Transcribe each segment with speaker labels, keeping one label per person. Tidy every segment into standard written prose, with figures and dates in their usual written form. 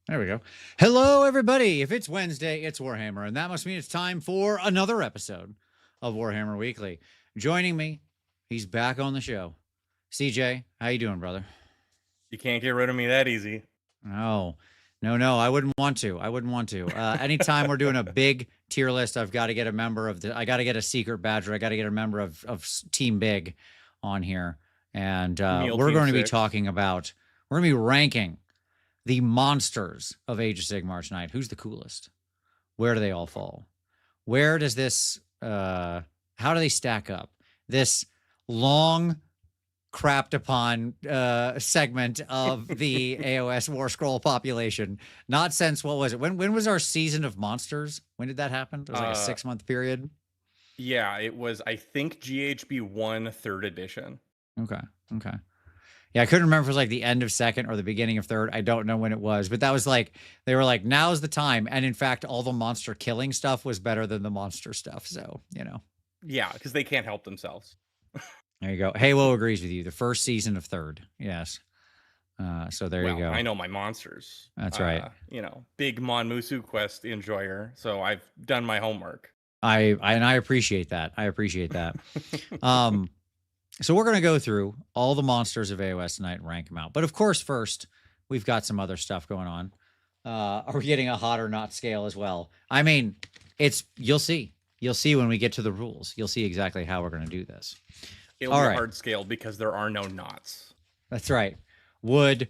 Speaker 1: There we go. Hello, everybody. If it's Wednesday, it's Warhammer, and that must mean it's time for another episode of Warhammer Weekly. Joining me, he's back on the show. CJ, how you doing, brother?
Speaker 2: You can't get rid of me that easy.
Speaker 1: No, no. I wouldn't want to. Anytime we're doing a big tier list, I've got to get a member of the. I got to get a secret badger. I got to get a member of Team Big on here, and we're going to be talking about. We're going to be ranking the monsters of Age of Sigmar tonight. Who's the coolest? Where do they all fall? Where does this, how do they stack up? This long crapped upon segment of the AOS War Scroll population. Not since, what was it? When was our season of monsters? When did that happen? It was like a 6-month period.
Speaker 2: Yeah, it was, I think, GHB 1 3rd edition.
Speaker 1: Okay. Yeah, I couldn't remember if it was like the end of second or the beginning of third. I don't know when it was, but that was like, they were like, now's the time. And in fact, all the monster killing stuff was better than the monster stuff. So, you know.
Speaker 2: Yeah, because they can't help themselves.
Speaker 1: There you go. Halo agrees with you. The first season of third. Yes. So there you go.
Speaker 2: I know my monsters.
Speaker 1: That's right.
Speaker 2: Big Mon Musu quest enjoyer. So I've done my homework.
Speaker 1: I appreciate that. So we're going to go through all the monsters of AOS tonight and rank them out. But of course, first, we've got some other stuff going on. Are we getting a hot or not scale as well? I mean, you'll see. You'll see when we get to the rules. You'll see exactly how we're going to do this.
Speaker 2: It'll be a hard scale because there are no knots.
Speaker 1: That's right. Wood,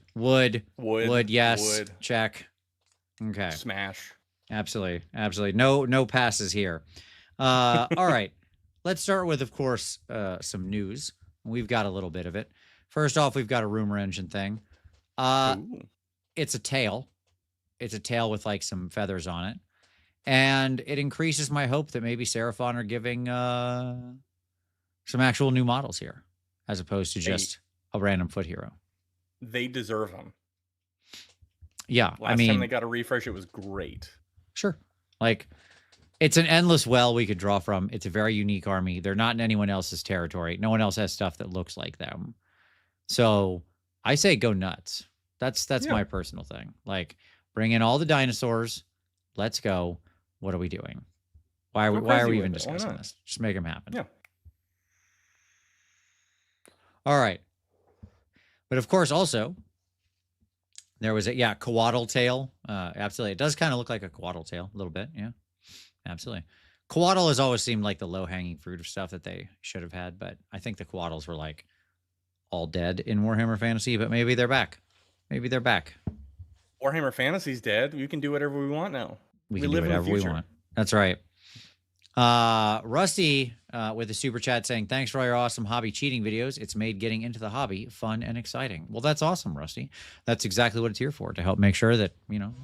Speaker 1: yes. Wood. Check. Okay.
Speaker 2: Smash.
Speaker 1: Absolutely. No passes here. All right. Let's start with, of course, some news. We've got a little bit of it. First off, we've got a rumor engine thing. It's a tail. It's a tail with like some feathers on it. And it increases my hope that maybe Seraphon are giving some actual new models here, as opposed to just a random foot hero.
Speaker 2: They deserve them.
Speaker 1: Yeah,
Speaker 2: Last time they got a refresh, it was great.
Speaker 1: Sure. Like, it's an endless well we could draw from. It's a very unique army. They're not in anyone else's territory. No one else has stuff that looks like them. So I say go nuts. That's my personal thing. Like, bring in all the dinosaurs. Let's go. What are we doing? Why are we even discussing this? Just make them happen.
Speaker 2: Yeah.
Speaker 1: All right. But of course, also, there was a coatl tail. Absolutely. It does kind of look like a coatl tail a little bit. Yeah. Absolutely. Coatl has always seemed like the low-hanging fruit of stuff that they should have had, but I think the coatls were like all dead in Warhammer Fantasy, but maybe they're back.
Speaker 2: Warhammer Fantasy's dead. We can do whatever we want now.
Speaker 1: We can do whatever we want. That's right. Rusty with a super chat saying, thanks for all your awesome hobby cheating videos. It's made getting into the hobby fun and exciting. Well, that's awesome, Rusty. That's exactly what it's here for, to help make sure that,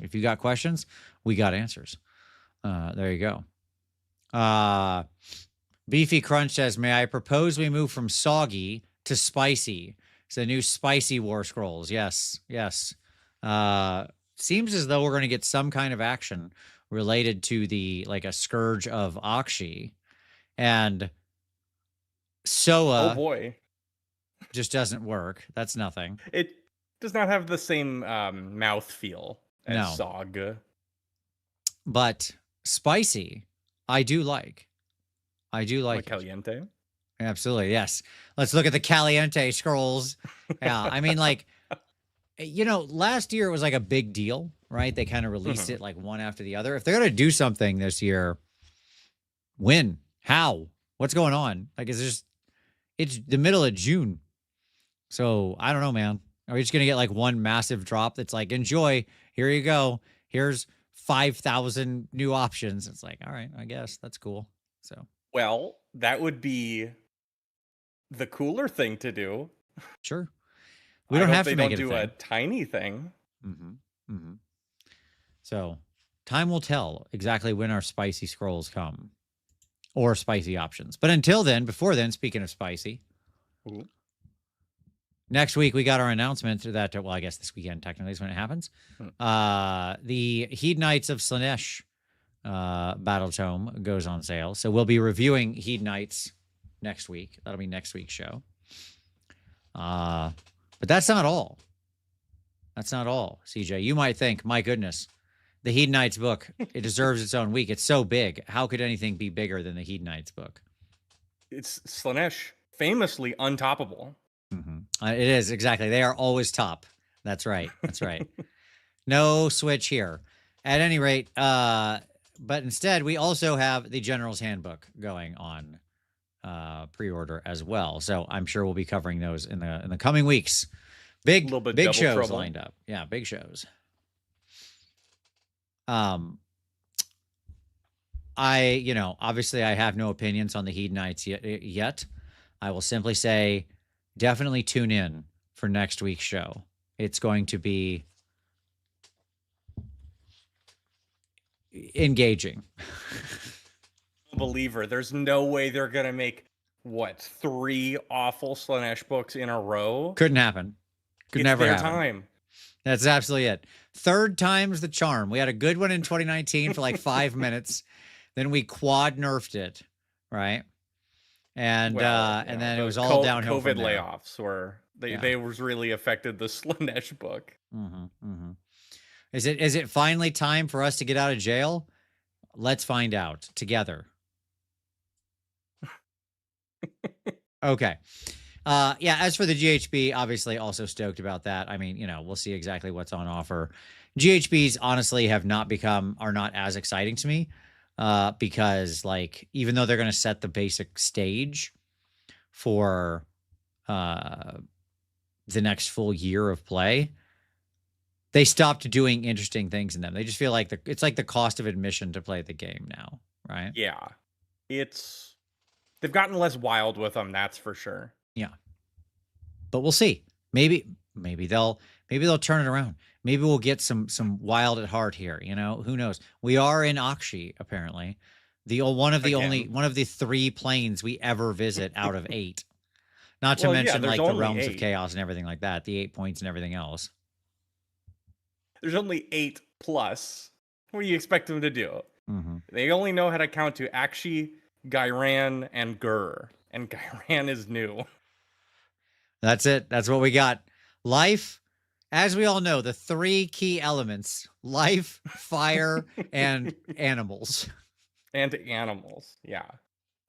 Speaker 1: if you got questions, we got answers. There you go. Beefy Crunch says, may I propose we move from soggy to spicy? It's the new spicy War Scrolls. Yes. Seems as though we're going to get some kind of action related to a Scourge of Akshi. And Soa.
Speaker 2: Oh boy.
Speaker 1: Just doesn't work. That's nothing.
Speaker 2: It does not have the same mouth feel as Sog.
Speaker 1: But spicy, I do like.
Speaker 2: Caliente?
Speaker 1: Absolutely, yes. Let's look at the Caliente scrolls. Yeah, I mean, last year it was like a big deal, right? They kind of released it like one after the other. If they're going to do something this year, when? How? What's going on? Like, it's the middle of June. So, I don't know, man. Are we just going to get like one massive drop that's like, enjoy, here you go. Here's 5,000 new options. It's like, all right, I guess that's cool. So,
Speaker 2: well, that would be the cooler thing to do.
Speaker 1: Sure. We don't have to make it
Speaker 2: do a tiny thing.
Speaker 1: So, time will tell exactly when our spicy scrolls come, or spicy options. But until then, before then, speaking of spicy, next week we got our announcement that, well, I guess this weekend technically is when it happens. The Heed Knights of Slaanesh Battle Tome goes on sale. So we'll be reviewing Heed Knights next week. That'll be next week's show. But that's not all. That's not all, CJ. You might think, my goodness, the Hedonites book, it deserves its own week. It's so big. How could anything be bigger than the Hedonites book?
Speaker 2: It's Slanesh, famously untoppable.
Speaker 1: It is, exactly. They are always top. That's right. That's right. No switch here. At any rate, but instead, we also have the General's Handbook going on pre-order as well. So I'm sure we'll be covering those in the coming weeks. Big
Speaker 2: Little bit
Speaker 1: big
Speaker 2: double
Speaker 1: shows
Speaker 2: trouble.
Speaker 1: lined up. Yeah, big shows. Obviously I have no opinions on the Hedonites yet. I will simply say definitely tune in for next week's show. It's going to be engaging.
Speaker 2: Believer, there's no way they're gonna make 3 awful Slanesh books in a row.
Speaker 1: Couldn't happen. Could never
Speaker 2: their
Speaker 1: happen.
Speaker 2: Time.
Speaker 1: That's absolutely it. Third time's the charm. We had a good one in 2019 for like 5 minutes. Then we quad nerfed it, right? And then it was all downhill
Speaker 2: COVID
Speaker 1: from there.
Speaker 2: layoffs were they was really affected the Slanesh book.
Speaker 1: Is it finally time for us to get out of jail? Let's find out together. Okay. As for the GHB, obviously also stoked about that. I mean, we'll see exactly what's on offer. GHBs honestly are not as exciting to me because even though they're going to set the basic stage for the next full year of play, they stopped doing interesting things in them. They just feel like it's like the cost of admission to play the game now, right?
Speaker 2: Yeah. They've gotten less wild with them, that's for sure.
Speaker 1: Yeah. But we'll see. Maybe they'll turn it around. Maybe we'll get some wild at heart here, Who knows? We are in Akshi, apparently. One of the 3 planes we ever visit out of 8. Not to mention the realms of chaos and everything like that, the 8 points and everything else.
Speaker 2: There's only 8 plus. What do you expect them to do? They only know how to count to Akshi, Gairan, and Gur. And Gairan is new.
Speaker 1: That's it. That's what we got. Life, as we all know, the 3 key elements: life, fire, and animals.
Speaker 2: And animals, yeah.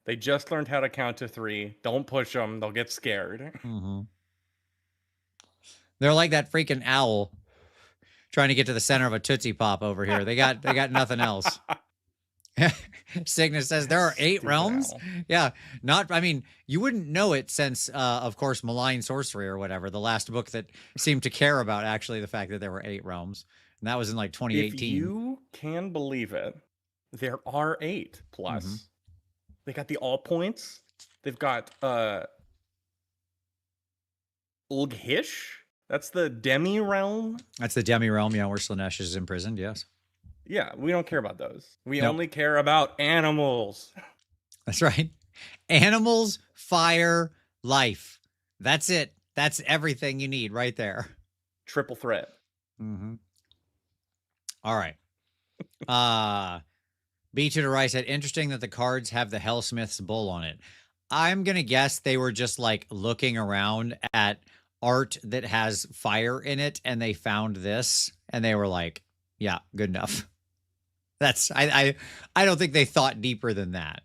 Speaker 2: They just learned how to count to 3. Don't push them. They'll get scared.
Speaker 1: They're like that freaking owl trying to get to the center of a Tootsie Pop over here. They got nothing else. Cygnus says there are 8 realms. Yeah, you wouldn't know it since, of course, Malign Sorcery or whatever, the last book that seemed to care about actually the fact that there were 8 realms, and that was in 2018.
Speaker 2: If you can believe it, there are 8 plus. They got the all points. They've got Ulghish. That's the demi realm.
Speaker 1: That's the demi realm. Yeah, where Slanesh is imprisoned. Yes.
Speaker 2: Yeah, we don't care about those. We only care about animals.
Speaker 1: That's right. Animals, fire, life. That's it. That's everything you need right there.
Speaker 2: Triple threat.
Speaker 1: All right. B to the right said, interesting that the cards have the Hellsmith's bull on it. I'm going to guess they were just looking around at art that has fire in it, and they found this, and they were like, yeah, good enough. I don't think they thought deeper than that.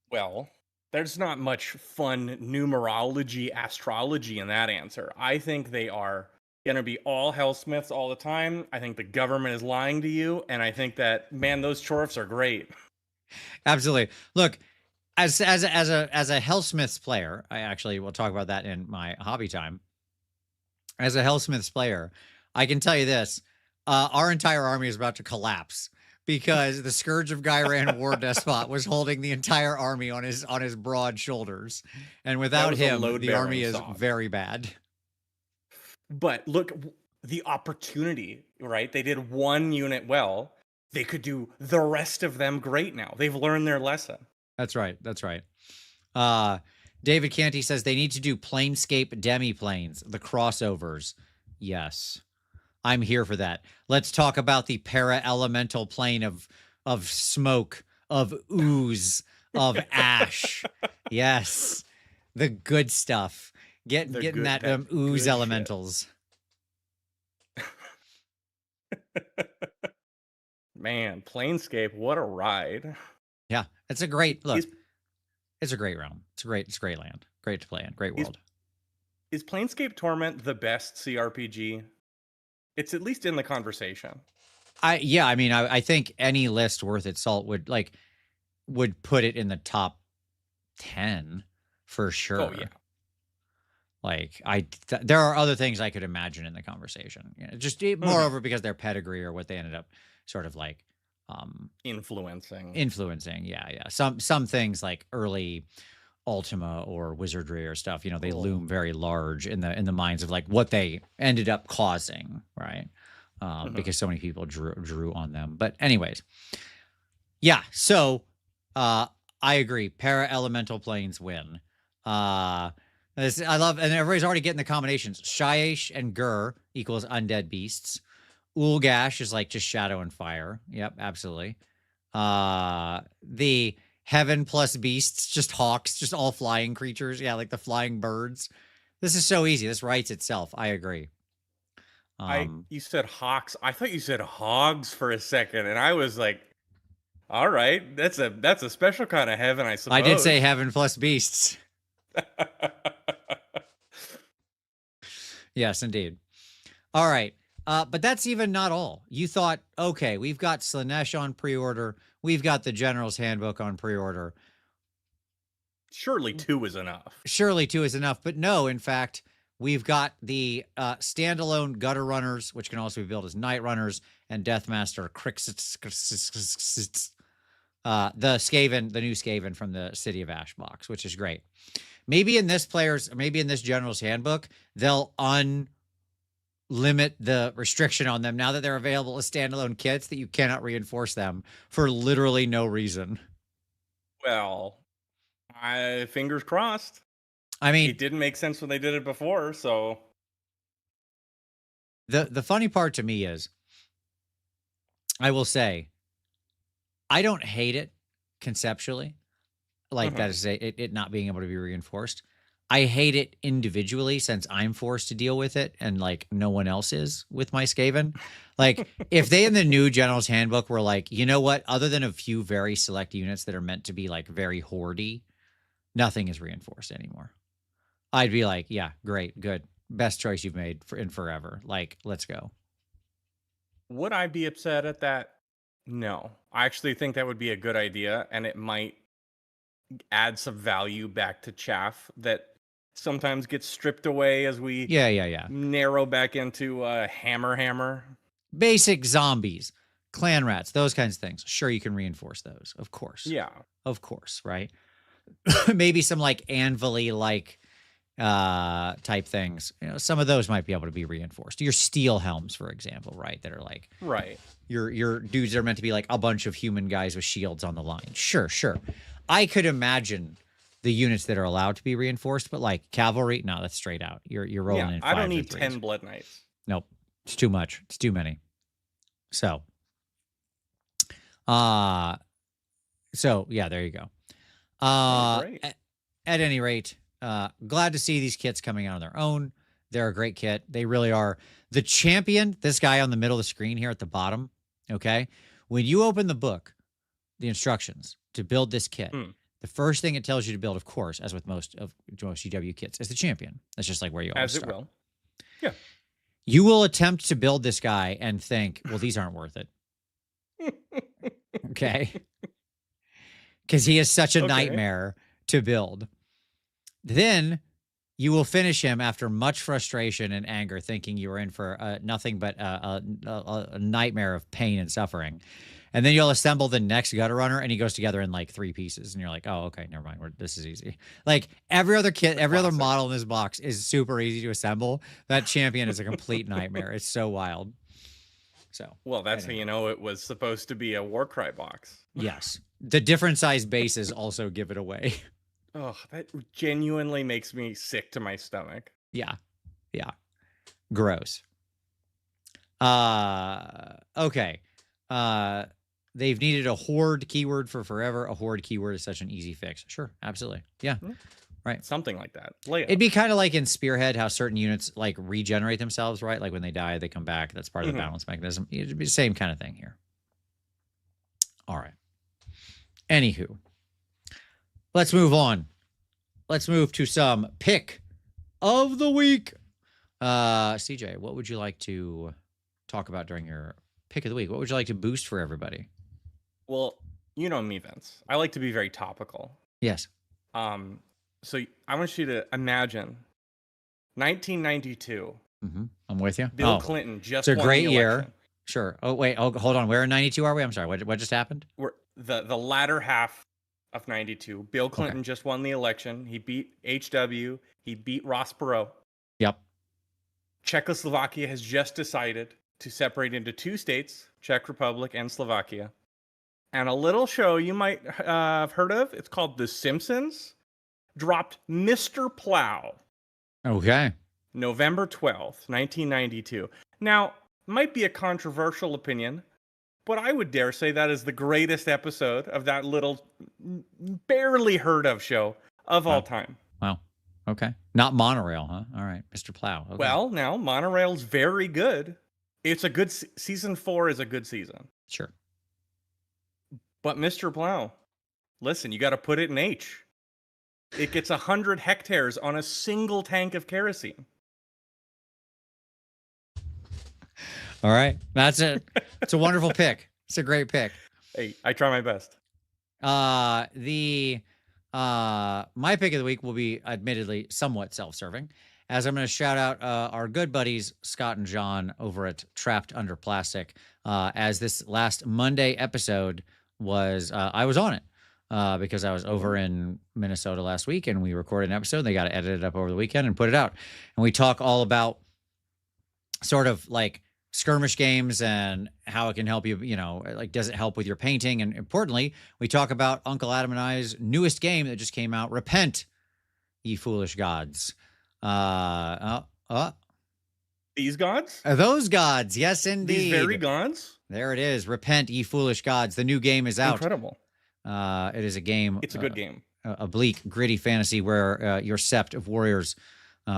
Speaker 2: Well, there's not much fun numerology, astrology in that answer. I think they are going to be all Hellsmiths all the time. I think the government is lying to you, and I think that, man, those Chorfs are great.
Speaker 1: Absolutely. Look, as a Hellsmiths player, I actually will talk about that in my hobby time. As a Hellsmiths player, I can tell you this. Our entire army is about to collapse because the Scourge of Gairan War Despot was holding the entire army on his broad shoulders. And without him, the army is very bad.
Speaker 2: But look, the opportunity, right? They did 1 unit well. They could do the rest of them great now. They've learned their lesson.
Speaker 1: That's right. That's right. David Canty says they need to do Planescape demi-planes, the crossovers. Yes. I'm here for that. Let's talk about the para-elemental plane of smoke, of ooze, of ash. Yes. The good stuff. Getting that ooze elementals. Shit.
Speaker 2: Man, Planescape, what a ride.
Speaker 1: Yeah, it's a great look.
Speaker 2: Is
Speaker 1: It's a great realm. It's a great land. Great to play in. Great
Speaker 2: is
Speaker 1: world.
Speaker 2: is Planescape Torment the best CRPG? It's at least in the conversation.
Speaker 1: I mean, I think any list worth its salt would put it in the top 10 for sure.
Speaker 2: Oh yeah.
Speaker 1: Like there are other things I could imagine in the conversation. Just moreover because their pedigree or what they ended up sort of like
Speaker 2: influencing.
Speaker 1: Yeah. Some things like early Ultima or Wizardry or stuff, they loom very large in the minds of like what they ended up causing, right? Because so many people drew on them. But anyways, yeah. So I agree. Para Elemental Planes win. I love, and everybody's already getting the combinations. Shyish and Gur equals undead beasts. Ulgash is like just shadow and fire. Yep, absolutely. The heaven plus beasts, just hawks, just all flying creatures. Yeah, like the flying birds. This is so easy. This writes itself. I agree.
Speaker 2: You said hawks. I thought you said hogs for a second, and I was like, all right, that's a special kind of heaven, I suppose.
Speaker 1: I did say heaven plus beasts. Yes, indeed. All right. But that's even not all. You thought, okay, we've got Slanesh on pre-order. We've got the General's Handbook on pre-order.
Speaker 2: Surely 2 is enough.
Speaker 1: Surely 2 is enough. But no, in fact, we've got the standalone Gutter Runners, which can also be built as Night Runners, and Deathmaster Crixus, the Skaven, the new Skaven from the City of Ash box, which is great. Maybe in this General's Handbook, they'll limit the restriction on them now that they're available as standalone kits that you cannot reinforce them for literally no reason.
Speaker 2: Well, fingers crossed.
Speaker 1: I mean,
Speaker 2: it didn't make sense when they did it before, so
Speaker 1: the funny part to me is, I will say, I don't hate it conceptually, like that is it not being able to be reinforced. I hate it individually since I'm forced to deal with it and like no one else is with my Skaven. Like if they in the new General's Handbook were like, you know what, other than a few very select units that are meant to be like very hoardy, nothing is reinforced anymore. I'd be like, yeah, great, good. Best choice you've made in forever. Like, let's go.
Speaker 2: Would I be upset at that? No. I actually think that would be a good idea, and it might add some value back to chaff that sometimes gets stripped away as we narrow back into hammer.
Speaker 1: Basic zombies, clan rats, those kinds of things. Sure, you can reinforce those, of course.
Speaker 2: Yeah.
Speaker 1: Of course, right? Maybe some like anvil-y like type things. Some of those might be able to be reinforced. Your steel helms, for example, right? That are like your dudes are meant to be like a bunch of human guys with shields on the line. Sure. I could imagine the units that are allowed to be reinforced, but like cavalry, no, that's straight out. You're rolling in 5
Speaker 2: I don't need
Speaker 1: 3s.
Speaker 2: 10 Blood Knights.
Speaker 1: Nope. It's too much. It's too many. So yeah, there you go. At any rate, glad to see these kits coming out on their own. They're a great kit. They really are. The champion, this guy on the middle of the screen here at the bottom, okay? When you open the book, the instructions to build this kit, the first thing it tells you to build, of course, as with most GW kits, is the champion. That's just like where you always start.
Speaker 2: As it will. Yeah.
Speaker 1: You will attempt to build this guy and think, well, these aren't worth it. Okay? Because he is such a nightmare to build. Then you will finish him after much frustration and anger, thinking you were in for nothing but a nightmare of pain and suffering. And then you'll assemble the next Gutter Runner, and he goes together in like 3 pieces. And you're like, oh, okay, never mind. This is easy. Like every other kit, every other model in this box is super easy to assemble. That champion is a complete nightmare. It's so wild. So,
Speaker 2: well, that's how you know it was supposed to be a Warcry box.
Speaker 1: Yes. The different size bases also give it away.
Speaker 2: Oh, that genuinely makes me sick to my stomach.
Speaker 1: Yeah. Gross. Okay. They've needed a horde keyword for forever. A horde keyword is such an easy fix. Sure, absolutely. Yeah. Right.
Speaker 2: Something like that. Layup.
Speaker 1: It'd be kind of like in Spearhead, how certain units like regenerate themselves, right? Like when they die, they come back. That's part of the balance mechanism. It'd be the same kind of thing here. All right. Anywho, let's move on. Let's move to some pick of the week. CJ, what would you like to talk about during your pick of the week? What would you like to boost for everybody?
Speaker 2: Well, you know me, Vince. I like to be very topical.
Speaker 1: Yes.
Speaker 2: So I want you to imagine 1992.
Speaker 1: I'm with you.
Speaker 2: Bill Clinton just
Speaker 1: it's a
Speaker 2: won
Speaker 1: great
Speaker 2: the
Speaker 1: year.
Speaker 2: election.
Speaker 1: Sure. Oh, wait. Oh, hold on. Where in 92 are we? I'm sorry. What just happened?
Speaker 2: We're the latter half of 92. Bill Clinton just won the election. He beat HW. He beat Ross Perot.
Speaker 1: Yep.
Speaker 2: Czechoslovakia has just decided to separate into two states, Czech Republic and Slovakia. And a little show you might have heard of, it's called The Simpsons, dropped Mr. Plow.
Speaker 1: Okay.
Speaker 2: November 12th, 1992. Now, might be a controversial opinion, but I would dare say that is the greatest episode of that little, barely heard of show of all time.
Speaker 1: Wow. Okay. Not Monorail, huh? All right. Mr. Plow. Okay.
Speaker 2: Well, now, Monorail's very good. It's a good season 4 is a good season.
Speaker 1: Sure.
Speaker 2: But Mr. Plow, listen, you got to put it in H. It gets 100 hectares on a single tank of kerosene.
Speaker 1: All right. That's it. It's a wonderful pick. It's a great pick.
Speaker 2: Hey, I try my best.
Speaker 1: My pick of the week will be admittedly somewhat self-serving, as I'm going to shout out our good buddies Scott and John over at Trapped Under Plastic. As this last Monday episode was, I was on it because I was over in Minnesota last week and we recorded an episode. They got to edit it up over the weekend and put it out. And we talk all about sort of like skirmish games and how it can help you, like, does it help with your painting? And importantly, we talk about Uncle Adam and I's newest game that just came out, Repent, Ye Foolish Gods.
Speaker 2: These gods?
Speaker 1: Those gods, yes, indeed.
Speaker 2: These very gods?
Speaker 1: There it is. Repent, Ye Foolish Gods. The new game is out.
Speaker 2: Incredible.
Speaker 1: It is a game.
Speaker 2: It's a good game.
Speaker 1: A bleak, gritty fantasy where your sept of warriors,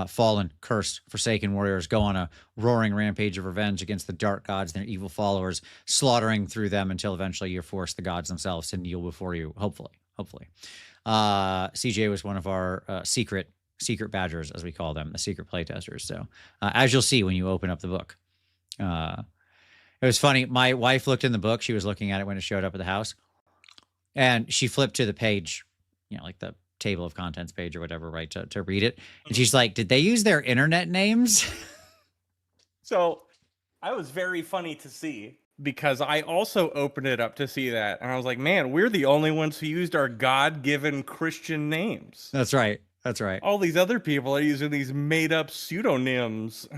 Speaker 1: fallen, cursed, forsaken warriors go on a roaring rampage of revenge against the dark gods and their evil followers, slaughtering through them until eventually you force the gods themselves to kneel before you, hopefully. CJ was one of our secret badgers, as we call them, the secret playtesters. So as you'll see when you open up the book. It was funny. My wife looked in the book. She was looking at it when it showed up at the house. And she flipped to the page, like the table of contents page or whatever, right, to read it. And she's like, did they use their internet names?
Speaker 2: So I was very funny to see because I also opened it up to see that. And I was like, man, we're the only ones who used our God-given Christian names.
Speaker 1: That's right. That's right.
Speaker 2: All these other people are using these made-up pseudonyms.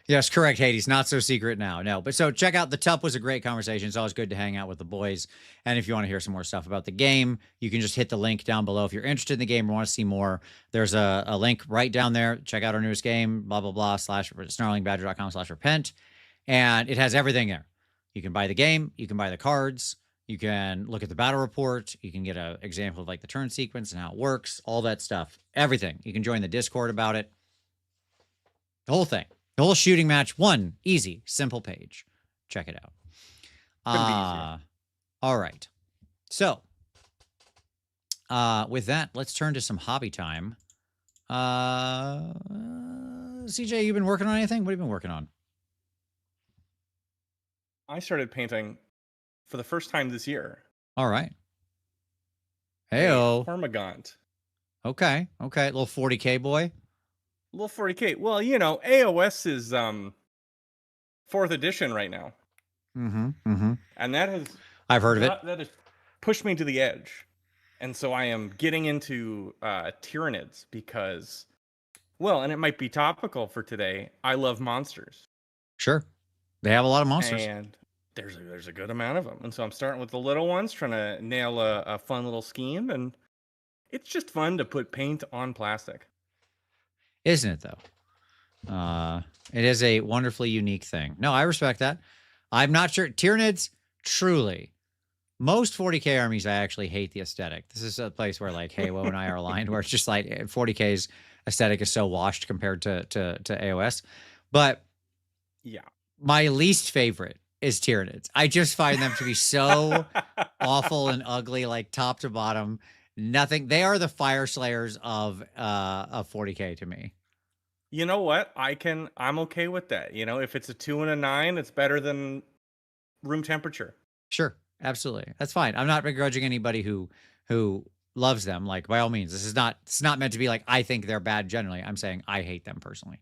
Speaker 1: Yes, correct, Hades. Not so secret now. No, but so check out The Tup was a great conversation. It's always good to hang out with the boys. And if you want to hear some more stuff about the game, you can just hit the link down below. If you're interested in the game or want to see more, there's a link right down there. Check out our newest game, blah, blah, blah, /snarlingbadger.com/repent. And it has everything there. You can buy the game. You can buy the cards. You can look at the battle report. You can get an example of like the turn sequence and how it works, all that stuff, everything. You can join the Discord about it. The whole thing. The whole shooting match, one easy, simple page. Check it out. All right. So, with that, let's turn to some hobby time. CJ, you been working on anything? What have you been working on?
Speaker 2: I started painting for the first time this year.
Speaker 1: All right. Heyo.
Speaker 2: Hormigaunt.
Speaker 1: Okay. Little 40K boy.
Speaker 2: Little 40K. Well, AOS is 4th edition right now. And that has...
Speaker 1: I've heard of it.
Speaker 2: That has pushed me to the edge. And so I am getting into Tyranids because, well, and it might be topical for today, I love monsters.
Speaker 1: Sure. They have a lot of monsters.
Speaker 2: And there's a good amount of them. And so I'm starting with the little ones, trying to nail a fun little scheme. And it's just fun to put paint on plastic.
Speaker 1: Isn't it, though? It is a wonderfully unique thing. No, I respect that. I'm not sure. Tyranids, truly, most 40K armies, I actually hate the aesthetic. This is a place where like Halo and I are aligned, where it's just like 40K's aesthetic is so washed compared to AOS. But
Speaker 2: Yeah.
Speaker 1: my least favorite is Tyranids. I just find them to be so awful and ugly, like top to bottom. Nothing. They are the fire slayers of 40K to me.
Speaker 2: You know what? I'm okay with that. You know, if it's a 2 and a 9, it's better than room temperature.
Speaker 1: Sure, absolutely. That's fine. I'm not begrudging anybody who loves them. Like, by all means, it's not meant to be like I think they're bad generally. I'm saying I hate them personally.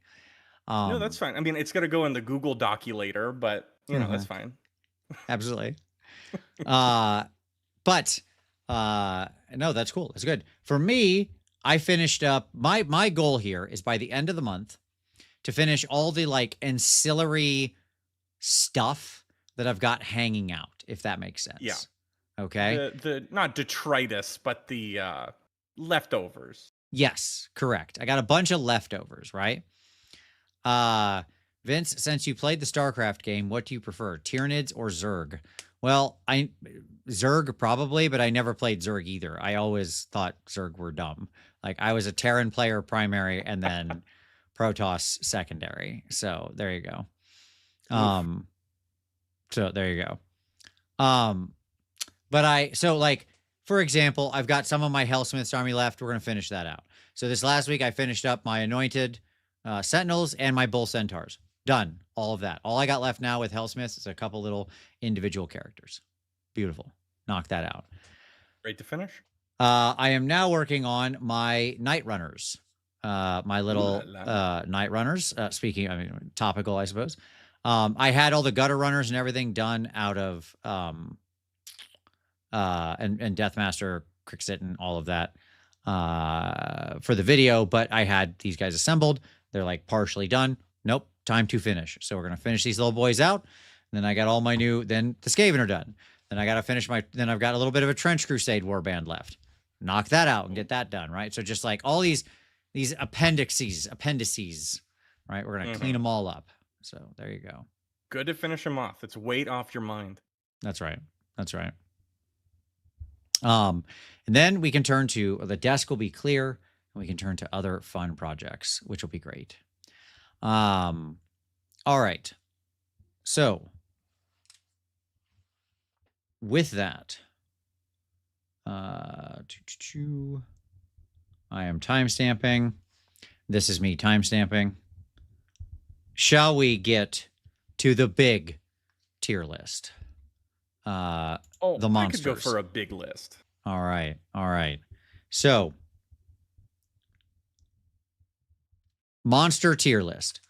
Speaker 2: No, that's fine. I mean, it's gonna go in the Google Doculator, but you know, that's fine.
Speaker 1: Absolutely. But no, that's cool. That's good. For me, I finished up my goal here is by the end of the month to finish all the like ancillary stuff that I've got hanging out, if that makes sense.
Speaker 2: Yeah.
Speaker 1: Okay.
Speaker 2: The not detritus, but the leftovers.
Speaker 1: Yes, correct. I got a bunch of leftovers, right? Vince, since you played the StarCraft game, what do you prefer, Tyranids or Zerg? Well, Zerg probably, but I never played Zerg either. I always thought Zerg were dumb. Like I was a Terran player primary and then Protoss secondary. So there you go. So there you go. But so like, for example, I've got some of my Hellsmith's army left. We're going to finish that out. So this last week I finished up my Anointed Sentinels and my Bull Centaurs. Done. All of that. All I got left now with Hellsmiths is a couple little individual characters. Beautiful. Knock that out.
Speaker 2: Great to finish.
Speaker 1: I am now working on my Night Runners. My little Night Runners. Speaking, I mean, topical, I suppose. I had all the Gutter Runners and everything done out of and Deathmaster, Crixit, and all of that for the video, but I had these guys assembled. They're like partially done. Nope, time to finish. So we're gonna finish these little boys out. And then I got all my then the Skaven are done. Then I gotta finish then I've got a little bit of a Trench Crusade warband left. Knock that out and get that done, right? So just like all these appendices, right? We're gonna clean them all up. So there you go.
Speaker 2: Good to finish them off. It's weight off your mind.
Speaker 1: That's right. That's right. And then we can turn to the desk will be clear and we can turn to other fun projects, which will be great. All right. So with that, I am timestamping. This is me timestamping. Shall we get to the big tier list? The monsters.
Speaker 2: I could go for a big list.
Speaker 1: All right. All right. So, monster tier list.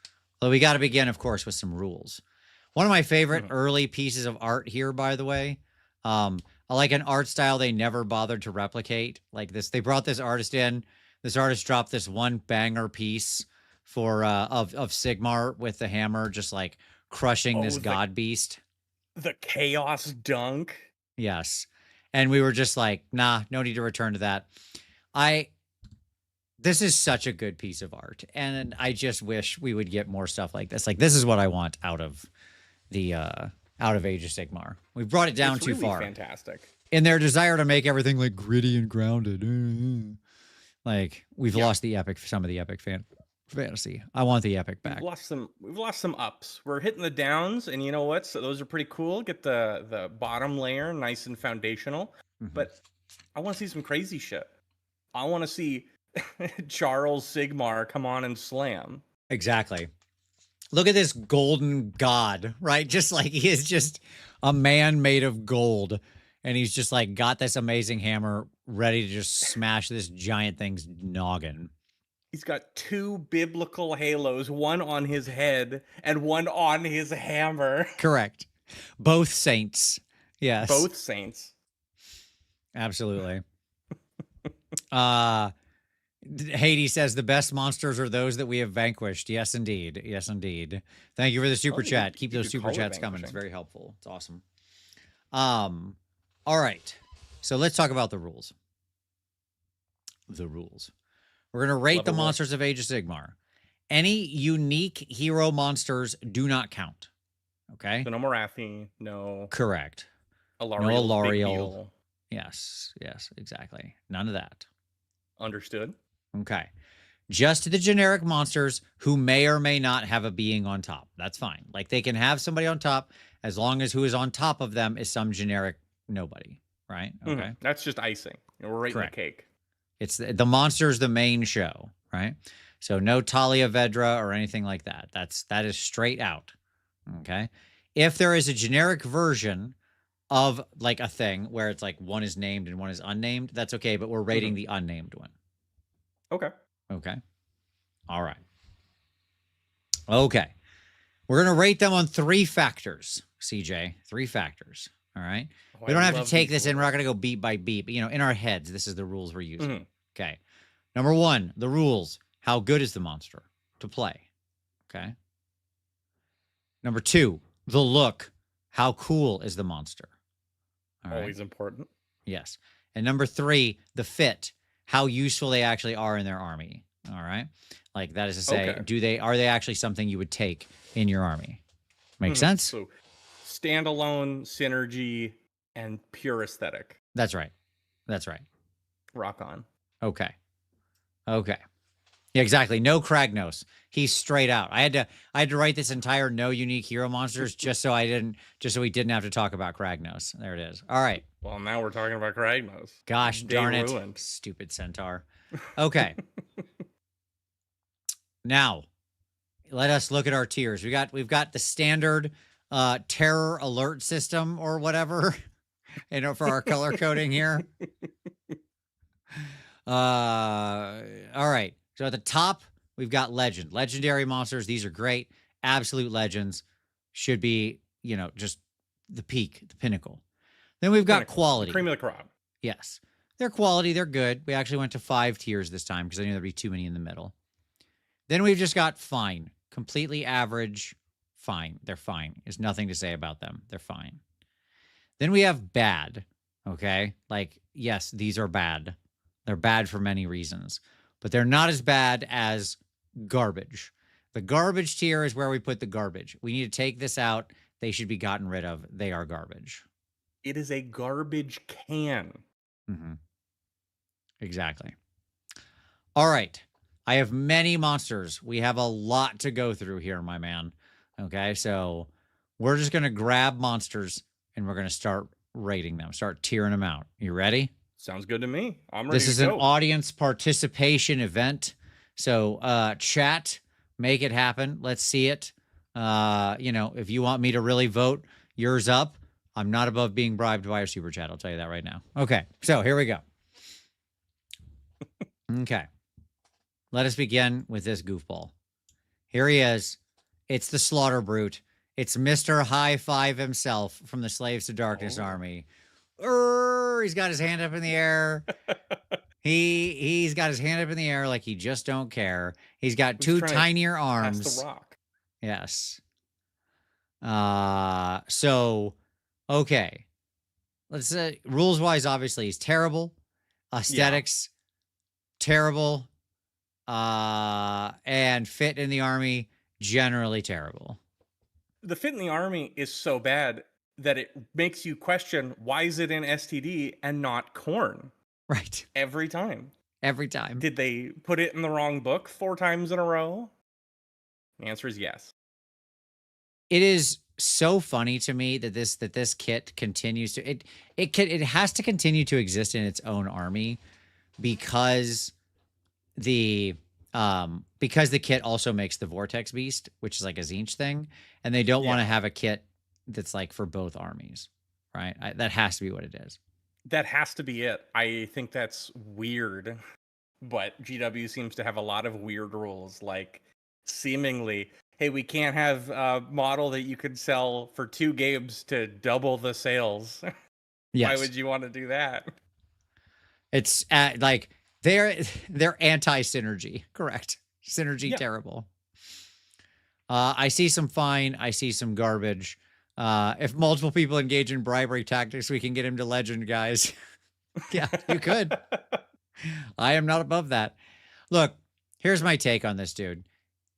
Speaker 1: Well, we got to begin, of course, with some rules. One of my favorite early pieces of art here, by the way. I like an art style they never bothered to replicate. Like this, they brought this artist in. This artist dropped this one banger piece for of Sigmar with the hammer, just like crushing this god beast.
Speaker 2: The chaos dunk.
Speaker 1: Yes. And we were just like, nah, no need to return to that. This is such a good piece of art. And I just wish we would get more stuff like this. Like, this is what I want out of the, out of Age of Sigmar. We've brought it down too far.
Speaker 2: Fantastic.
Speaker 1: In their desire to make everything like gritty and grounded. Like, we've lost the epic, some of the epic fantasy. I want the epic back.
Speaker 2: We've lost some ups. We're hitting the downs, and you know what? So those are pretty cool. Get the bottom layer nice and foundational. But I want to see some crazy shit. I want to see Charles Sigmar come on and slam.
Speaker 1: Exactly. Look at this golden god, right? Just like he is just a man made of gold. And he's just like got this amazing hammer ready to just smash this giant thing's noggin.
Speaker 2: He's got two biblical halos, one on his head and one on his hammer.
Speaker 1: Correct. Both saints. Yes.
Speaker 2: Both saints.
Speaker 1: Absolutely. Hades says the best monsters are those that we have vanquished. Yes, indeed. Yes, indeed. Thank you for the super chat. Keep those super chats coming. It's very helpful. It's awesome. All right. So let's talk about the rules. The rules. We're going to rate the monsters of Age of Sigmar. Any unique hero monsters do not count. Okay?
Speaker 2: So no Morathi, no...
Speaker 1: Correct. No
Speaker 2: Alariel's big
Speaker 1: Alariel.
Speaker 2: deal.
Speaker 1: Yes, exactly. None of that.
Speaker 2: Understood.
Speaker 1: Okay. Just the generic monsters who may or may not have a being on top. That's fine. Like they can have somebody on top as long as who is on top of them is some generic nobody, right? Okay.
Speaker 2: That's just icing. We're right
Speaker 1: Correct.
Speaker 2: in the cake.
Speaker 1: It's the monster's the main show, right? So no Talia Vedra or anything like that. That is straight out. Okay. If there is a generic version of like a thing where it's like one is named and one is unnamed, that's okay, but we're rating the unnamed one.
Speaker 2: Okay.
Speaker 1: Okay. All right. Okay. We're going to rate them on 3 factors, CJ. 3 factors. All right. We don't have to take this in. We're not going to go beat by beat, but in our heads, this is the rules we're using. Okay. Number 1, the rules. How good is the monster to play? Okay. Number 2, the look. How cool is the monster?
Speaker 2: Always important.
Speaker 1: Yes. And number 3, the fit. How useful they actually are in their army. All right. Like that is to say, are they actually something you would take in your army? Make sense?
Speaker 2: So standalone, synergy, and pure aesthetic.
Speaker 1: That's right.
Speaker 2: Rock on.
Speaker 1: Okay. Yeah, exactly. No Kragnos. He's straight out. I had to write this entire no unique hero monsters just so we didn't have to talk about Kragnos. There it is. All right.
Speaker 2: Well, now we're talking about Kragnos.
Speaker 1: Gosh darn it. Stupid centaur. Okay. Now, let us look at our tiers. We've got the standard terror alert system or whatever, for our color coding here. All right. So at the top, we've got legendary monsters. These are great. Absolute legends should be, just the peak, the pinnacle. Then we've got quality.
Speaker 2: Cream of the crop.
Speaker 1: Yes. They're quality. They're good. We actually went to 5 tiers this time because I knew there'd be too many in the middle. Then we've just got fine, completely average, fine. They're fine. There's nothing to say about them. They're fine. Then we have bad, okay? Like, yes, these are bad. They're bad for many reasons, but they're not as bad as garbage. The garbage tier is where we put the garbage. We need to take this out. They should be gotten rid of. They are garbage.
Speaker 2: It is a garbage can.
Speaker 1: Exactly. All right. I have many monsters. We have a lot to go through here, my man. Okay, so we're just going to grab monsters and we're going to start rating them, start tiering them out. You ready?
Speaker 2: Sounds good to me. I'm ready.
Speaker 1: This is an audience participation event. So chat, make it happen. Let's see it. If you want me to really vote yours up, I'm not above being bribed by a super chat. I'll tell you that right now. Okay, so here we go. Okay. Let us begin with this goofball. Here he is. It's the Slaughter Brute. It's Mr. High Five himself from the Slaves to Darkness army. He's got his hand up in the air. He's got his hand up in the air like he just don't care. He's got 2 tinier arms.
Speaker 2: Pass the rock.
Speaker 1: Yes. So, okay. Let's say rules wise, obviously, he's terrible. Aesthetics, terrible. And fit in the army, generally terrible.
Speaker 2: The fit in the army is so bad that it makes you question, why is it in STD and not corn?
Speaker 1: Right.
Speaker 2: Every time.
Speaker 1: Did
Speaker 2: they put it in the wrong book 4 times in a row? The answer is yes.
Speaker 1: It is so funny to me that this kit continues to it has to continue to exist in its own army because the kit also makes the Vortex Beast, which is like a Tzeentch thing, and they don't want to have a kit that's like for both armies, right? That has to be what it is.
Speaker 2: That has to be it. I think that's weird, but GW seems to have a lot of weird rules, like seemingly, hey, we can't have a model that you could sell for 2 games to double the sales.
Speaker 1: Yes.
Speaker 2: Why would you want to do that?
Speaker 1: It's like they're anti-synergy, correct? Synergy, terrible. I see some fine. I see some garbage. If multiple people engage in bribery tactics, we can get him to legend, guys. Yeah, you could. I am not above that. Look, here's my take on this, dude.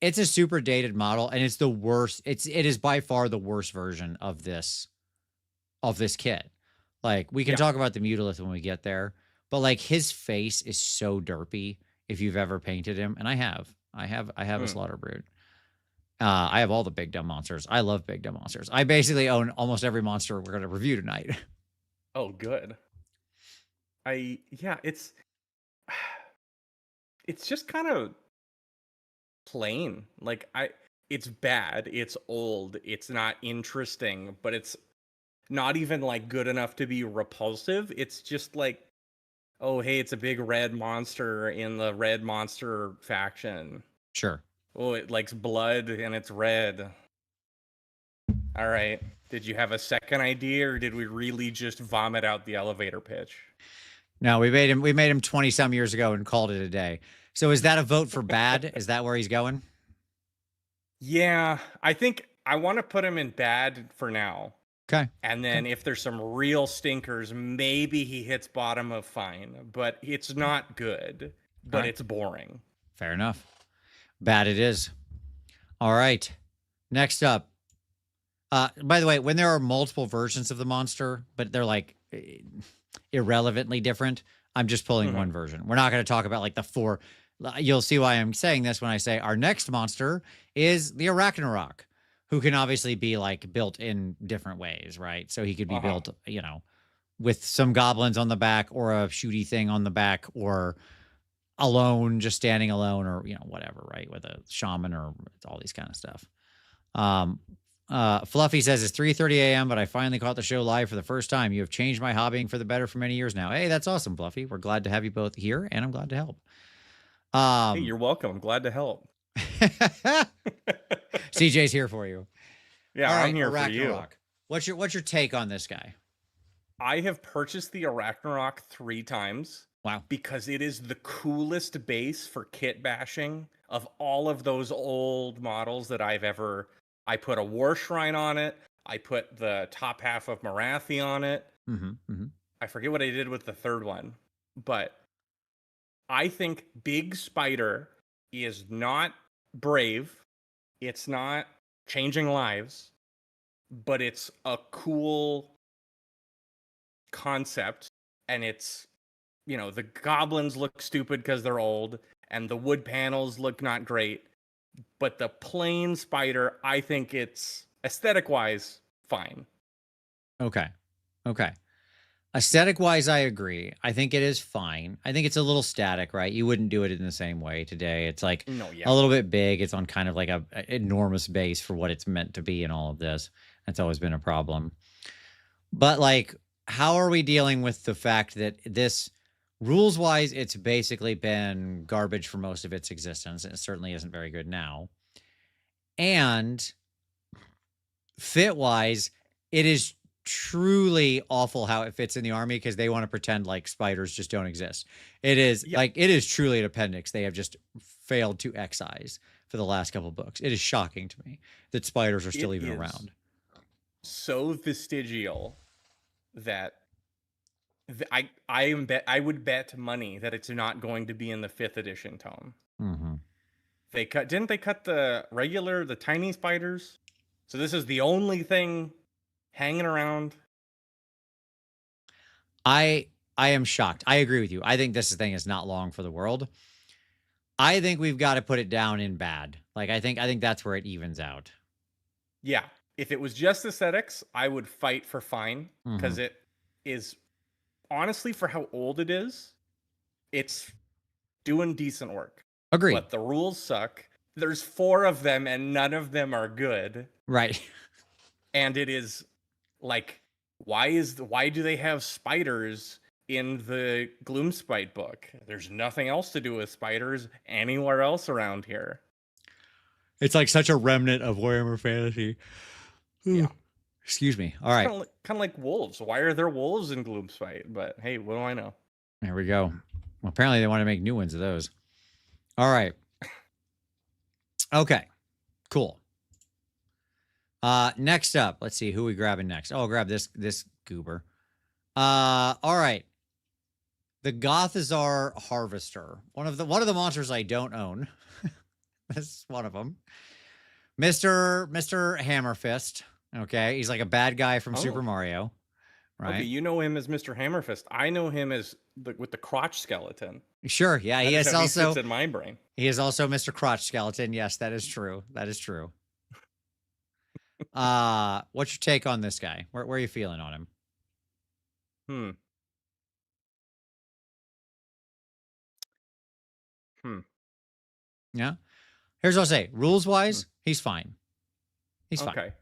Speaker 1: It's a super dated model, and it's the worst. It is by far the worst version of this kit. Like, we can
Speaker 2: Yeah.
Speaker 1: talk about the Mutalith when we get there, but like his face is so derpy if you've ever painted him, and I have a Slaughter Brute. I have all the big dumb monsters. I love big dumb monsters. I basically own almost every monster we're going to review tonight.
Speaker 2: Oh, good. Yeah, it's just kind of plain. Like it's bad, it's old, it's not interesting, but it's not even like good enough to be repulsive. It's just like, oh, hey, it's a big red monster in the red monster faction.
Speaker 1: Sure.
Speaker 2: Oh, it likes blood and it's red. All right. Did you have a second idea, or did we really just vomit out the elevator pitch?
Speaker 1: No, we made him 20 some years ago and called it a day. So is that a vote for bad? Is that where he's going?
Speaker 2: Yeah, I think I want to put him in bad for now.
Speaker 1: Okay.
Speaker 2: And then if there's some real stinkers, maybe he hits bottom of fine, but it's not good, but
Speaker 1: right.
Speaker 2: it's boring.
Speaker 1: Fair enough. Bad it is. All right. Next up. By the way, when there are multiple versions of the monster, but they're like irrelevantly different, I'm just pulling one version. We're not going to talk about like the four. You'll see why I'm saying this when I say our next monster is the Arachnarok, who can obviously be like built in different ways, right? So he could be built, you know, with some goblins on the back or a shooty thing on the back, or alone, just standing alone, or, you know, whatever, right? With a shaman or all these kind of stuff. Fluffy says it's 3:30 a.m., but I finally caught the show live for the first time. You have changed my hobbying for the better for many years now. Hey, that's awesome, Fluffy. We're glad to have you both here, and I'm glad to help.
Speaker 2: Hey, you're welcome. I'm glad to help.
Speaker 1: CJ's here for you.
Speaker 2: Yeah,
Speaker 1: all right,
Speaker 2: I'm here for you.
Speaker 1: What's your take on this guy?
Speaker 2: I have purchased the Arachnarok 3 times.
Speaker 1: Wow.
Speaker 2: Because it is the coolest base for kit bashing of all of those old models that I've ever. I put a War Shrine on it. I put the top half of Marathi on it. I forget what I did with the third one, but I think Big Spider is not brave. It's not changing lives, but it's a cool concept. And it's, you know, the goblins look stupid because they're old, and the wood panels look not great. But the plain spider, I think it's aesthetic-wise fine.
Speaker 1: Okay. Aesthetic-wise, I agree. I think it is fine. I think it's a little static, right? You wouldn't do it in the same way today. It's like a little bit big. It's on kind of like a enormous base for what it's meant to be in all of this. That's always been a problem. But like, how are we dealing with the fact that this, rules-wise, it's basically been garbage for most of its existence. It certainly isn't very good now. And fit-wise, it is truly awful how it fits in the army, because they want to pretend like spiders just don't exist. It is like, it is truly an appendix they have just failed to excise for the last couple of books. It is shocking to me that spiders are still even around.
Speaker 2: So vestigial that I would bet money that it's not going to be in the 5th edition tome. Didn't they cut the tiny spiders? So this is the only thing hanging around.
Speaker 1: I am shocked. I agree with you. I think this thing is not long for the world. I think we've got to put it down in bad. Like, I think that's where it evens out.
Speaker 2: Yeah. If it was just aesthetics, I would fight for fine, because it is, honestly, for how old it is, it's doing decent work.
Speaker 1: Agreed.
Speaker 2: But the rules suck. There's 4 of them, and none of them are good.
Speaker 1: Right.
Speaker 2: And it is like, why do they have spiders in the Gloomspite book? There's nothing else to do with spiders anywhere else around here.
Speaker 1: It's like such a remnant of Warhammer fantasy.
Speaker 2: Yeah.
Speaker 1: Excuse me. All right.
Speaker 2: Kind of like wolves. Why are there wolves in Gloomspite? But hey, what do I know?
Speaker 1: There we go. Well, apparently they want to make new ones of those. All right. Okay. Cool. Next up, let's see who we grabbing next. Oh, I'll grab this goober. All right. The Gothazar Harvester. One of the monsters I don't own. This is one of them. Mr. Hammerfist. Okay, he's like a bad guy from Super Mario. right?
Speaker 2: Okay, you know him as Mr. Hammerfist. I know him as with the crotch skeleton.
Speaker 1: Sure, yeah,
Speaker 2: That
Speaker 1: he
Speaker 2: is
Speaker 1: is
Speaker 2: how he
Speaker 1: also
Speaker 2: sits in my brain.
Speaker 1: he is also Mr. Crotch Skeleton. Yes, that is true. That is true. What's your take on this guy? Where are you feeling on him?
Speaker 2: Hmm. Hmm.
Speaker 1: Yeah. Here's what I'll say. Rules
Speaker 2: Hmm.
Speaker 1: wise, he's fine. He's fine.
Speaker 2: Okay.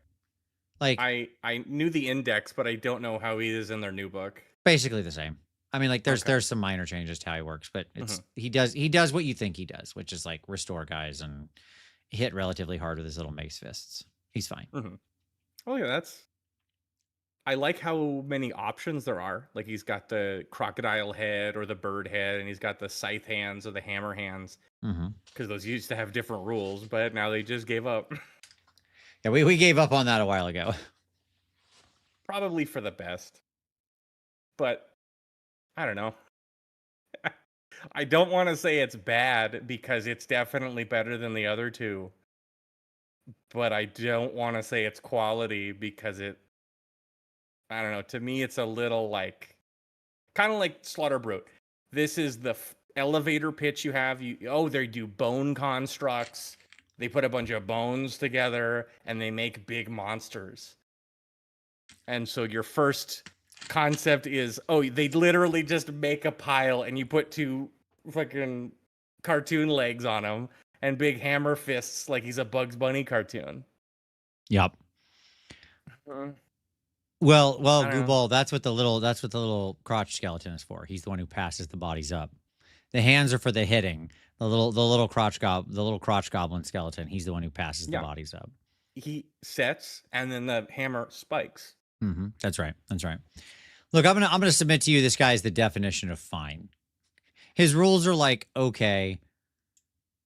Speaker 1: Like
Speaker 2: I knew the index, but I don't know how he is in their new book.
Speaker 1: basically the same. I mean, like
Speaker 2: Okay.
Speaker 1: there's some minor changes to how he works, but it's he does what you think he does, which is like restore guys and hit relatively hard with his little mace fists. He's fine.
Speaker 2: Oh yeah, I like how many options there are. Like he's got the crocodile head or the bird head, and he's got the scythe hands or the hammer hands. Because those used to have different rules, but now they just gave up.
Speaker 1: Yeah, we gave up on that a while ago.
Speaker 2: Probably for the best. But I don't know. I don't want to say it's bad because it's definitely better than the other two. But I don't want to say it's quality because I don't know. To me, it's a little like, kind of like Slaughter Brute. This is the elevator pitch you have. They do bone constructs. They put a bunch of bones together and they make big monsters. And so your first concept is, they literally just make a pile and you put two fucking cartoon legs on him and big hammer fists like he's a Bugs Bunny cartoon.
Speaker 1: Yep. Well, Gooball, that's what the little crotch skeleton is for. He's the one who passes the bodies up. The hands are for the hitting. The little crotch goblin skeleton. He's the one who passes the bodies up.
Speaker 2: He sets, and then the hammer spikes.
Speaker 1: That's right. That's right. Look, I'm gonna submit to you. This guy is the definition of fine. His rules are like okay.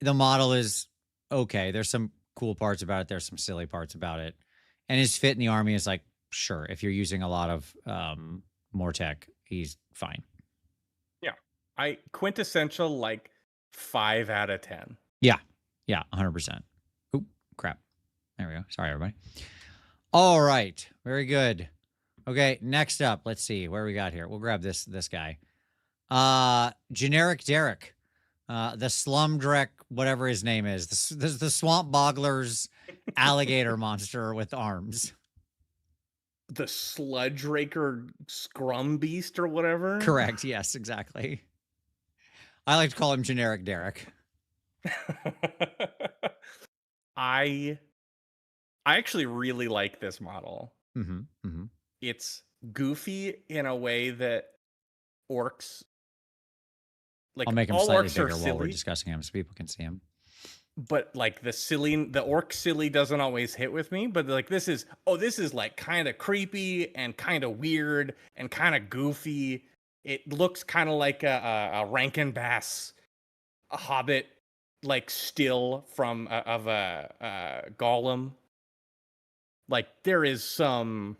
Speaker 1: The model is okay. There's some cool parts about it. There's some silly parts about it, and his fit in the army is like sure. If you're using a lot of Mortec, he's fine.
Speaker 2: Yeah, quintessential like 5 out of 10.
Speaker 1: Yeah, 100%. Oop, crap. There we go. Sorry, everybody. All right, very good. Okay, next up, let's see where we got here. We'll grab this guy. Generic Derek, the Slumdrek, whatever his name is, the Swamp Boggler's alligator monster with arms.
Speaker 2: The Sludge Raker Scrum Beast or whatever?
Speaker 1: Correct. Yes, exactly. I like to call him Generic Derek.
Speaker 2: I actually really like this model. It's goofy in a way that orcs
Speaker 1: I'll make him slightly bigger while we're discussing him so people can see him.
Speaker 2: But like the orc silly doesn't always hit with me, but like this is like kind of creepy and kind of weird and kind of goofy. It looks kind of like a Rankin Bass, a Hobbit like still from of a Gollum. Like there is some.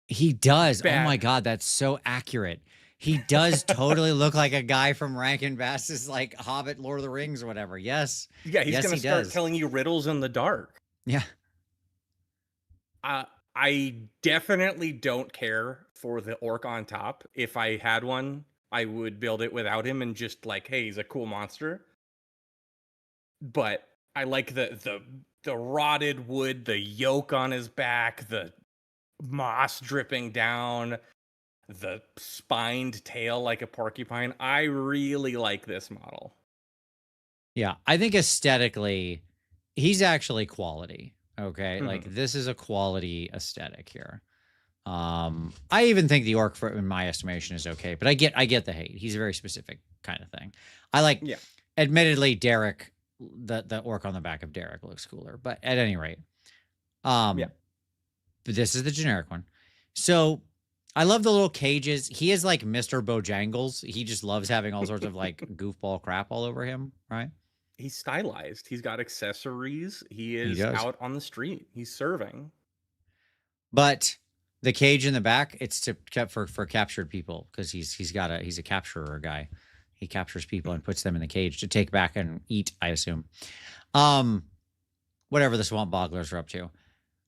Speaker 1: He does. Oh my god, that's so accurate. He does totally look like a guy from Rankin Bass's like Hobbit, Lord of the Rings or whatever. Yes.
Speaker 2: Yeah, he's gonna start telling you riddles in the dark.
Speaker 1: Yeah.
Speaker 2: I definitely don't care for the orc on top. If I had one, I would build it without him and just like, hey, he's a cool monster. But I like the rotted wood, the yoke on his back, the moss dripping down, the spined tail like a porcupine. I really like this model.
Speaker 1: Yeah, I think aesthetically, he's actually quality. Okay, like this is a quality aesthetic here. I even think the orc, in my estimation, is okay, but I get the hate. He's a very specific kind of thing. I like. Yeah. Admittedly, Derek, the orc on the back of Derek looks cooler, but at any rate, yeah. But this is the generic one. So I love the little cages. He is like Mr. Bojangles. He just loves having all sorts of like goofball crap all over him, right?
Speaker 2: He's stylized. He's got accessories. He is out on the street. He's serving.
Speaker 1: But the cage in the back, it's for captured people because he's a capturer guy. He captures people and puts them in the cage to take back and eat, I assume. Whatever the swamp bogglers are up to.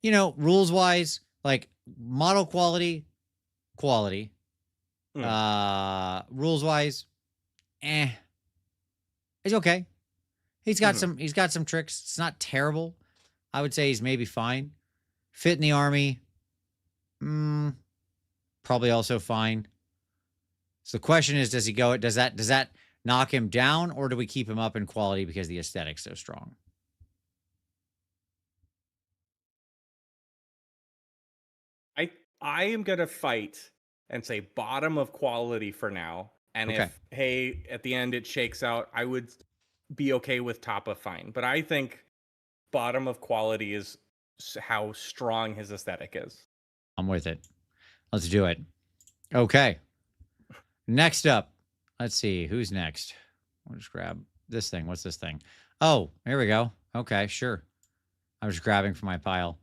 Speaker 1: You know, rules wise, like model quality, quality. Rules wise, it's okay. He's got some tricks. It's not terrible. I would say he's maybe fine. Fit in the army, probably also fine. So the question is, does he go? Does that knock him down, or do we keep him up in quality because the aesthetic's so strong?
Speaker 2: I am gonna fight and say bottom of quality for now. And if at the end it shakes out, I would be okay with top of fine. But I think bottom of quality is how strong his aesthetic is.
Speaker 1: I'm with it. Let's do it. Okay. Next up, let's see who's next. I'll just grab this thing. What's this thing? Oh, here we go. Okay, sure. I was grabbing from my pile.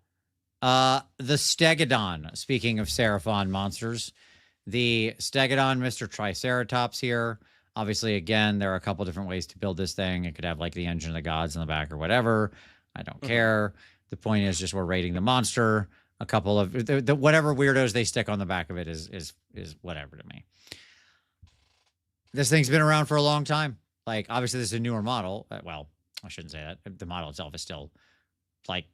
Speaker 1: The Stegodon. Speaking of Seraphon monsters, the Stegodon, Mr. Triceratops here. Obviously, again, there are a couple different ways to build this thing. It could have like the engine of the gods in the back or whatever. I don't care. The point is just we're rating the monster. A couple of the whatever weirdos they stick on the back of it is whatever to me. This thing's been around for a long time. Like, obviously, this is a newer model. Well, I shouldn't say that. The model itself is still like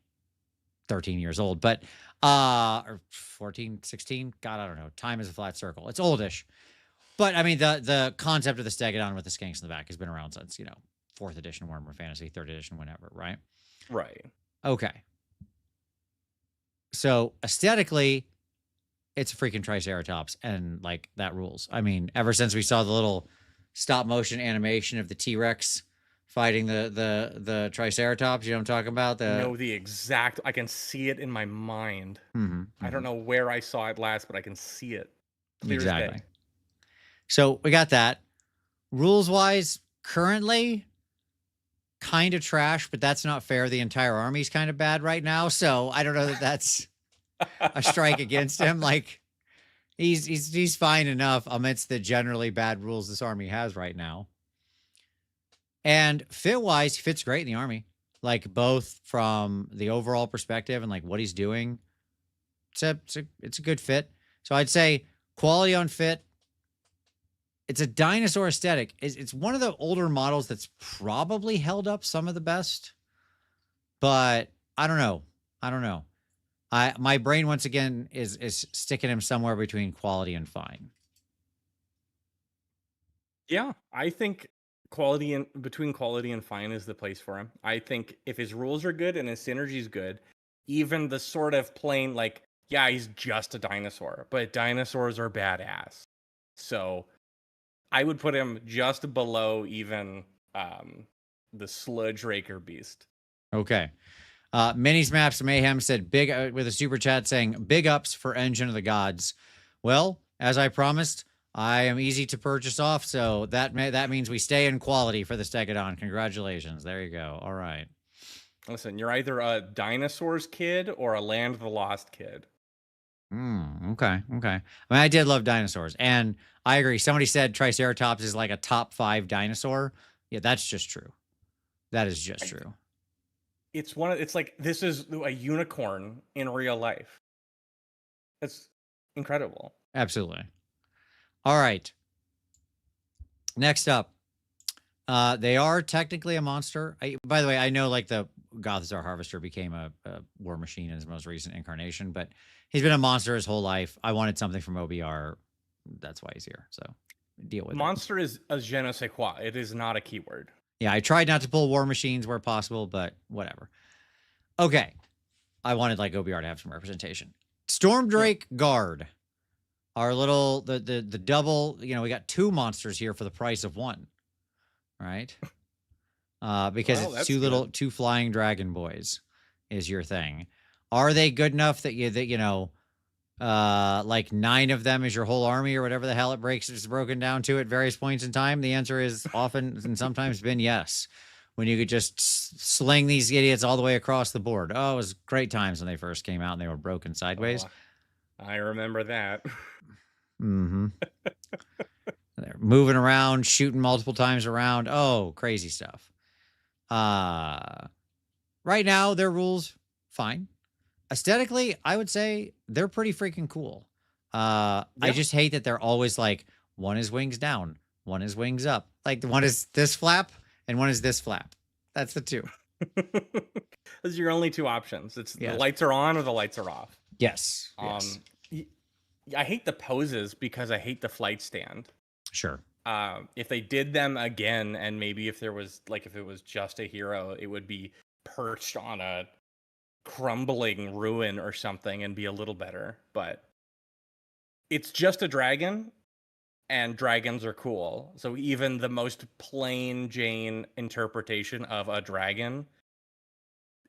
Speaker 1: 13 years old, but or 14, 16. God, I don't know. Time is a flat circle. It's oldish. But I mean, the concept of the Stegodon with the skanks in the back has been around since, 4th edition Warhammer Fantasy, 3rd edition, whenever, right?
Speaker 2: Right.
Speaker 1: Okay. So aesthetically, it's a freaking Triceratops, and like that rules. I mean, ever since we saw the little stop motion animation of the T-Rex fighting the Triceratops, you know what I'm talking about?
Speaker 2: I can see it in my mind. I don't know where I saw it last, but I can see it. Clear
Speaker 1: exactly.
Speaker 2: as day.
Speaker 1: So we got that. Rules wise, currently kind of trash, but that's not fair. The entire army's kind of bad right now, so I don't know that that's a strike against him. Like he's fine enough amidst the generally bad rules this army has right now. And fit wise, he fits great in the army. Like both from the overall perspective and like what he's doing. It's a good fit. So I'd say quality on fit. It's a dinosaur aesthetic. It's one of the older models that's probably held up some of the best. But I don't know. My brain once again is sticking him somewhere between quality and fine.
Speaker 2: Yeah, I think between quality and fine is the place for him. I think if his rules are good and his synergy's good, even the sort of plain he's just a dinosaur, but dinosaurs are badass. So I would put him just below even the Sludge Raker beast.
Speaker 1: Okay. Minis Maps Mayhem said big with a super chat saying big ups for Engine of the Gods. Well, as I promised, I am easy to purchase off, so that means we stay in quality for the Stegodon. Congratulations. There you go. All right.
Speaker 2: Listen, you're either a dinosaurs kid or a Land of the Lost kid.
Speaker 1: Okay. I mean, I did love dinosaurs, and I agree. Somebody said Triceratops is like a top 5 dinosaur. Yeah, that's just true. That is just true.
Speaker 2: It's like this is a unicorn in real life. That's incredible.
Speaker 1: Absolutely. All right. Next up, they are technically a monster. By the way, I know like the Gothazar Harvester became a war machine in his most recent incarnation, but he's been a monster his whole life. I wanted something from OBR. That's why he's here. So deal with
Speaker 2: monster is a je ne sais quoi. It is not a keyword.
Speaker 1: Yeah, I tried not to pull war machines where possible, but whatever. Okay. I wanted like OBR to have some representation. Stormdrake Guard. Our little the double, we got 2 monsters here for the price of 1. Right? Because it's two flying dragon boys is your thing. Are they good enough that like 9 of them is your whole army or whatever the hell it's broken down to at various points in time? The answer is often and sometimes been yes. When you could just sling these idiots all the way across the board. Oh, it was great times when they first came out and they were broken sideways.
Speaker 2: I remember that.
Speaker 1: They're moving around, shooting multiple times around. Oh, crazy stuff. Right now, their rules, fine. Aesthetically, I would say they're pretty freaking cool. I
Speaker 2: Yeah.
Speaker 1: just hate that they're always like, one is wings down, one is wings up. Like one is this flap and one is this flap. That's the two.
Speaker 2: Those are your only two options. It's the
Speaker 1: Yes.
Speaker 2: lights are on or the lights are off.
Speaker 1: Yes. Yes.
Speaker 2: y- I hate the poses because I hate the flight stand.
Speaker 1: Sure.
Speaker 2: If they did them again, and maybe if there was like if it was just a hero, it would be perched on a crumbling ruin or something and be a little better. But it's just a dragon, and dragons are cool. So even the most plain Jane interpretation of a dragon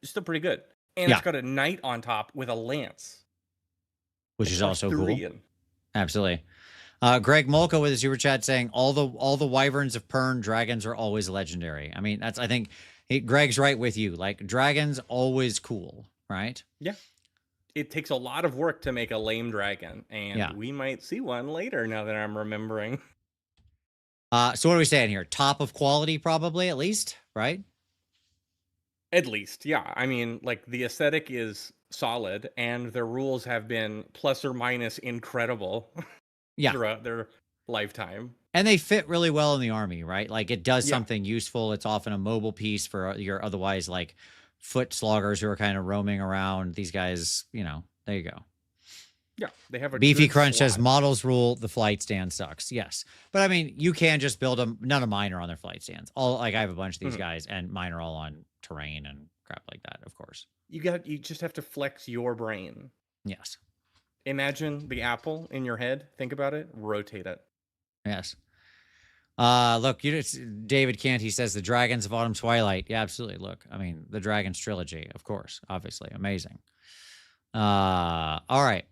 Speaker 2: is still pretty good. And
Speaker 1: Yeah.
Speaker 2: it's got a knight on top with a lance,
Speaker 1: Which is also cool.
Speaker 2: Arthurian.
Speaker 1: Absolutely. Greg Molko with his super chat saying all the wyverns of Pern dragons are always legendary. I mean, I think Greg's right with you. Like dragons always cool, right?
Speaker 2: Yeah. It takes a lot of work to make a lame dragon, and we might see one later now that I'm remembering.
Speaker 1: So what are we saying here? Top of quality, probably, at least, right?
Speaker 2: At least, yeah. I mean, like the aesthetic is solid, and their rules have been plus or minus incredible throughout their lifetime.
Speaker 1: And they fit really well in the army, right? Like it does
Speaker 2: Yeah.
Speaker 1: something useful. It's often a mobile piece for your otherwise like foot sloggers who are kind of roaming around. These guys, you know, there you go.
Speaker 2: Yeah, they have a
Speaker 1: Beefy
Speaker 2: good
Speaker 1: Crunch
Speaker 2: slot.
Speaker 1: says models rule, the flight stand sucks. Yes. But I mean, you can just build them. None of mine are on their flight stands. All like I have a bunch of these guys, and mine are all on terrain and crap like that, of course.
Speaker 2: You just have to flex your brain.
Speaker 1: Yes.
Speaker 2: Imagine the apple in your head. Think about it. Rotate it.
Speaker 1: Yes. Look, David Canty says the Dragons of Autumn Twilight. Yeah, absolutely. Look, I mean, the Dragons trilogy, of course, obviously, amazing. All right.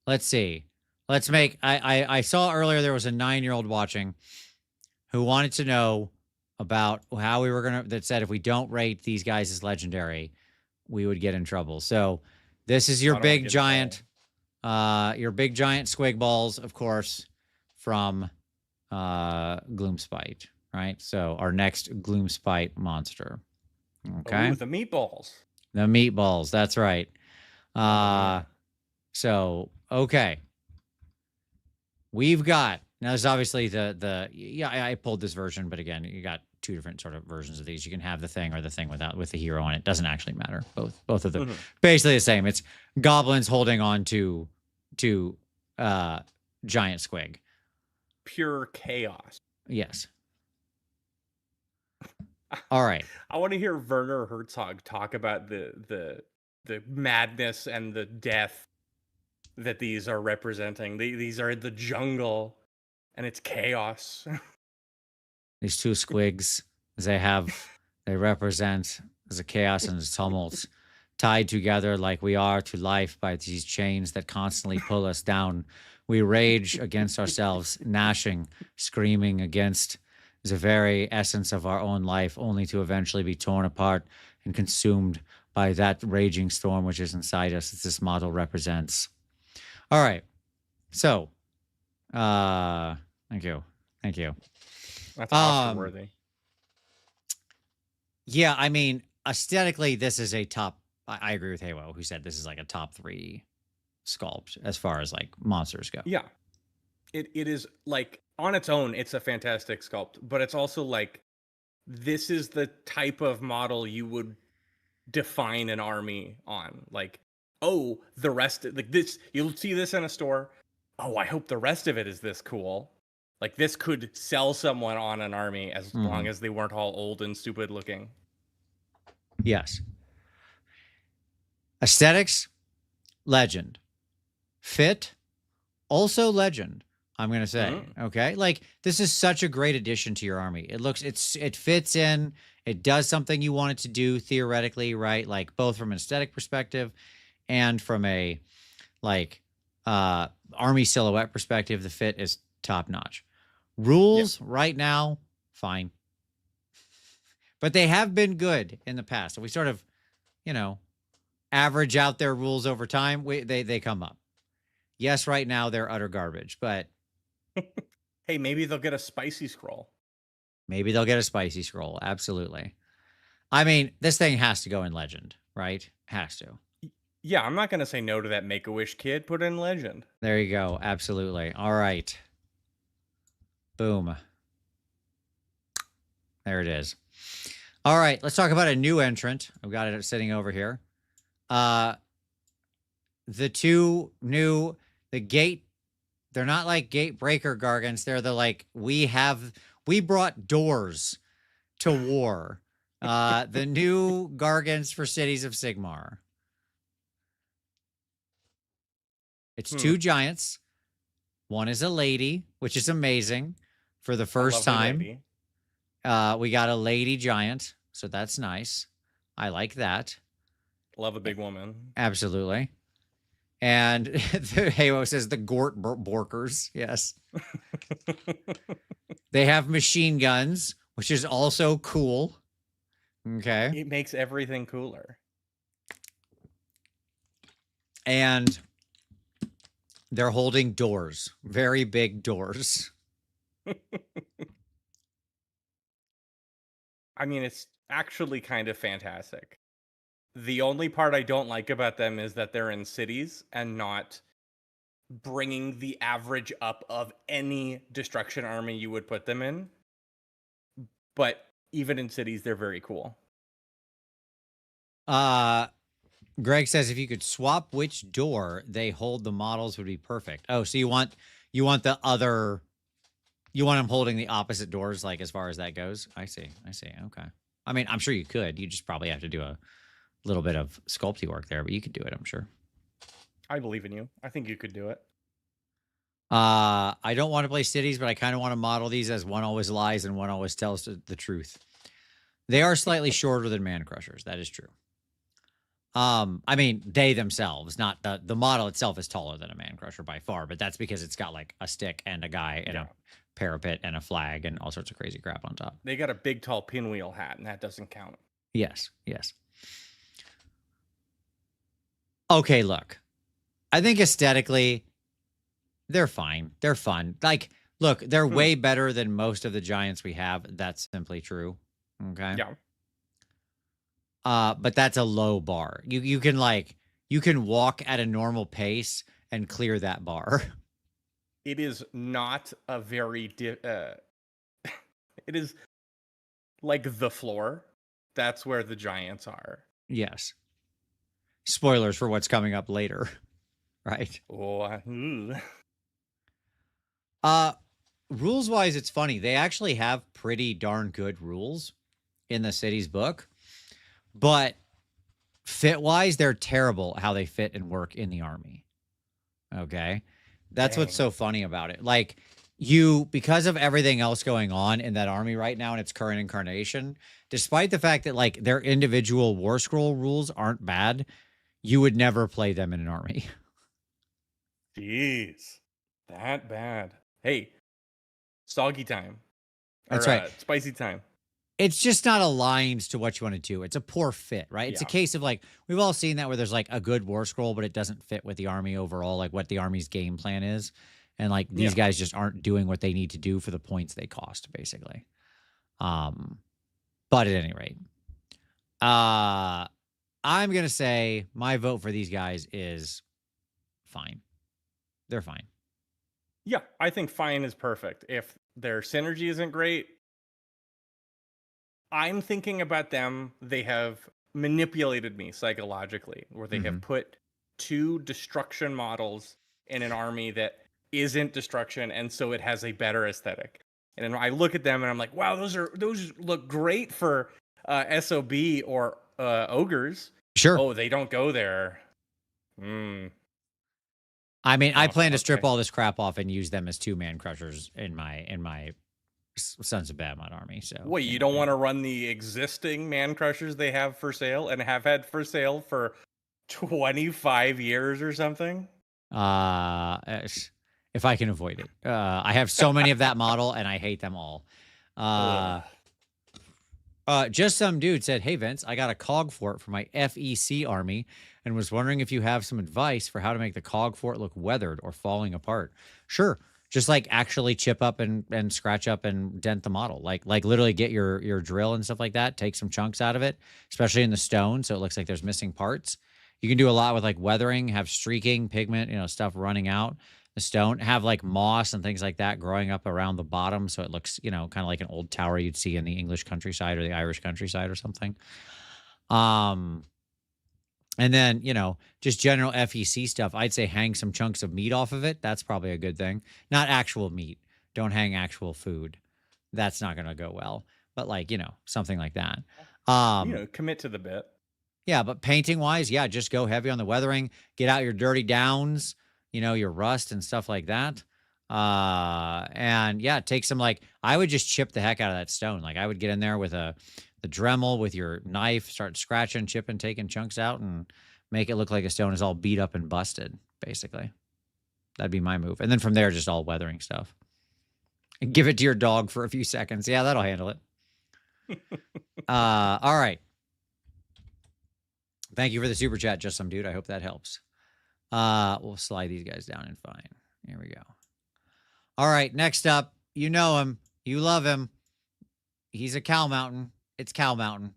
Speaker 1: Let's see. Let's make. I saw earlier there was a 9-year-old watching who wanted to know about how we were gonna. That said, if we don't rate these guys as legendary, we would get in trouble. So this is your big giant, squig balls, of course, from Gloomspite, right? So our next Gloomspite monster. Okay.
Speaker 2: Ooh, the meatballs.
Speaker 1: The meatballs. That's right. So okay. We've got now. This is obviously I pulled this version, but again, you got two different sort of versions of these. You can have the thing or the thing with the hero on it. Doesn't actually matter. Both of them basically the same. It's goblins holding on to giant squig.
Speaker 2: Pure chaos.
Speaker 1: Yes. All right.
Speaker 2: I want to hear Werner Herzog talk about the madness and the death that these are representing. These are the jungle, and it's chaos.
Speaker 1: These two squigs, they represent the chaos and the tumult, tied together like we are to life by these chains that constantly pull us down. We rage against ourselves, gnashing, screaming against the very essence of our own life, only to eventually be torn apart and consumed by that raging storm which is inside us, as this model represents. All right. So, thank you.
Speaker 2: That's Oscar-worthy.
Speaker 1: Yeah, I mean, aesthetically, this is a top. I agree with Haywo, who said this is like a top 3 sculpt as far as like monsters go.
Speaker 2: Yeah, it is like on its own, it's a fantastic sculpt, but it's also like this is the type of model you would define an army on. Like, oh, the rest like this, you'll see this in a store. Oh, I hope the rest of it is this cool. Like this could sell someone on an army as long as they weren't all old and stupid looking.
Speaker 1: Yes. Aesthetics, legend. Fit, also legend. I'm gonna say, okay. Like this is such a great addition to your army. It fits in. It does something you want it to do theoretically, right? Like both from an aesthetic perspective and from a like army silhouette perspective. The fit is top notch. Rules right now, fine, but they have been good in the past. So we sort of, average out their rules over time. They come up. Yes, right now they're utter garbage, but
Speaker 2: hey, maybe they'll get a spicy scroll.
Speaker 1: Absolutely. I mean, this thing has to go in legend, right? Has to.
Speaker 2: Yeah, I'm not gonna say no to that Make-A-Wish kid. Put in Legend.
Speaker 1: There you go. Absolutely. All right. Boom. There it is. All right, let's talk about a new entrant. I've got it sitting over here. The two new, the gate, they're not like gate breaker gargants. They're the like, we brought doors to war. The new gargants for Cities of Sigmar. It's two giants. One is a lady, which is amazing for the first time.
Speaker 2: Lady.
Speaker 1: We got a lady giant, so that's nice. I like that.
Speaker 2: Love a big woman.
Speaker 1: Absolutely. And the Halo says the Gort Borkers. Yes. They have machine guns, which is also cool. Okay.
Speaker 2: It makes everything cooler.
Speaker 1: And they're holding doors, very big doors.
Speaker 2: I mean, it's actually kind of fantastic. The only part I don't like about them is that they're in cities and not bringing the average up of any destruction army you would put them in. But even in cities, they're very cool.
Speaker 1: Greg says if you could swap which door they hold, the models would be perfect. Oh, so you want the other, you want them holding the opposite doors, like as far as that goes. I see. Okay. I mean, I'm sure you could. You just probably have to do a little bit of sculpty work there, but you could do it, I'm sure.
Speaker 2: I believe in you. I think you could do it.
Speaker 1: I don't want to play cities, but I kind of want to model these as one always lies and one always tells the truth. They are slightly shorter than Man Crushers. That is true. I mean, they themselves, not the model itself is taller than a Man Crusher by far, but that's because it's got like a stick and a guy and a parapet and a flag and all sorts of crazy crap on top.
Speaker 2: They got a big, tall pinwheel hat, and that doesn't count.
Speaker 1: Yes. Okay, look. I think aesthetically, they're fine. They're fun. Like, look, they're way better than most of the giants we have. That's simply true. Okay.
Speaker 2: Yeah.
Speaker 1: But that's a low bar. You can walk at a normal pace and clear that bar.
Speaker 2: It is not a very it is like the floor. That's where the giants are.
Speaker 1: Yes. Spoilers for what's coming up later. Right? Rules wise, it's funny. They actually have pretty darn good rules in the city's book. But fit-wise, they're terrible how they fit and work in the army. Okay? That's what's so funny about it. Like, because of everything else going on in that army right now in its current incarnation, despite the fact that, like, their individual War Scroll rules aren't bad, you would never play them in an army.
Speaker 2: Jeez. That bad. Hey, soggy time.
Speaker 1: That's right.
Speaker 2: Spicy time.
Speaker 1: It's just not aligned to what you want to do. It's a poor fit, right? It's a case of like, we've all seen that where there's like a good War Scroll, but it doesn't fit with the army overall, like what the army's game plan is. And like these guys just aren't doing what they need to do for the points they cost, basically. But at any rate, I'm going to say my vote for these guys is fine. They're fine.
Speaker 2: Yeah, I think fine is perfect. If their synergy isn't great, I'm thinking about them. They have manipulated me psychologically, where they have put two destruction models in an army that isn't destruction, and so it has a better aesthetic. And I look at them and I'm like, wow, those look great for SOB or ogres.
Speaker 1: Sure.
Speaker 2: Oh, they don't go there.
Speaker 1: I mean, I plan to strip all this crap off and use them as two Man Crushers in my Sons of Badmon army. So
Speaker 2: wait, you don't want to run the existing Man Crushers they have for sale and have had for sale for 25 years or something?
Speaker 1: If I can avoid it. I have so many of that model and I hate them all. Just some dude said, "Hey Vince, I got a cog fort for my FEC army and was wondering if you have some advice for how to make the cog fort look weathered or falling apart." Sure. Just like actually chip up and scratch up and dent the model. Like literally get your drill and stuff like that. Take some chunks out of it, especially in the stone, so it looks like there's missing parts, You can do a lot with like weathering, have streaking, pigment, stuff running out the stone, have like moss and things like that growing up around the bottom. So it looks, kind of like an old tower you'd see in the English countryside or the Irish countryside or something. And then, just general FEC stuff. I'd say hang some chunks of meat off of it. That's probably a good thing. Not actual meat. Don't hang actual food. That's not going to go well. But like, something like that.
Speaker 2: Commit to the bit.
Speaker 1: Yeah, but painting wise, yeah, just go heavy on the weathering. Get out your dirty downs, your rust and stuff like that. And yeah, take some I would just chip the heck out of that stone. Like I would get in there with the Dremel with your knife, start scratching, chipping, taking chunks out, and make it look like a stone is all beat up and busted, basically. That'd be my move. And then from there, just all weathering stuff. And give it to your dog for a few seconds. Yeah, that'll handle it. All right. Thank you for the super chat, just some dude. I hope that helps. We'll slide these guys down and fine. Here we go. All right, next up, you know him. You love him. He's a Cow Mountain. It's Cow Mountain.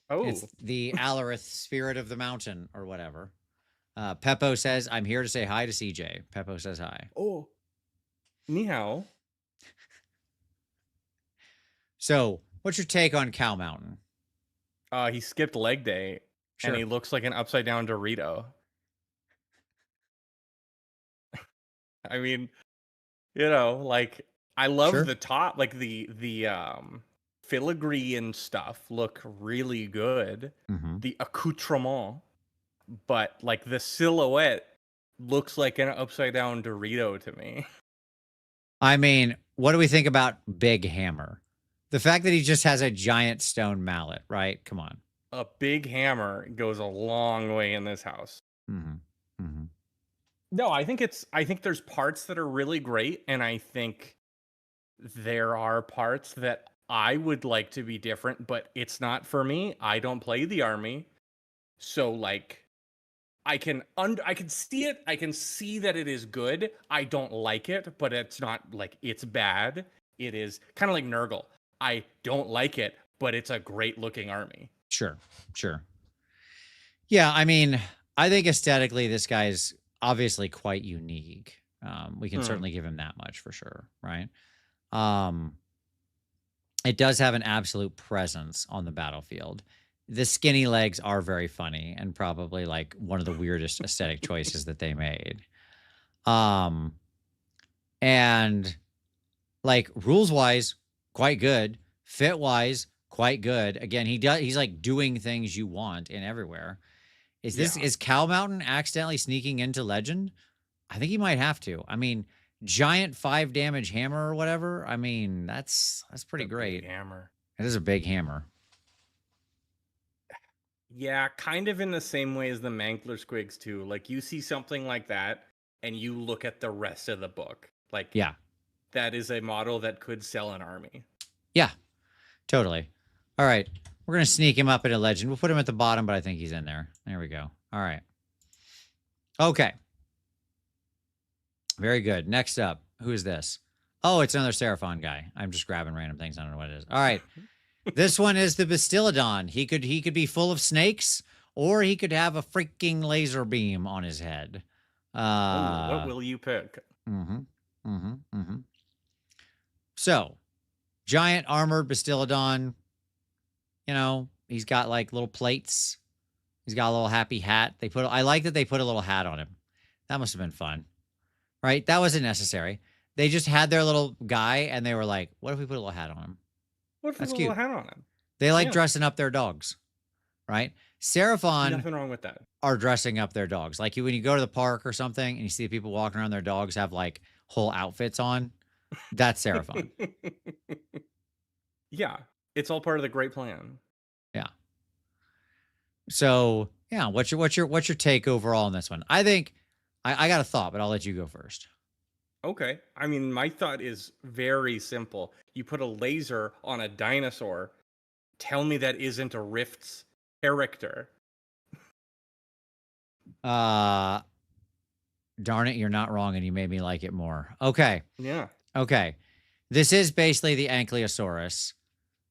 Speaker 2: Oh.
Speaker 1: It's the Alarith spirit of the mountain or whatever. Peppo says, I'm here to say hi to CJ. Peppo says hi.
Speaker 2: Oh. Ni hao.
Speaker 1: So, what's your take on Cow Mountain?
Speaker 2: He skipped leg day, and he looks like an upside down Dorito. I mean, I love the top, the filigree and stuff look really good. The accoutrement, but the silhouette looks like an upside down Dorito to me.
Speaker 1: I mean, what do we think about Big Hammer? The fact that he just has a giant stone mallet, right? Come on.
Speaker 2: A big hammer goes a long way in this house. No, I think there's parts that are really great, and I think there are parts that I would like to be different, but it's not for me. I don't play the army. So I can see it. I can see that it is good. I don't like it, but it's not it's bad. It is kind of like Nurgle. I don't like it, but it's a great looking army.
Speaker 1: Sure. Yeah, I mean, I think aesthetically this guy's obviously quite unique. We can certainly give him that much for sure, right? It does have an absolute presence on the battlefield. The skinny legs are very funny and probably one of the weirdest aesthetic choices that they made. And rules wise, quite good. Fit wise, quite good. Again, he's doing things you want in everywhere. Is Cow Mountain accidentally sneaking into Legend? I think he might have to. I mean, giant 5 damage hammer or whatever. I mean, that's pretty great.
Speaker 2: Big hammer.
Speaker 1: It is a big hammer.
Speaker 2: Yeah, kind of in the same way as the Mangler Squigs too. You see something like that, and you look at the rest of the book.
Speaker 1: Yeah,
Speaker 2: that is a model that could sell an army.
Speaker 1: Yeah, totally. All right, we're gonna sneak him up into Legend. We'll put him at the bottom, but I think he's in there. There we go. All right. Okay. Very good. Next up, who is this? Oh, it's another Seraphon guy. I'm just grabbing random things. I don't know what it is. All right. This one is the Bastillodon. He could be full of snakes, or he could have a freaking laser beam on his head.
Speaker 2: What will you pick?
Speaker 1: So, giant armored Bastillodon. He's got little plates. He's got a little happy hat. I like that they put a little hat on him. That must have been fun. Right? That wasn't necessary. They just had their little guy, and they were like, what if we put a little hat on him?
Speaker 2: What if we put a little hat on him?
Speaker 1: They dressing up their dogs, right? Seraphon
Speaker 2: nothing wrong with that.
Speaker 1: Are dressing up their dogs. When you go to the park or something and you see people walking around, their dogs have whole outfits on. That's Seraphon.
Speaker 2: Yeah, it's all part of the great plan.
Speaker 1: Yeah. So yeah, what's your take overall on this one? I think I got a thought, but I'll let you go first.
Speaker 2: Okay. I mean, my thought is very simple. You put a laser on a dinosaur. Tell me that isn't a Rift's character.
Speaker 1: Darn it, you're not wrong, and you made me like it more. Okay.
Speaker 2: Yeah.
Speaker 1: Okay. This is basically the Ankylosaurus,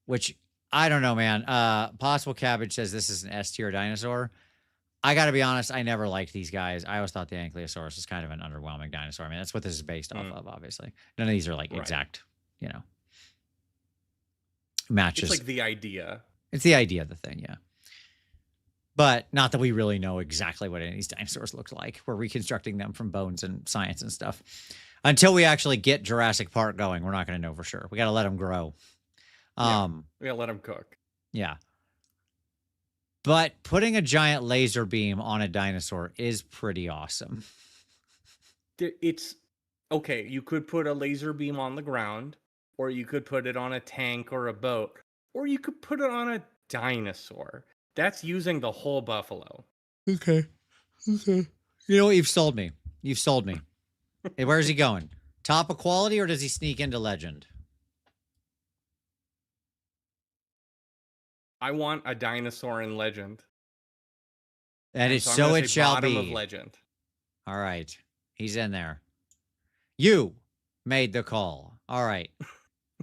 Speaker 1: which I don't know, man. Possible Cabbage says this is an S tier dinosaur. I got to be honest, I never liked these guys. I always thought the Ankylosaurus is kind of an underwhelming dinosaur. I mean, that's what this is based off of, obviously. None of these are like exact, matches.
Speaker 2: It's like the idea.
Speaker 1: It's the idea of the thing, yeah. But not that we really know exactly what any of these dinosaurs look like. We're reconstructing them from bones and science and stuff. Until we actually get Jurassic Park going, we're not going to know for sure. We got to let them grow.
Speaker 2: We got to let them cook.
Speaker 1: Yeah. But putting a giant laser beam on a dinosaur is pretty awesome.
Speaker 2: It's okay. You could put a laser beam on the ground, or you could put it on a tank or a boat, or you could put it on a dinosaur. That's using the whole buffalo.
Speaker 1: Okay. You know what? You've sold me. Hey, where's he going? Top of quality, or does he sneak into legend?
Speaker 2: I want a dinosaur in legend.
Speaker 1: And so it shall be.
Speaker 2: Bottom of legend.
Speaker 1: All right. He's in there. You made the call. All right.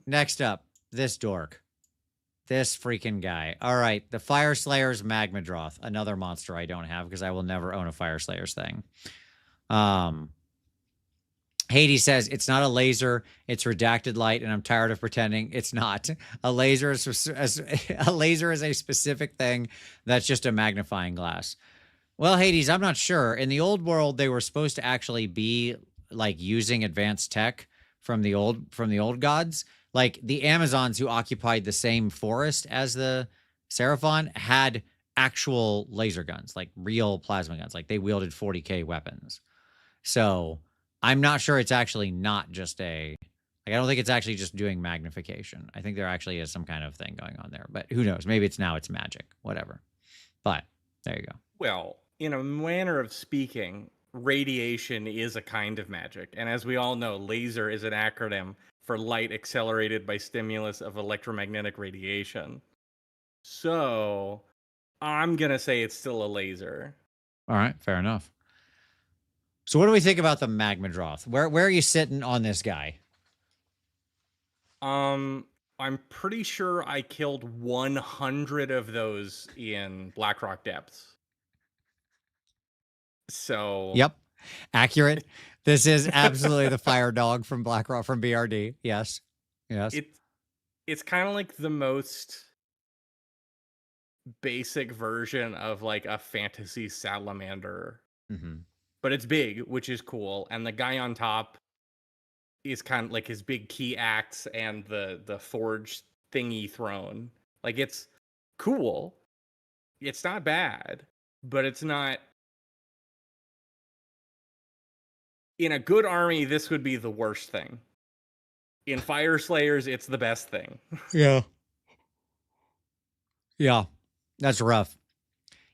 Speaker 1: Next up, this dork. This freaking guy. All right. The Fire Slayer's Magmadroth. Another monster I don't have because I will never own a Fire Slayer's thing. Hades says, it's not a laser, it's redacted light, and I'm tired of pretending it's not. A laser is a specific thing that's just a magnifying glass. Well, Hades, I'm not sure. In the old world, they were supposed to actually be like using advanced tech from the old gods. Like the Amazons who occupied the same forest as the Seraphon had actual laser guns, like real plasma guns. Like they wielded 40K weapons. So I'm not sure it's actually not just I don't think it's actually just doing magnification. I think there actually is some kind of thing going on there, but who knows? Maybe it's magic, whatever. But there you go.
Speaker 2: Well, in a manner of speaking, radiation is a kind of magic. And as we all know, laser is an acronym for light accelerated by stimulus of electromagnetic radiation. So I'm going to say it's still a laser.
Speaker 1: All right, fair enough. So what do we think about the Magmadroth? Where are you sitting on this guy?
Speaker 2: I'm pretty sure I killed 100 of those in Blackrock Depths. So
Speaker 1: yep, accurate. This is absolutely the fire dog from Blackrock from BRD. Yes.
Speaker 2: It's kind of like the most basic version of like a fantasy salamander.
Speaker 1: Mm-hmm.
Speaker 2: But it's big, which is cool. And the guy on top is kind of like his big key axe and the forged thingy throne. Like it's cool. It's not bad, but it's not. In a good army, this would be the worst thing. In Fire Slayers, it's the best thing.
Speaker 1: Yeah. Yeah. That's rough.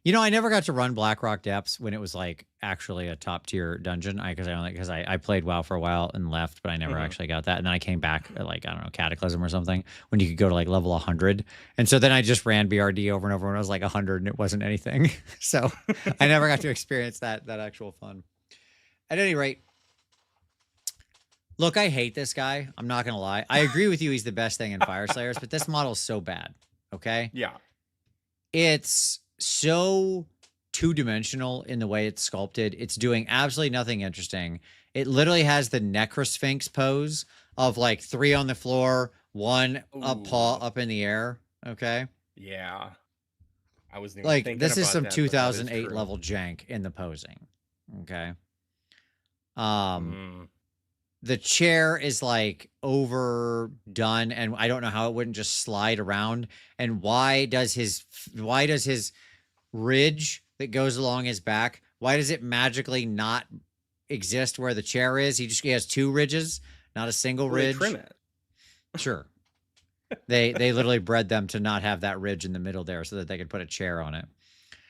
Speaker 1: You know, I never got to run Blackrock Depths when it was like actually a top tier dungeon. Because I played WoW for a while and left, but I never actually got that. And then I came back at like, I don't know, Cataclysm or something when you could go to like level 100. And so then I just ran BRD over and over when I was like 100 and it wasn't anything. So I never got to experience that actual fun. At any rate, look, I hate this guy. I'm not going to lie. I agree with you. He's the best thing in Fire Slayers, but this model is so bad. Okay.
Speaker 2: Yeah.
Speaker 1: It's so two-dimensional in the way it's sculpted. It's doing absolutely nothing interesting. It literally has the Necrosphinx pose of like 3 on the floor, 1 up paw up in the air. Okay.
Speaker 2: Yeah. I was
Speaker 1: like, this is some 2008 level jank in the posing. Okay. The chair is like overdone, and I don't know how it wouldn't just slide around. And why does his ridge that goes along his back, why does it magically not exist where the chair is? He has 2 ridges, not a single ridge.
Speaker 2: They trim it.
Speaker 1: Sure. They literally bred them to not have that ridge in the middle there so that they could put a chair on it.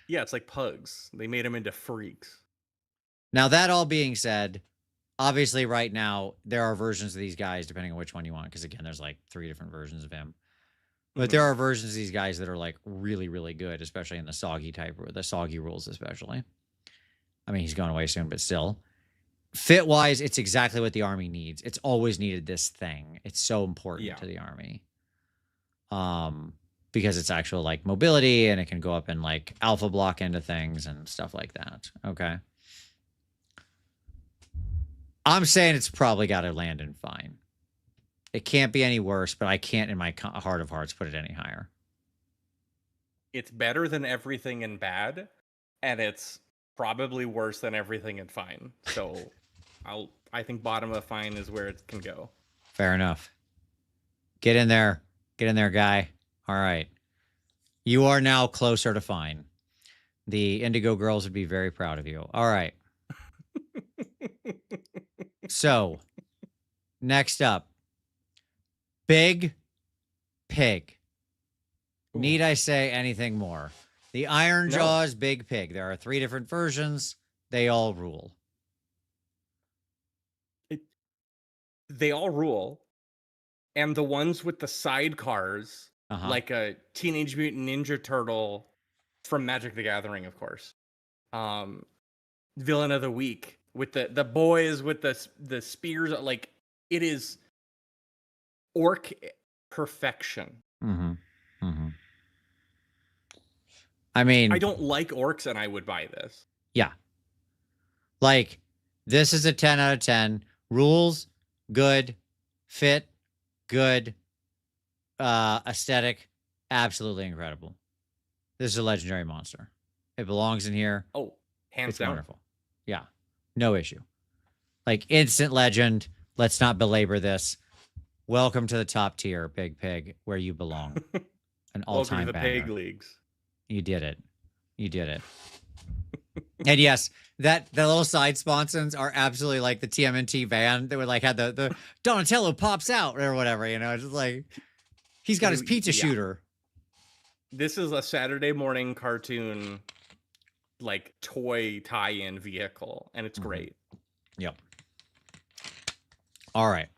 Speaker 2: Yeah, it's like pugs. They made them into freaks.
Speaker 1: Now, that all being said, obviously right now there are versions of these guys depending on which one you want, because again, there's like 3 different versions of him. But there are versions of these guys that are like really, really good, especially in the soggy rules especially. I mean, he's going away soon, but still. Fit-wise, it's exactly what the army needs. It's always needed this thing. It's so important to the army. because it's actual like mobility and it can go up and like alpha block into things and stuff like that. Okay. I'm saying it's probably got to land in fine. It can't be any worse, but I can't in my heart of hearts put it any higher.
Speaker 2: It's better than everything in bad, and it's probably worse than everything in fine. So I think bottom of fine is where it can go.
Speaker 1: Fair enough. Get in there. Get in there, guy. All right. You are now closer to fine. The Indigo girls would be very proud of you. All right. So, next up, Big Pig. Need I say anything more? The Iron Jaws Big Pig. There are 3 different versions. They all rule.
Speaker 2: They all rule. And the ones with the sidecars, like a Teenage Mutant Ninja Turtle from Magic the Gathering, of course. Villain of the Week with the boys with the spears. Like, it is orc perfection.
Speaker 1: I mean,
Speaker 2: I don't like orcs, and I would buy this.
Speaker 1: Yeah. Like, this is a 10 out of 10. Rules, good. Fit, good. Aesthetic, absolutely incredible. This is a legendary monster. It belongs in here.
Speaker 2: Oh, hands down.
Speaker 1: Wonderful. Yeah. No issue. Like, instant legend. Let's not belabor this. Welcome to the top tier, Big Pig, where you belong. An all-time
Speaker 2: Welcome to the
Speaker 1: banger.
Speaker 2: Pig Leagues.
Speaker 1: You did it. You did it. And yes, the little side sponsons are absolutely like the TMNT van that would like have the Donatello pops out or whatever, you know, just like he's got his pizza shooter.
Speaker 2: This is a Saturday morning cartoon, like toy tie-in vehicle, and it's great.
Speaker 1: Yep. All right.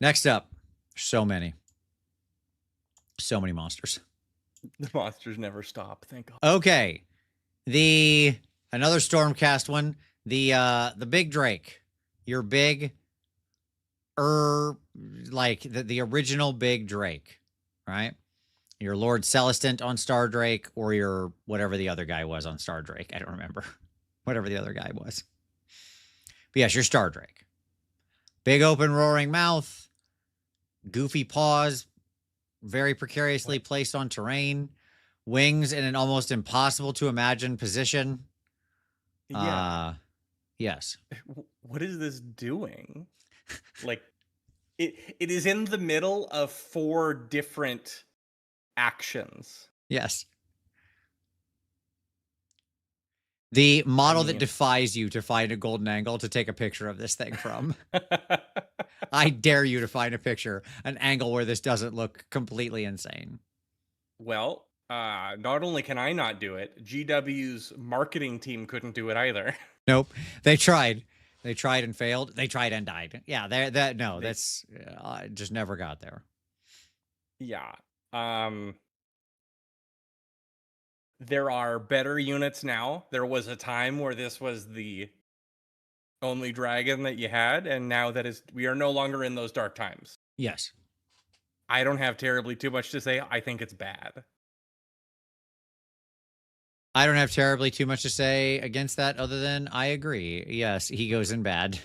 Speaker 1: Next up, so many monsters.
Speaker 2: The monsters never stop. Thank God.
Speaker 1: Okay. Another Stormcast one. The Big Drake. Your big like the original Big Drake, right? Your Lord Celestant on Star Drake, or your whatever the other guy was on Star Drake. I don't remember. Whatever the other guy was. But yes, your Star Drake. Big open roaring mouth, goofy paws, very precariously placed on terrain, wings in an almost impossible to imagine position.
Speaker 2: Yeah.
Speaker 1: Yes.
Speaker 2: What is this doing? Like, it is in the middle of 4 different actions.
Speaker 1: Yes. The model that defies you to find a golden angle to take a picture of this thing from. I dare you to find a picture, an angle where this doesn't look completely insane.
Speaker 2: Well, not only can I not do it, GW's marketing team couldn't do it either.
Speaker 1: Nope. They tried. They tried and failed. They tried and died. Yeah, that's just never got there.
Speaker 2: Yeah. There are better units now. There was a time where this was the only dragon that you had, and now we are no longer in those dark times.
Speaker 1: Yes.
Speaker 2: I don't have terribly too much to say. I think it's bad.
Speaker 1: I don't have terribly too much to say against that other than I agree. Yes, he goes in bad.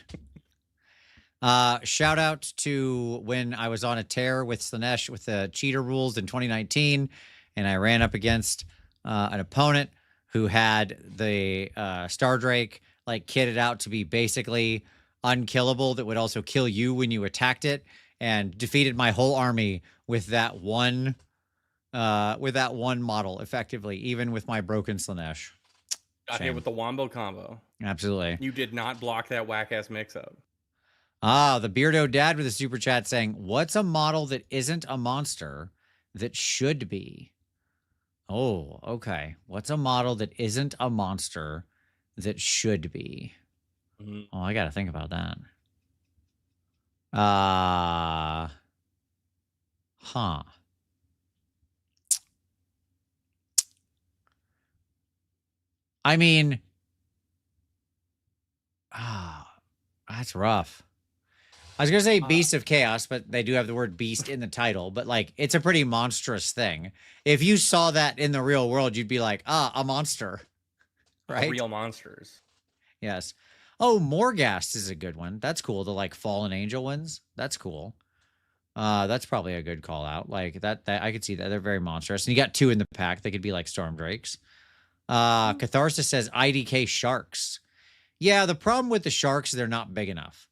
Speaker 1: Shout out to when I was on a tear with Slanesh with the cheater rules in 2019, and I ran up against an opponent who had the Star Drake like kitted out to be basically unkillable that would also kill you when you attacked it, and defeated my whole army with that one model effectively, even with my broken Slanesh.
Speaker 2: Got hit with the Wombo combo.
Speaker 1: Absolutely.
Speaker 2: You did not block that whack-ass mix-up.
Speaker 1: The Beardo Dad with a super chat saying, what's a model that isn't a monster that should be? Oh, okay. What's a model that isn't a monster that should be? Oh, I got to think about that. Huh. I mean, that's rough. I was gonna say Beast of Chaos, but they do have the word beast in the title. But like, it's a pretty monstrous thing. If you saw that in the real world, you'd be like, a monster, right?
Speaker 2: Real monsters.
Speaker 1: Yes. Oh, Morghast is a good one. That's cool. The like fallen angel ones. That's cool. That's probably a good call out. Like that I could see that. They're very monstrous. And you got 2 in the pack. They could be like storm drakes. Catharsis says IDK sharks. Yeah, the problem with the sharks, they're not big enough,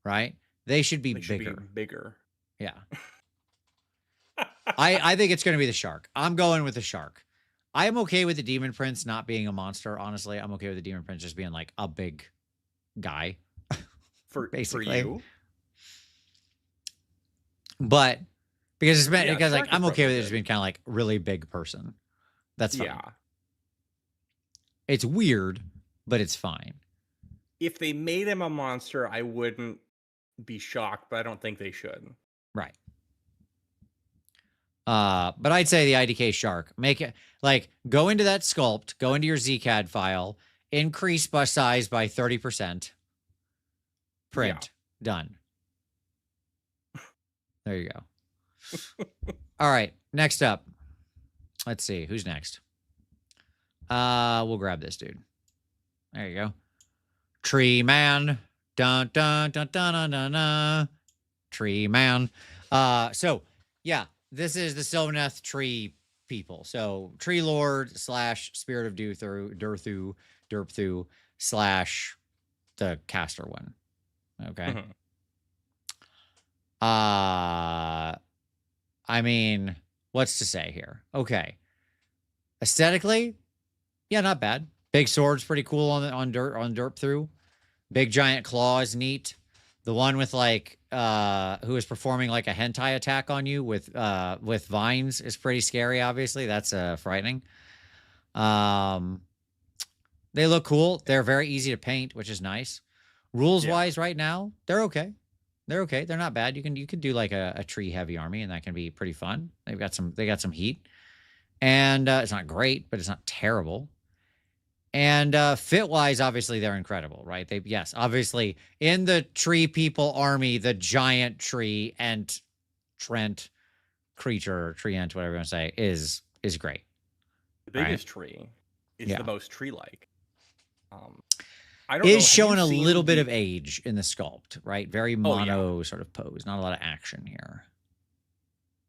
Speaker 1: right? They should be
Speaker 2: bigger.
Speaker 1: Yeah. I think it's going to be the shark. I'm going with the shark. I am okay with the Demon Prince not being a monster. Honestly, I'm okay with the Demon Prince just being like a big guy.
Speaker 2: For
Speaker 1: basically.
Speaker 2: You?
Speaker 1: But because it's been because like
Speaker 2: shark is
Speaker 1: I'm okay with it
Speaker 2: probably
Speaker 1: just being kind of like really big person. That's fine.
Speaker 2: Yeah.
Speaker 1: It's weird, but it's fine.
Speaker 2: If they made him a monster, I wouldn't be shocked, but I don't think they should.
Speaker 1: Right. But I'd say the IDK shark. Make it like go into that sculpt, go into your ZCAD file, increase by size by 30%. Print. Done. There you go. All right. Next up. Let's see. Who's next? We'll grab this dude. There you go. Tree Man. Dun dun dun dun dun dun dun. Tree Man. So yeah, this is the Sylvaneth tree people. So Tree Lord / Spirit of Derpthu / the caster one. Okay. I mean, what's to say here? Okay. Aesthetically, yeah, not bad. Big sword's pretty cool on Derpthu. Big giant claw is neat. The one with like who is performing like a hentai attack on you with vines is pretty scary, obviously. That's frightening. They look cool. They're very easy to paint, which is nice. Rules wise right now, they're okay. They're okay. They're not bad. You could do like a tree heavy army, and that can be pretty fun. They got some heat. And it's not great, but it's not terrible. And fit wise, obviously they're incredible, right? Obviously in the tree people army, the giant tree and Trent creature, or tree ent, whatever you want to say, is great.
Speaker 2: The biggest tree is the most tree-like.
Speaker 1: I don't know. Is showing a little bit of age in the sculpt, right? Very mono sort of pose. Not a lot of action here.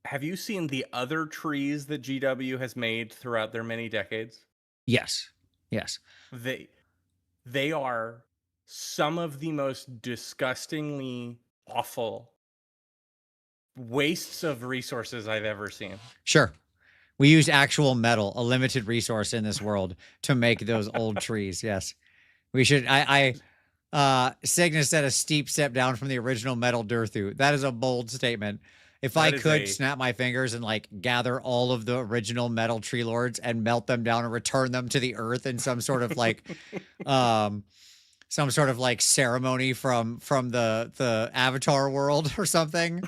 Speaker 2: Have you seen the other trees that GW has made throughout their many decades?
Speaker 1: Yes. Yes.
Speaker 2: They are some of the most disgustingly awful wastes of resources I've ever seen.
Speaker 1: Sure. We used actual metal, a limited resource in this world, to make those old trees. Yes. We should Cygnus said a steep step down from the original metal Derthu. That is a bold statement. If I could snap my fingers and like gather all of the original metal tree lords and melt them down and return them to the earth in some sort of like ceremony from the Avatar world or something,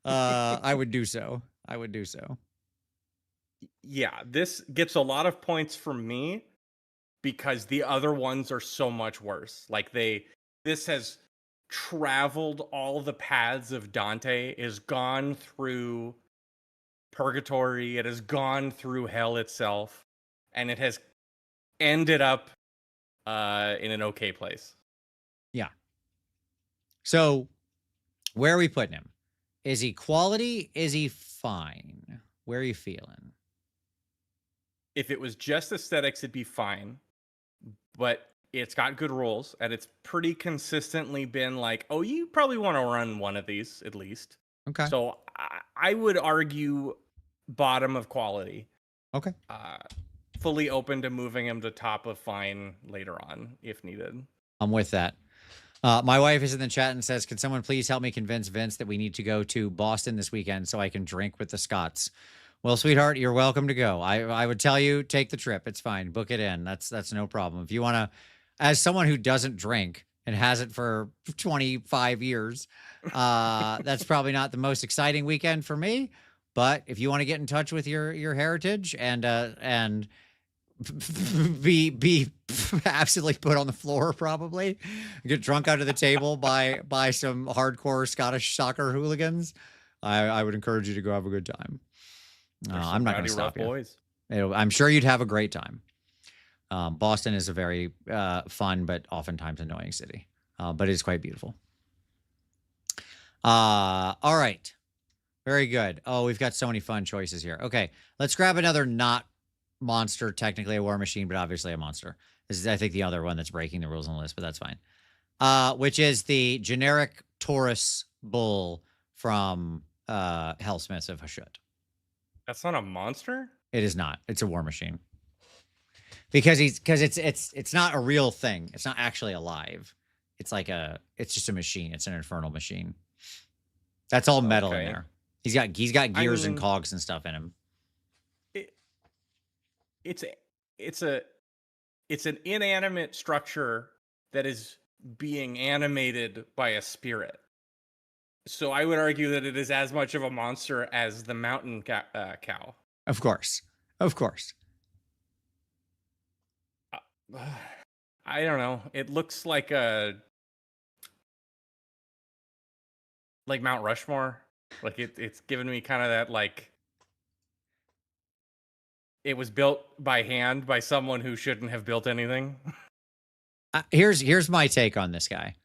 Speaker 1: I would do so.
Speaker 2: Yeah, this gets a lot of points from me because the other ones are so much worse. Like this has traveled all the paths of Dante, is gone through purgatory, it has gone through hell itself, and it has ended up in an okay place.
Speaker 1: Yeah. So where are we putting him? Is he quality? Is he fine? Where are you feeling?
Speaker 2: If it was just aesthetics, it'd be fine. But it's got good rules, and it's pretty consistently been like, oh, you probably want to run one of these at least.
Speaker 1: Okay.
Speaker 2: So I would argue bottom of quality.
Speaker 1: Okay.
Speaker 2: Fully open to moving him to top of fine later on if needed.
Speaker 1: I'm with that. My wife is in the chat and says, can someone please help me convince Vince that we need to go to Boston this weekend so I can drink with the Scots? Well, sweetheart, you're welcome to go. I would tell you, take the trip. It's fine. Book it in. That's no problem. If you want to, as someone who doesn't drink and has it for 25 years, that's probably not the most exciting weekend for me. But if you want to get in touch with your heritage and be absolutely put on the floor, probably get drunk under the table by some hardcore Scottish soccer hooligans. I would encourage you to go have a good time.
Speaker 2: There's
Speaker 1: I'm
Speaker 2: some
Speaker 1: not going
Speaker 2: rowdy
Speaker 1: to
Speaker 2: rough
Speaker 1: stop you.
Speaker 2: boys.
Speaker 1: I'm sure you'd have a great time. Boston is a very fun but oftentimes annoying city, but it is quite beautiful. All right. Very good. Oh, we've got so many fun choices here. Okay, let's grab another not monster, technically a war machine, but obviously a monster. This is, I think, the other one that's breaking the rules on the list, but that's fine. Which is the generic Taurus bull from Hellsmiths of Hashut.
Speaker 2: That's not a monster?
Speaker 1: It is not. It's a war machine. Because it's not a real thing. It's not actually alive. It's just a machine. It's an infernal machine. That's all metal in there. He's got gears and cogs and stuff in him.
Speaker 2: It's an inanimate structure that is being animated by a spirit. So I would argue that it is as much of a monster as the mountain cow.
Speaker 1: Of course.
Speaker 2: I don't know. It looks like Mount Rushmore. Like it's given me kind of that, like, it was built by hand by someone who shouldn't have built anything.
Speaker 1: Here's my take on this guy.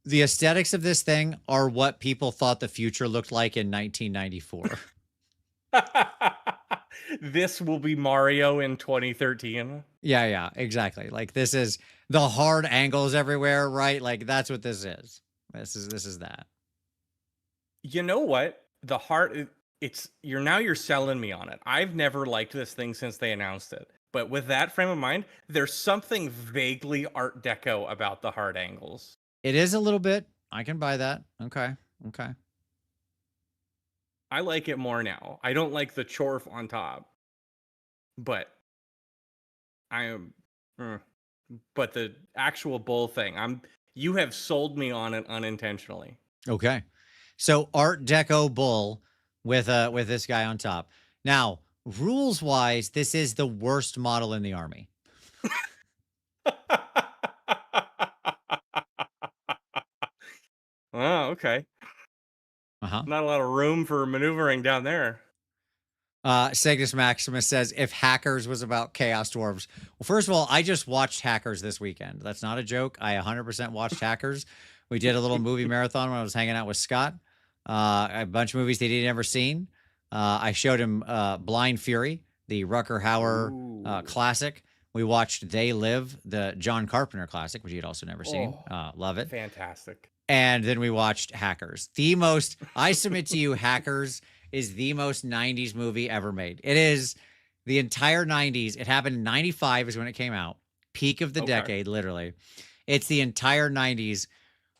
Speaker 1: The aesthetics of this thing are what people thought the future looked like in 1994.
Speaker 2: This will be Mario in 2013.
Speaker 1: Yeah, exactly. Like, this is the hard angles everywhere, right? Like, that's what this is. This is that.
Speaker 2: You know what? The heart, you're selling me on it. I've never liked this thing since they announced it. But with that frame of mind, there's something vaguely Art Deco about the hard angles.
Speaker 1: It is a little bit. I can buy that. Okay.
Speaker 2: I like it more now. I don't like the chorf on top. But but the actual bull thing, you have sold me on it unintentionally.
Speaker 1: Okay. So Art Deco bull with this guy on top. Now, rules wise, this is the worst model in the army.
Speaker 2: Oh, okay. Not a lot of room for maneuvering down there.
Speaker 1: Cygnus Maximus says, if Hackers was about Chaos Dwarves. Well, first of all, I just watched Hackers this weekend. That's not a joke. I 100% watched Hackers. We did a little movie marathon when I was hanging out with Scott. A bunch of movies that he'd never seen. I showed him Blind Fury, the Rucker Hauer classic. We watched They Live, the John Carpenter classic, which he had also never seen. Love it.
Speaker 2: Fantastic.
Speaker 1: And then we watched Hackers. I submit to you, Hackers is the most 90s movie ever made. It is the entire 90s. It happened in 95 is when it came out. Peak of the decade, literally. It's the entire 90s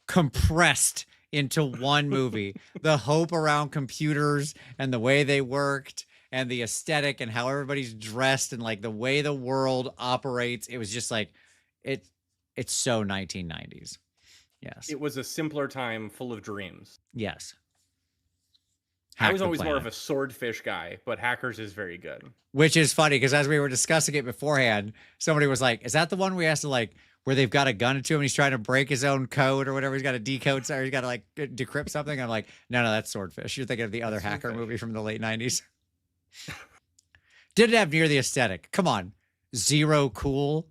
Speaker 1: compressed into one movie. The hope around computers and the way they worked and the aesthetic and how everybody's dressed and like the way the world operates. It was just like, it's so 1990s. Yes.
Speaker 2: It was a simpler time full of dreams.
Speaker 1: Yes.
Speaker 2: I was always more of a Swordfish guy, but Hackers is very good.
Speaker 1: Which is funny because as we were discussing it beforehand, somebody was like, is that the one we has to like, where they've got a gun into him and he's trying to break his own code or whatever? He's got to decode, or he's got to like decrypt something. I'm like, no, that's Swordfish. You're thinking of the other Hacker movie from the late 90s. Didn't have near the aesthetic. Come on. Zero cool,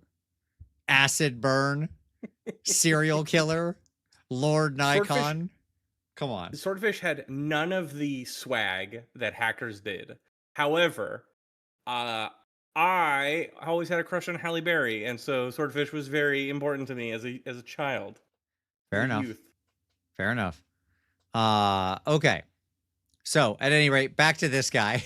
Speaker 1: acid burn, serial killer, Lord Nikon. Come on.
Speaker 2: Swordfish had none of the swag that Hackers did. However, I always had a crush on Halle Berry, and so Swordfish was very important to me as a child.
Speaker 1: Fair enough. Youth. Fair enough. Okay. So, at any rate, back to this guy.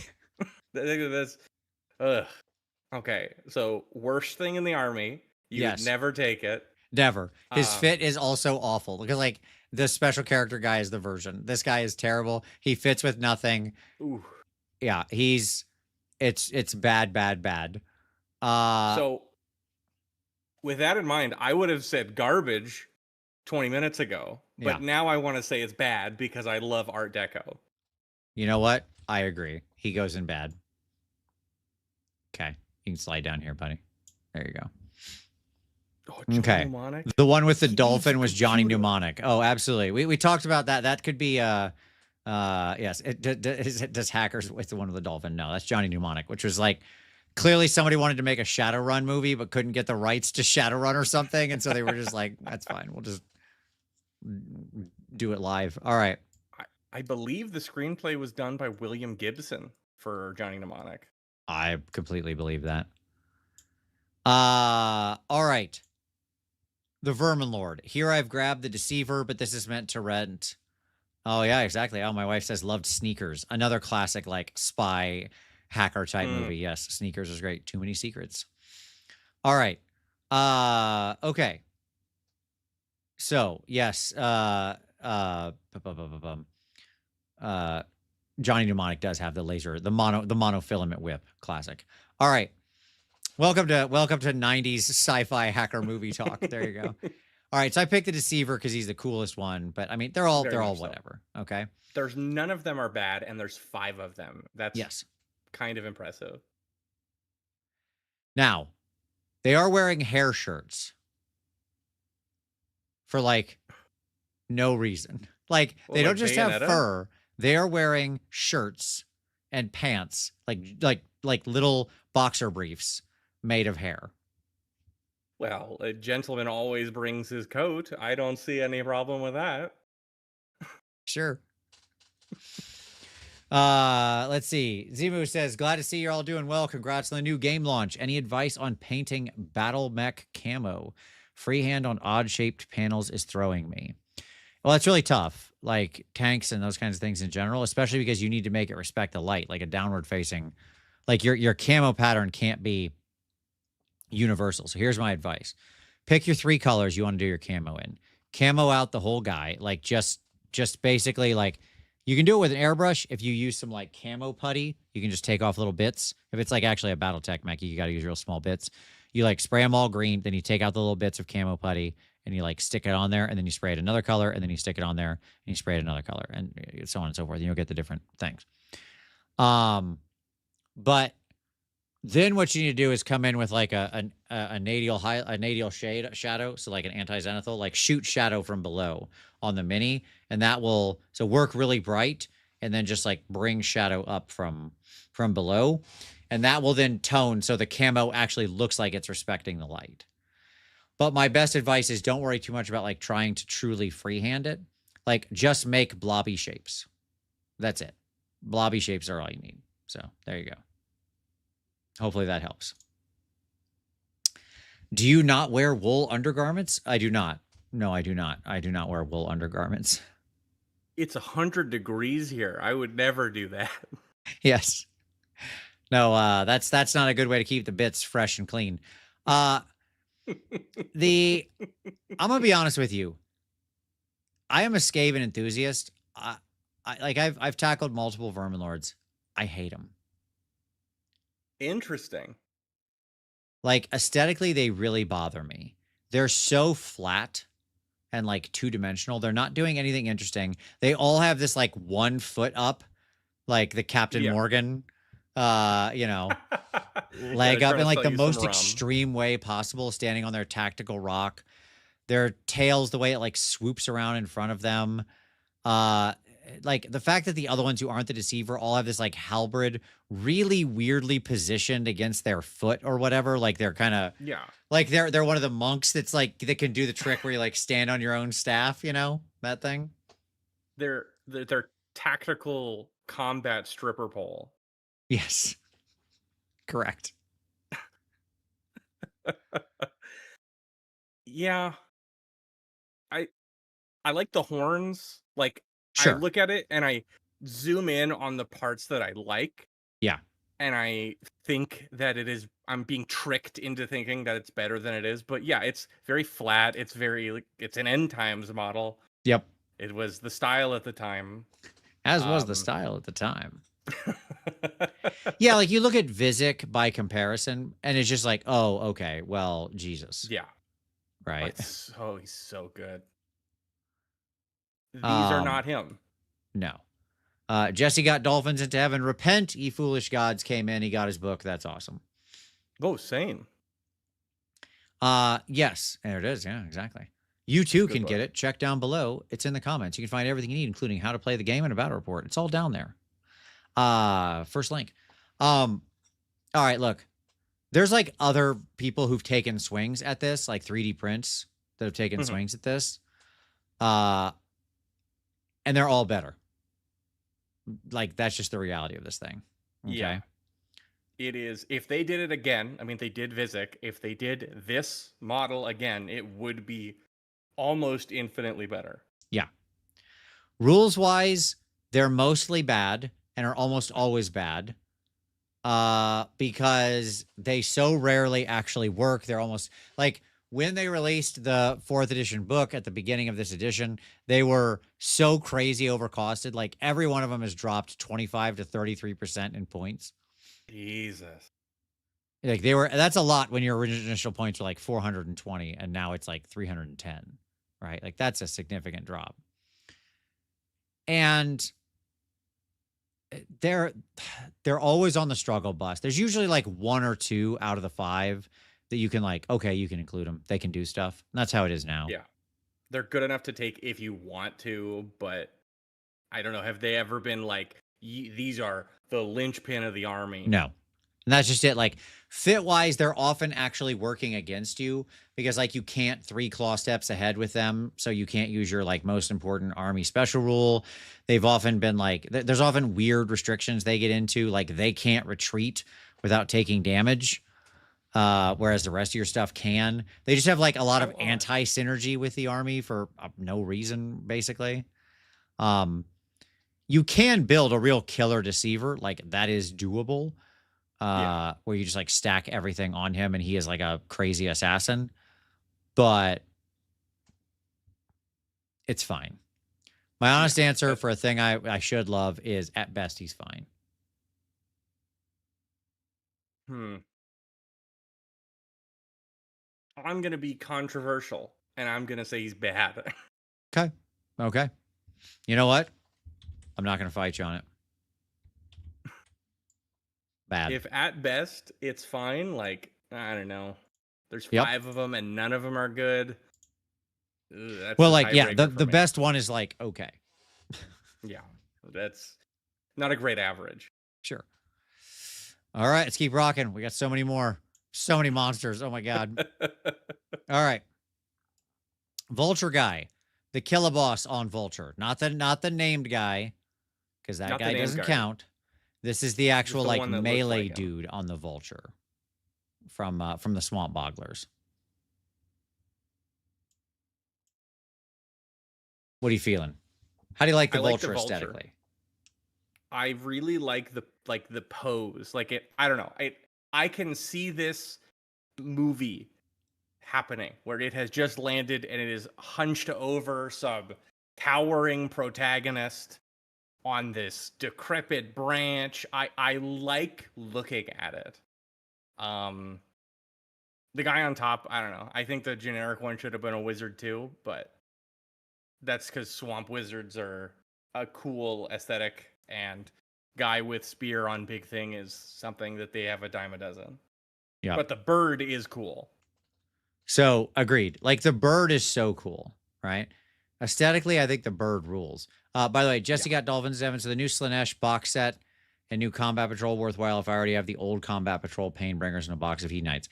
Speaker 2: Okay. So, worst thing in the army. You would never take it.
Speaker 1: Never. His fit is also awful because, like, the special character guy is the version. This guy is terrible. He fits with nothing.
Speaker 2: Ooh.
Speaker 1: Yeah, it's bad.
Speaker 2: So with that in mind, I would have said garbage 20 minutes ago, but now I want to say it's bad because I love Art Deco.
Speaker 1: You know what? I agree. He goes in bad. Okay. You can slide down here, buddy. There you go.
Speaker 2: Oh, Johnny
Speaker 1: Okay.
Speaker 2: Mnemonic.
Speaker 1: The one with the
Speaker 2: He
Speaker 1: dolphin
Speaker 2: needs a
Speaker 1: was Johnny
Speaker 2: computer.
Speaker 1: Mnemonic. Oh, absolutely. We talked about that. That could be yes. Does hackers with the one with the dolphin? No, that's Johnny Mnemonic, which was like clearly somebody wanted to make a Shadowrun movie but couldn't get the rights to Shadowrun or something, and so they were just like, that's fine. We'll just do it live. All right.
Speaker 2: I believe the screenplay was done by William Gibson for Johnny Mnemonic.
Speaker 1: I completely believe that. All right. The Vermin Lord. Here I've grabbed the Deceiver, but this is meant to rent. Oh, yeah, exactly. Oh, my wife says loved Sneakers. Another classic, like, spy hacker type movie. Yes, Sneakers is great. Too many secrets. All right. Okay. So, yes. Johnny Mnemonic does have the laser, the monofilament whip. Classic. All right. Welcome to 90s sci-fi hacker movie talk. There you go. All right, so I picked the Deceiver because he's the coolest one, but I mean they're all whatever. Okay.
Speaker 2: There's none of them are bad, and there's 5 of them. That's
Speaker 1: yes,
Speaker 2: kind of impressive.
Speaker 1: Now, they are wearing hair shirts for like no reason. Like they don't just have fur; they are wearing shirts and pants, like little boxer briefs made of hair.
Speaker 2: Well, a gentleman always brings his coat. I don't see any problem with that.
Speaker 1: Sure. Let's see. Zimu says, glad to see you're all doing well. Congrats on the new game launch. Any advice on painting battle mech camo? Freehand on odd-shaped panels is throwing me. Well, that's really tough. Like tanks and those kinds of things in general, especially because you need to make it respect the light, like a downward facing. Like your camo pattern can't be universal. So here's my advice. Pick your 3 colors you want to do your camo in. Camo out the whole guy. Like just basically like you can do it with an airbrush. If you use some like camo putty, you can just take off little bits. If it's like actually a Battletech mech, you got to use real small bits. You like spray them all green, then you take out the little bits of camo putty and you like stick it on there, and then you spray it another color, and then you stick it on there and you spray it another color, and so on and so forth. And you'll get the different things. But then what you need to do is come in with like a nadial shadow, so like an anti-zenithal, like shoot shadow from below on the mini, and that will work really bright, and then just like bring shadow up from below, and that will then tone so the camo actually looks like it's respecting the light. But my best advice is don't worry too much about like trying to truly freehand it. Like just make blobby shapes. That's it. Blobby shapes are all you need. So there you go. Hopefully that helps. Do you not wear wool undergarments? I do not. No, I do not. I do not wear wool undergarments.
Speaker 2: It's 100 degrees here. I would never do that.
Speaker 1: Yes. No, that's not a good way to keep the bits fresh and clean. I'm gonna be honest with you. I am a Skaven enthusiast. I've tackled multiple Vermin Lords. I hate them.
Speaker 2: Interesting.
Speaker 1: Like aesthetically, they really bother me. They're so flat and like 2-dimensional. They're not doing anything interesting. They all have this like 1 foot up, like the Captain Morgan, leg up in like the most extreme way possible, standing on their tactical rock. Their tails, the way it like swoops around in front of them. Like the fact that the other ones who aren't the Deceiver all have this like halberd really weirdly positioned against their foot or whatever. Like they're kind of like they're one of the monks that's like that can do the trick where you like stand on your own staff, that thing.
Speaker 2: They're tactical combat stripper pole.
Speaker 1: Yes. Correct.
Speaker 2: Yeah. I like the horns. Like
Speaker 1: sure.
Speaker 2: I look at it and I zoom in on the parts that I like.
Speaker 1: Yeah.
Speaker 2: And I think that I'm being tricked into thinking that it's better than it is. But yeah, it's very flat. It's it's an end times model.
Speaker 1: Yep.
Speaker 2: It was the style at the time.
Speaker 1: As was the style at the time. Yeah, like you look at Vizek by comparison, and it's just like, oh, okay, well, Jesus.
Speaker 2: Yeah.
Speaker 1: Right.
Speaker 2: Oh, he's so good. These are not him.
Speaker 1: No. Jesse got dolphins into heaven. Repent, ye foolish gods, came in. He got his book. That's awesome.
Speaker 2: Oh, same.
Speaker 1: Yes, there it is. Yeah, exactly. You too
Speaker 2: Good
Speaker 1: can get
Speaker 2: book.
Speaker 1: it. Check down below. It's in the comments. You can find everything you need, including how to play the game and a battle report. It's all down there. First link. All right, look. There's like other people who've taken swings at this, like 3D prints that have taken
Speaker 2: Mhm.
Speaker 1: swings at this. And they're all better. Like that's just the reality of this thing. Okay.
Speaker 2: Yeah. It is. If they did it again, I mean, they did Visic. If they did this model again, it would be almost infinitely better.
Speaker 1: Yeah. Rules wise, they're mostly bad and are almost always bad. Because they so rarely actually work. They're almost like when they released the 4th edition book at the beginning of this edition, they were so crazy overcosted. Like every one of them has dropped 25 to 33% in points.
Speaker 2: Jesus.
Speaker 1: Like that's a lot when your initial points were like 420 and now it's like 310, right? Like that's a significant drop. And they're always on the struggle bus. There's usually like 1 or 2 out of the 5 that you can like, okay, you can include them. They can do stuff. And that's how it is now.
Speaker 2: Yeah. They're good enough to take if you want to, but I don't know. Have they ever been like, these are the linchpin of the army?
Speaker 1: No. And that's just it. Like fit wise, they're often actually working against you because like you can't 3 claw steps ahead with them. So you can't use your like most important army special rule. They've often been like, there's often weird restrictions they get into. Like they can't retreat without taking damage. Whereas the rest of your stuff can. They just have like a lot of anti-synergy with the army for no reason, basically. You can build a real killer deceiver. Like that is doable. Where you just like stack everything on him and he is like a crazy assassin. But it's fine. My honest answer for a thing I should love is at best he's fine.
Speaker 2: I'm going to be controversial and I'm going to say he's bad.
Speaker 1: Okay. Okay. You know what? I'm not going to fight you on it. Bad.
Speaker 2: If at best it's fine, like, I don't know. There's 5 of them and none of them are good. That's
Speaker 1: well, like, yeah, the best one is like, okay.
Speaker 2: Yeah, that's not a great average.
Speaker 1: Sure. All right, let's keep rocking. We got so many more. So many monsters. Oh, my God. All right. Vulture guy. The killer boss on Vulture. Not the named guy, because that guy doesn't count. This is the actual like melee like dude on the Vulture from the Swamp Bogglers. What are you feeling? How do you like the Vulture aesthetically?
Speaker 2: I really like the pose. Like it, I don't know. I can see this movie happening where it has just landed and it is hunched over some towering protagonist on this decrepit branch. I like looking at it. The guy on top, I don't know. I think the generic one should have been a wizard too, but that's because swamp wizards are a cool aesthetic, and guy with spear on big thing is something that they have a dime a dozen. Yeah. But the bird is cool.
Speaker 1: So agreed. Like the bird is so cool, right? Aesthetically, I think the bird rules. By the way, Jesse got Dolphins Devon. So the new Slanesh box set and new Combat Patrol worthwhile if I already have the old Combat Patrol Painbringers and a box of Heat Knights.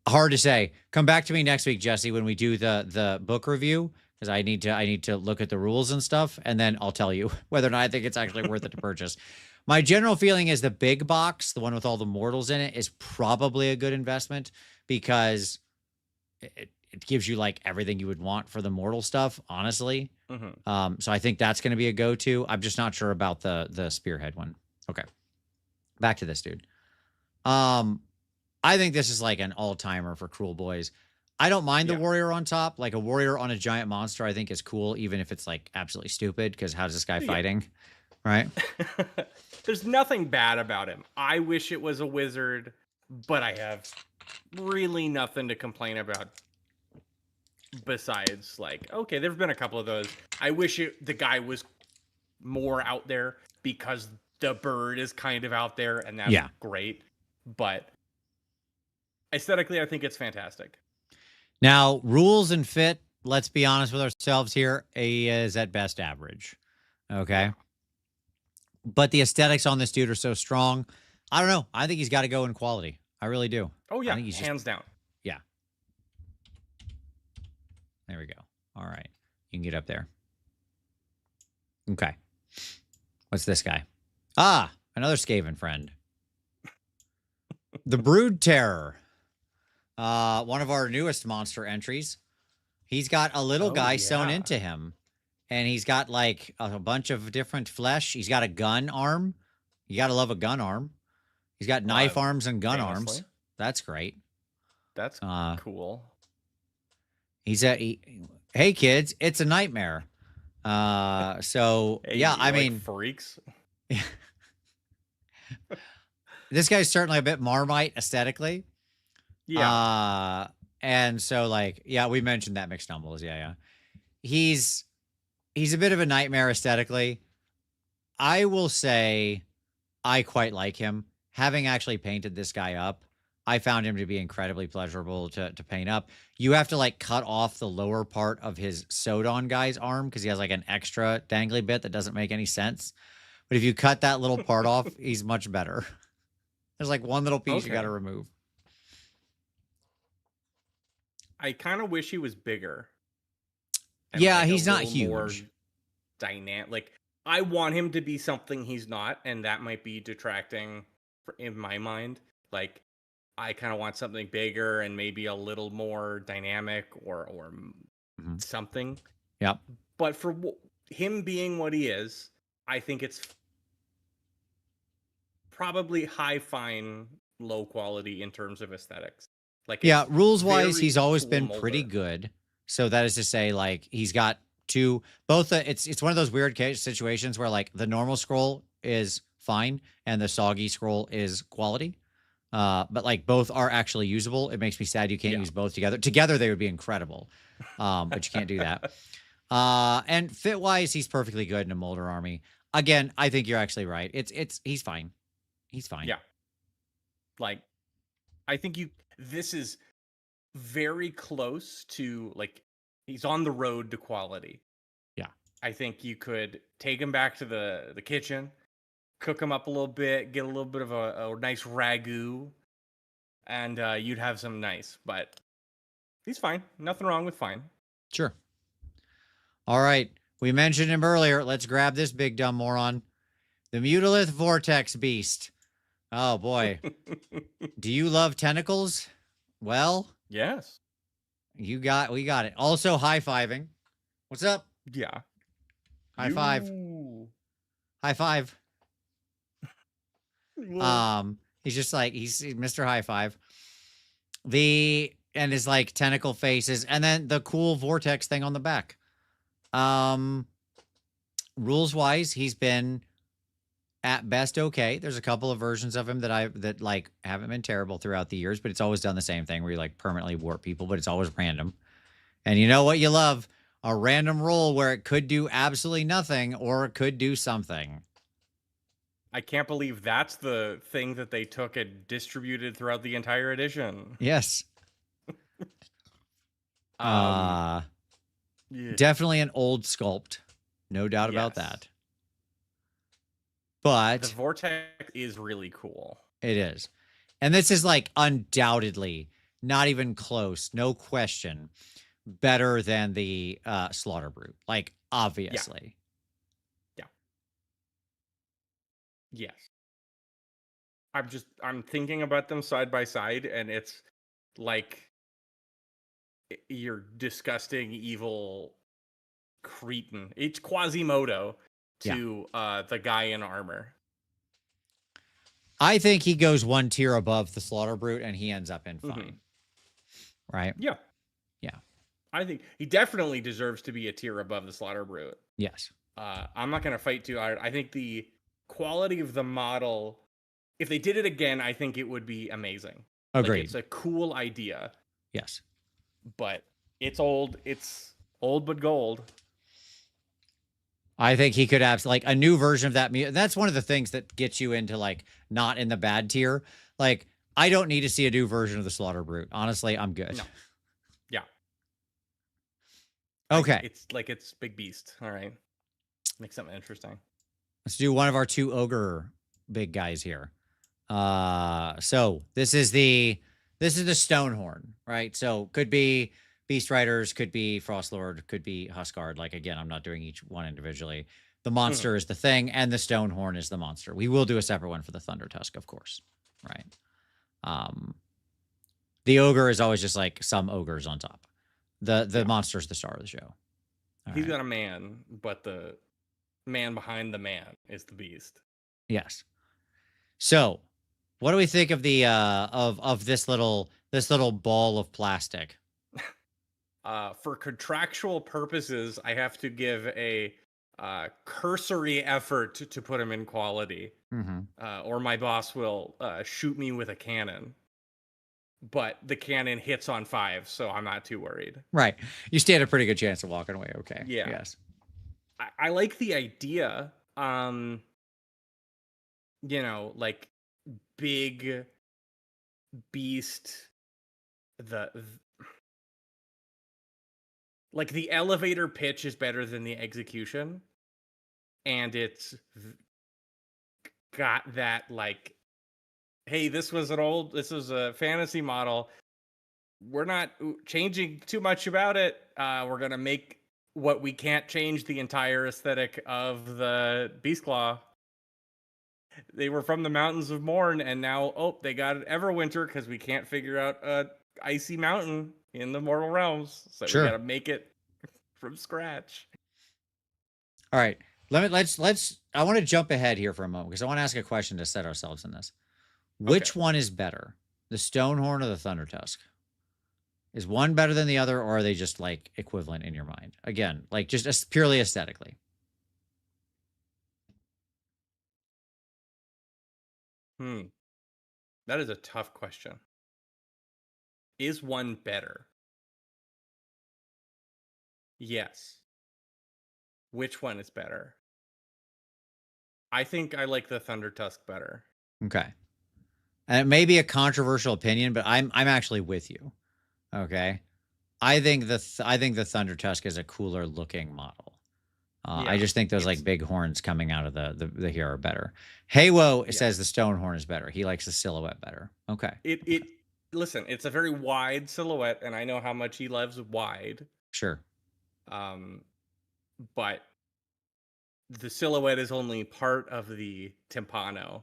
Speaker 1: Hard to say. Come back to me next week, Jesse, when we do the book review, because I need to look at the rules and stuff, and then I'll tell you whether or not I think it's actually worth it to purchase. My general feeling is the big box, the one with all the mortals in it, is probably a good investment because it gives you like everything you would want for the mortal stuff, honestly. Mm-hmm. So I think that's going to be a go-to. I'm just not sure about the spearhead one. Okay. Back to this, dude. I think this is like an all-timer for Cruel Boys. I don't mind the warrior on top. Like a warrior on a giant monster, I think is cool, even if it's like absolutely stupid, because how's this guy fighting? Right?
Speaker 2: There's nothing bad about him. I wish it was a wizard, but I have really nothing to complain about besides like, okay, there've been a couple of those. I wish the guy was more out there because the bird is kind of out there, and that's great. But Aesthetically, I think it's fantastic.
Speaker 1: Now, rules and fit, let's be honest with ourselves here, is at best average. Okay.
Speaker 2: Yeah.
Speaker 1: But the aesthetics on this dude are so strong. I don't know. I think he's got to go in quality. I really do.
Speaker 2: Oh
Speaker 1: I
Speaker 2: yeah,
Speaker 1: think he's just,
Speaker 2: hands down.
Speaker 1: yeah. There we go. All right. You can get up there. Okay. What's this guy? Ah, another Skaven friend. The Brood Terror. One of our newest monster entries. He's got a little guy sewn into him. And he's got like a bunch of different flesh. He's got a gun arm. You got to love a gun arm. He's got knife arms and gun arms. That's great.
Speaker 2: That's cool.
Speaker 1: Hey kids, it's a nightmare. So
Speaker 2: Hey,
Speaker 1: yeah, I
Speaker 2: like
Speaker 1: mean,
Speaker 2: freaks.
Speaker 1: This guy's certainly a bit Marmite aesthetically.
Speaker 2: Yeah.
Speaker 1: And so like, yeah, we mentioned that McStumbles. Yeah. He's a bit of a nightmare aesthetically. I will say I quite like him. Having actually painted this guy up, I found him to be incredibly pleasurable to paint up. You have to like cut off the lower part of his sewed on guy's arm because he has like an extra dangly bit that doesn't make any sense. But if you cut that little part off, he's much better. There's like one little piece you got to remove.
Speaker 2: I kind of wish he was bigger.
Speaker 1: Yeah, like he's not huge. More
Speaker 2: dynamic. Like I want him to be something he's not, and that might be detracting in my mind. Like I kind of want something bigger and maybe a little more dynamic or something.
Speaker 1: Yep.
Speaker 2: But for him being what he is, I think it's probably high fine, low quality in terms of aesthetics. Like
Speaker 1: yeah, rules wise, he's always been pretty good. So that is to say, like he's got both. It's one of those weird situations where like the normal scroll is fine and the soggy scroll is quality. But like both are actually usable. It makes me sad you can't use both together. Together they would be incredible, but you can't do that. And fit wise, he's perfectly good in a Molder army. Again, I think you're actually right. He's fine. He's fine.
Speaker 2: Yeah. Like, I think this is very close to like he's on the road to quality.
Speaker 1: Yeah.
Speaker 2: I think you could take him back to the kitchen, cook him up a little bit, get a little bit of a nice ragu, and you'd have some nice. But he's fine. Nothing wrong with fine.
Speaker 1: Sure. All right. We mentioned him earlier. Let's grab this big dumb moron. The Mutalith Vortex Beast. Oh, boy. Do you love tentacles? Well.
Speaker 2: Yes.
Speaker 1: We got it. Also high-fiving. What's up?
Speaker 2: Yeah.
Speaker 1: High five. High five. He's just like, he's Mr. High Five. And his like tentacle faces, and then the cool vortex thing on the back. Rules wise, he's been at best okay. There's a couple of versions of him that like haven't been terrible throughout the years, but it's always done the same thing where you like permanently warp people, but it's always random. And you know what you love? A random roll where it could do absolutely nothing or it could do something.
Speaker 2: I can't believe that's the thing that they took and distributed throughout the entire edition.
Speaker 1: Yes. Definitely an old sculpt. No doubt about that. But
Speaker 2: the vortex is really cool.
Speaker 1: It is. And this is like undoubtedly, not even close, no question, better than the Slaughter Brute. Like, obviously.
Speaker 2: Yeah. Yes. I'm thinking about them side by side, and it's like your disgusting, evil cretin. It's Quasimodo to the guy in armor.
Speaker 1: I think he goes one tier above the Slaughter Brute, and he ends up in fine. Right?
Speaker 2: Yeah.
Speaker 1: Yeah.
Speaker 2: I think he definitely deserves to be a tier above the Slaughter Brute.
Speaker 1: Yes.
Speaker 2: I'm not going to fight too hard. I think the quality of the model, if they did it again, I think it would be amazing.
Speaker 1: Agreed.
Speaker 2: Like, it's a cool idea.
Speaker 1: Yes.
Speaker 2: But it's old. It's old but gold.
Speaker 1: I think he could have like a new version of that. That's one of the things that gets you into like not in the bad tier. Like I don't need to see a new version of the Slaughter Brute. Honestly, I'm good.
Speaker 2: No. Yeah.
Speaker 1: Okay.
Speaker 2: It's big beast. All right. Make something interesting.
Speaker 1: Let's do one of our 2 ogre big guys here. So this is the Stonehorn, right? So could be Beast Riders, could be Frostlord, could be Huskard. Like again, I'm not doing each one individually. The monster is the thing, and the Stonehorn is the monster. We will do a separate one for the Thunder Tusk, of course, right? The ogre is always just like some ogres on top. The monster is the star of the show.
Speaker 2: He's got a man, but the man behind the man is the beast.
Speaker 1: Yes. So, what do we think of the of this little ball of plastic?
Speaker 2: For contractual purposes, I have to give a cursory effort to put him in quality, or my boss will shoot me with a cannon. But the cannon hits on 5, so I'm not too worried.
Speaker 1: Right. You stand a pretty good chance of walking away. Okay.
Speaker 2: Yeah.
Speaker 1: Yes.
Speaker 2: I like the idea. Like big beast. Like the elevator pitch is better than the execution, and it's got that like, hey, this was a fantasy model. We're not changing too much about it. We're gonna make what we can't change the entire aesthetic of the Beast Claw. They were from the Mountains of Morn, and now they got an Everwinter because we can't figure out a icy mountain in the mortal realms, so we gotta make it from scratch.
Speaker 1: All right, let's. I want to jump ahead here for a moment because I want to ask a question to set ourselves in this. Which one is better, the Stonehorn or the Thunder Tusk? Is one better than the other, or are they just like equivalent in your mind? Again, like just purely aesthetically.
Speaker 2: That is a tough question. Is one better? Yes. Which one is better? I think I like the Thunder Tusk better.
Speaker 1: Okay. And it may be a controversial opinion, but I'm actually with you. Okay. I think the Thunder Tusk is a cooler looking model. I just think those like big horns coming out of the hero are better. Haywo says the Stonehorn is better. He likes the silhouette better. Okay.
Speaker 2: Listen, it's a very wide silhouette, and I know how much he loves wide.
Speaker 1: Sure.
Speaker 2: But the silhouette is only part of the timpano,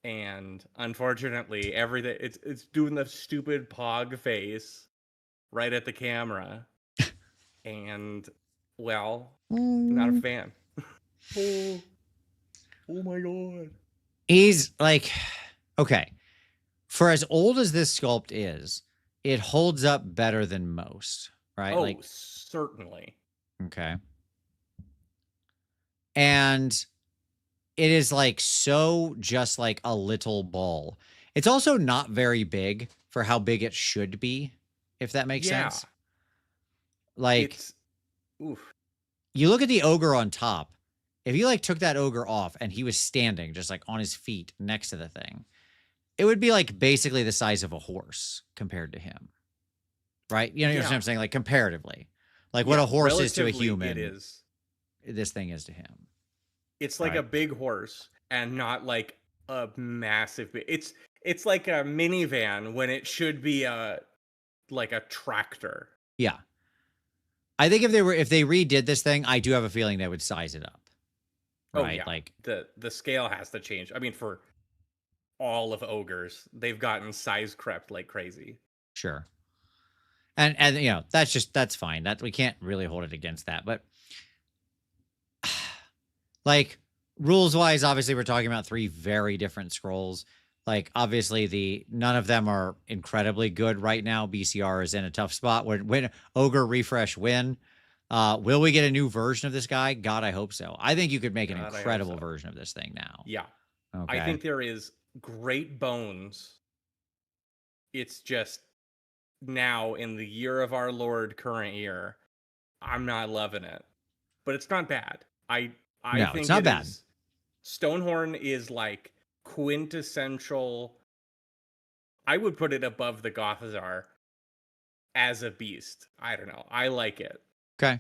Speaker 2: and unfortunately, everything it's doing the stupid pog face right at the camera, and well, not a fan. Oh my god.
Speaker 1: He's like, okay. For as old as this sculpt is, it holds up better than most, right?
Speaker 2: Oh,
Speaker 1: like,
Speaker 2: certainly.
Speaker 1: Okay. And it is like so just like a little ball. It's also not very big for how big it should be, if that makes sense. Like, you look at the ogre on top. If you like took that ogre off and he was standing just like on his feet next to the thing, it would be like basically the size of a horse compared to him. Right? You know what I'm saying? Like comparatively. Like what a horse is to a human. This thing is to him.
Speaker 2: It's like a big horse and not like a massive. It's like a minivan when it should be like a tractor.
Speaker 1: Yeah. I think if they redid this thing, I do have a feeling they would size it up. Right?
Speaker 2: Oh, yeah. Like the scale has to change. I mean, for all of ogres, they've gotten size crept like crazy.
Speaker 1: Sure. And you know, that's fine. That we can't really hold it against that. But like rules wise, obviously we're talking about 3 very different scrolls. Like obviously none of them are incredibly good right now. BCR is in a tough spot. When Ogre refresh win, will we get a new version of this guy? God, I hope so. I think you could make an incredible version of this thing now.
Speaker 2: Yeah.
Speaker 1: Okay.
Speaker 2: I think there is great bones. It's just now in the year of our Lord current year, I'm not loving it. But it's not bad. I think
Speaker 1: it's not bad.
Speaker 2: Stonehorn is like quintessential I would put it above the Gothazar as a beast. I don't know. I like it.
Speaker 1: Okay.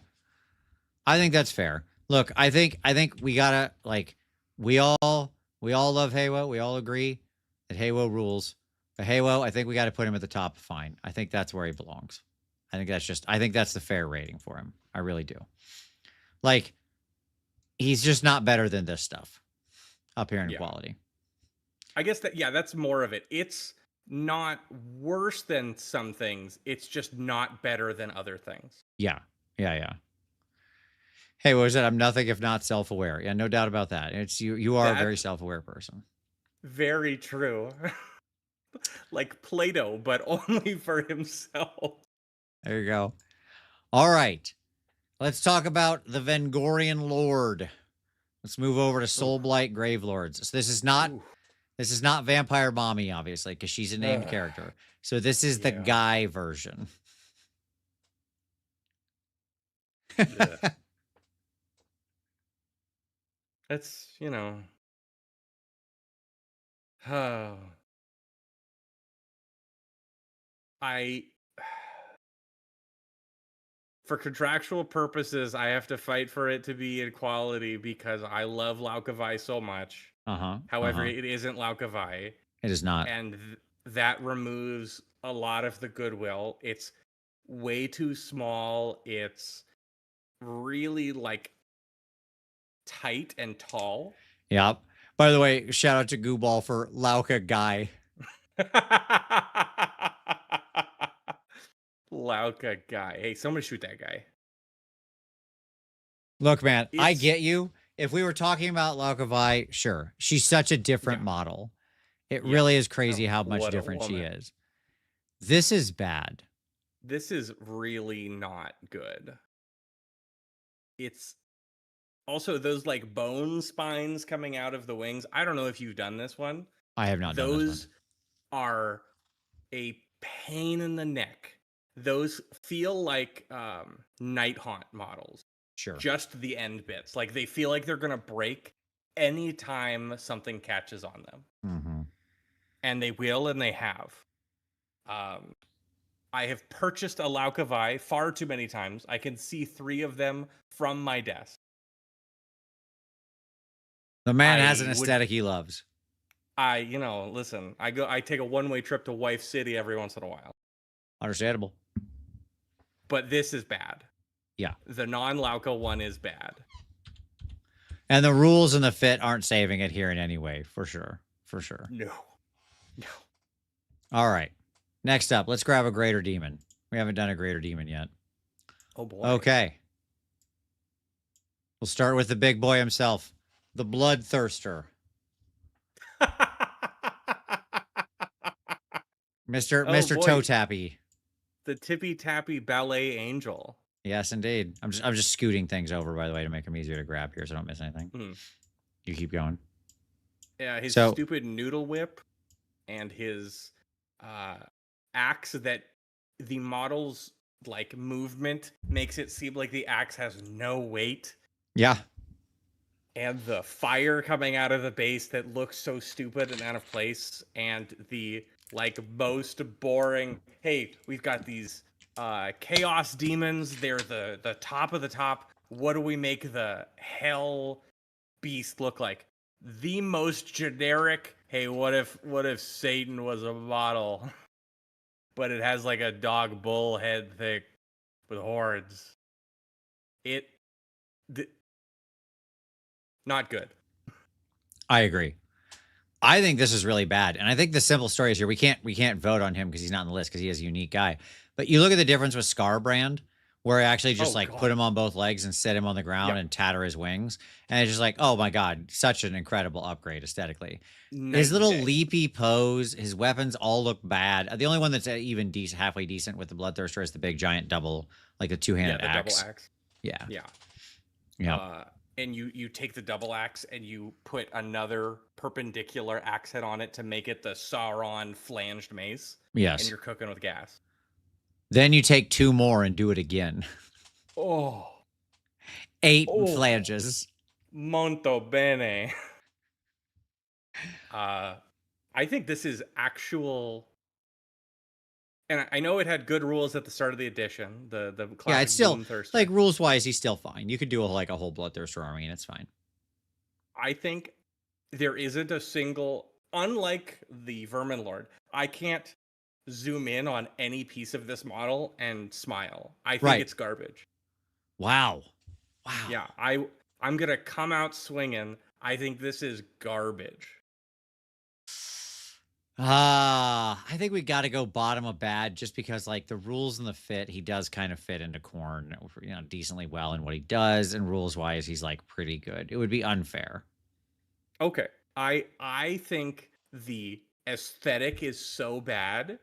Speaker 1: I think that's fair. Look, I think we gotta like we all love Haywo. We all agree that Haywo rules. But Haywo, I think we got to put him at the top. Fine. I think that's where he belongs. I think that's the fair rating for him. I really do. Like, he's just not better than this stuff up here in quality.
Speaker 2: I guess that's more of it. It's not worse than some things. It's just not better than other things.
Speaker 1: Yeah. Hey, what was it? I'm nothing if not self-aware. Yeah, no doubt about that. It's you are a very self-aware person.
Speaker 2: Very true. Like Plato, but only for himself.
Speaker 1: There you go. All right. Let's talk about the Vengorian Lord. Let's move over to Soulblight Gravelords. So this is not Vampire Mommy, obviously, because she's a named character. So this is the guy version.
Speaker 2: That's, for contractual purposes, I have to fight for it to be in quality because I love Laukavai so much. However, it isn't Laukavai.
Speaker 1: It is not.
Speaker 2: And that removes a lot of the goodwill. It's way too small. It's really like tight and tall.
Speaker 1: Yep. By the way, shout out to Gooball for Lauka Guy.
Speaker 2: Lauka Guy. Hey, somebody shoot that guy.
Speaker 1: Look, man, I get you. If we were talking about Laukavai, sure. She's such a different model. It really is crazy how much different she is. This is bad.
Speaker 2: This is really not good. It's also those like bone spines coming out of the wings. I don't know if you've done this one.
Speaker 1: I have not done this one.
Speaker 2: Those are a pain in the neck. Those feel like Night Haunt models.
Speaker 1: Sure.
Speaker 2: Just the end bits. Like they feel like they're going to break anytime something catches on them.
Speaker 1: Mm-hmm.
Speaker 2: And they will, and they have. I have purchased a Laukavai far too many times. I can see 3 of them from my desk.
Speaker 1: The man has an aesthetic he loves.
Speaker 2: Listen, I take a one-way trip to Wife City every once in a while.
Speaker 1: Understandable.
Speaker 2: But this is bad.
Speaker 1: Yeah.
Speaker 2: The non-Lauka one is bad.
Speaker 1: And the rules and the fit aren't saving it here in any way, for sure. For sure.
Speaker 2: No.
Speaker 1: All right. Next up, let's grab a Greater Demon. We haven't done a Greater Demon yet.
Speaker 2: Oh, boy.
Speaker 1: Okay. We'll start with the big boy himself, the Bloodthirster. Mr. Toe Tappy.
Speaker 2: The Tippy Tappy Ballet Angel.
Speaker 1: Yes, indeed. I'm just scooting things over, by the way, to make them easier to grab here so I don't miss anything. You keep going.
Speaker 2: Yeah, his stupid noodle whip and his axe that the model's like movement makes it seem like the axe has no weight.
Speaker 1: Yeah.
Speaker 2: And the fire coming out of the base that looks so stupid and out of place, and the like most boring, hey, we've got these chaos demons, they're the top of the top. What do we make the hell beast look like? The most generic, hey, what if Satan was a model? But it has like a dog bull head thick with horns. Not good.
Speaker 1: I agree. I think this is really bad. And I think the simple story is here. We can't vote on him because he's not on the list because he is a unique guy. But you look at the difference with Scarbrand, where I actually just put him on both legs and set him on the ground and tatter his wings. And it's just like, oh my God, such an incredible upgrade aesthetically. His little leapy pose, his weapons all look bad. The only one that's even halfway decent with the Bloodthirster is the big giant double, like the two-handed axe.
Speaker 2: Double axe.
Speaker 1: Yeah.
Speaker 2: And you take the double axe and you put another perpendicular axe head on it to make it the Sauron flanged mace.
Speaker 1: Yes.
Speaker 2: And you're cooking with gas.
Speaker 1: Then you take 2 more and do it again. 8 flanges.
Speaker 2: Molto bene. I think this is actual And I know it had good rules at the start of the edition, the
Speaker 1: Yeah,
Speaker 2: classic
Speaker 1: it's still
Speaker 2: Bloomthirster.
Speaker 1: like rules wise, he's still fine. You could do like a whole Bloodthirster army, and it's fine.
Speaker 2: I think there isn't a single, unlike the Vermin Lord, I can't zoom in on any piece of this model and smile. I think
Speaker 1: Right.
Speaker 2: it's garbage.
Speaker 1: Wow. Wow.
Speaker 2: Yeah, I'm gonna come out swinging. I think this is garbage.
Speaker 1: I think we got to go bottom of bad just because like the rules and the fit, he does kind of fit into Corn, decently well in what he does, and rules wise, he's like pretty good. It would be unfair.
Speaker 2: Okay, I think the aesthetic is so bad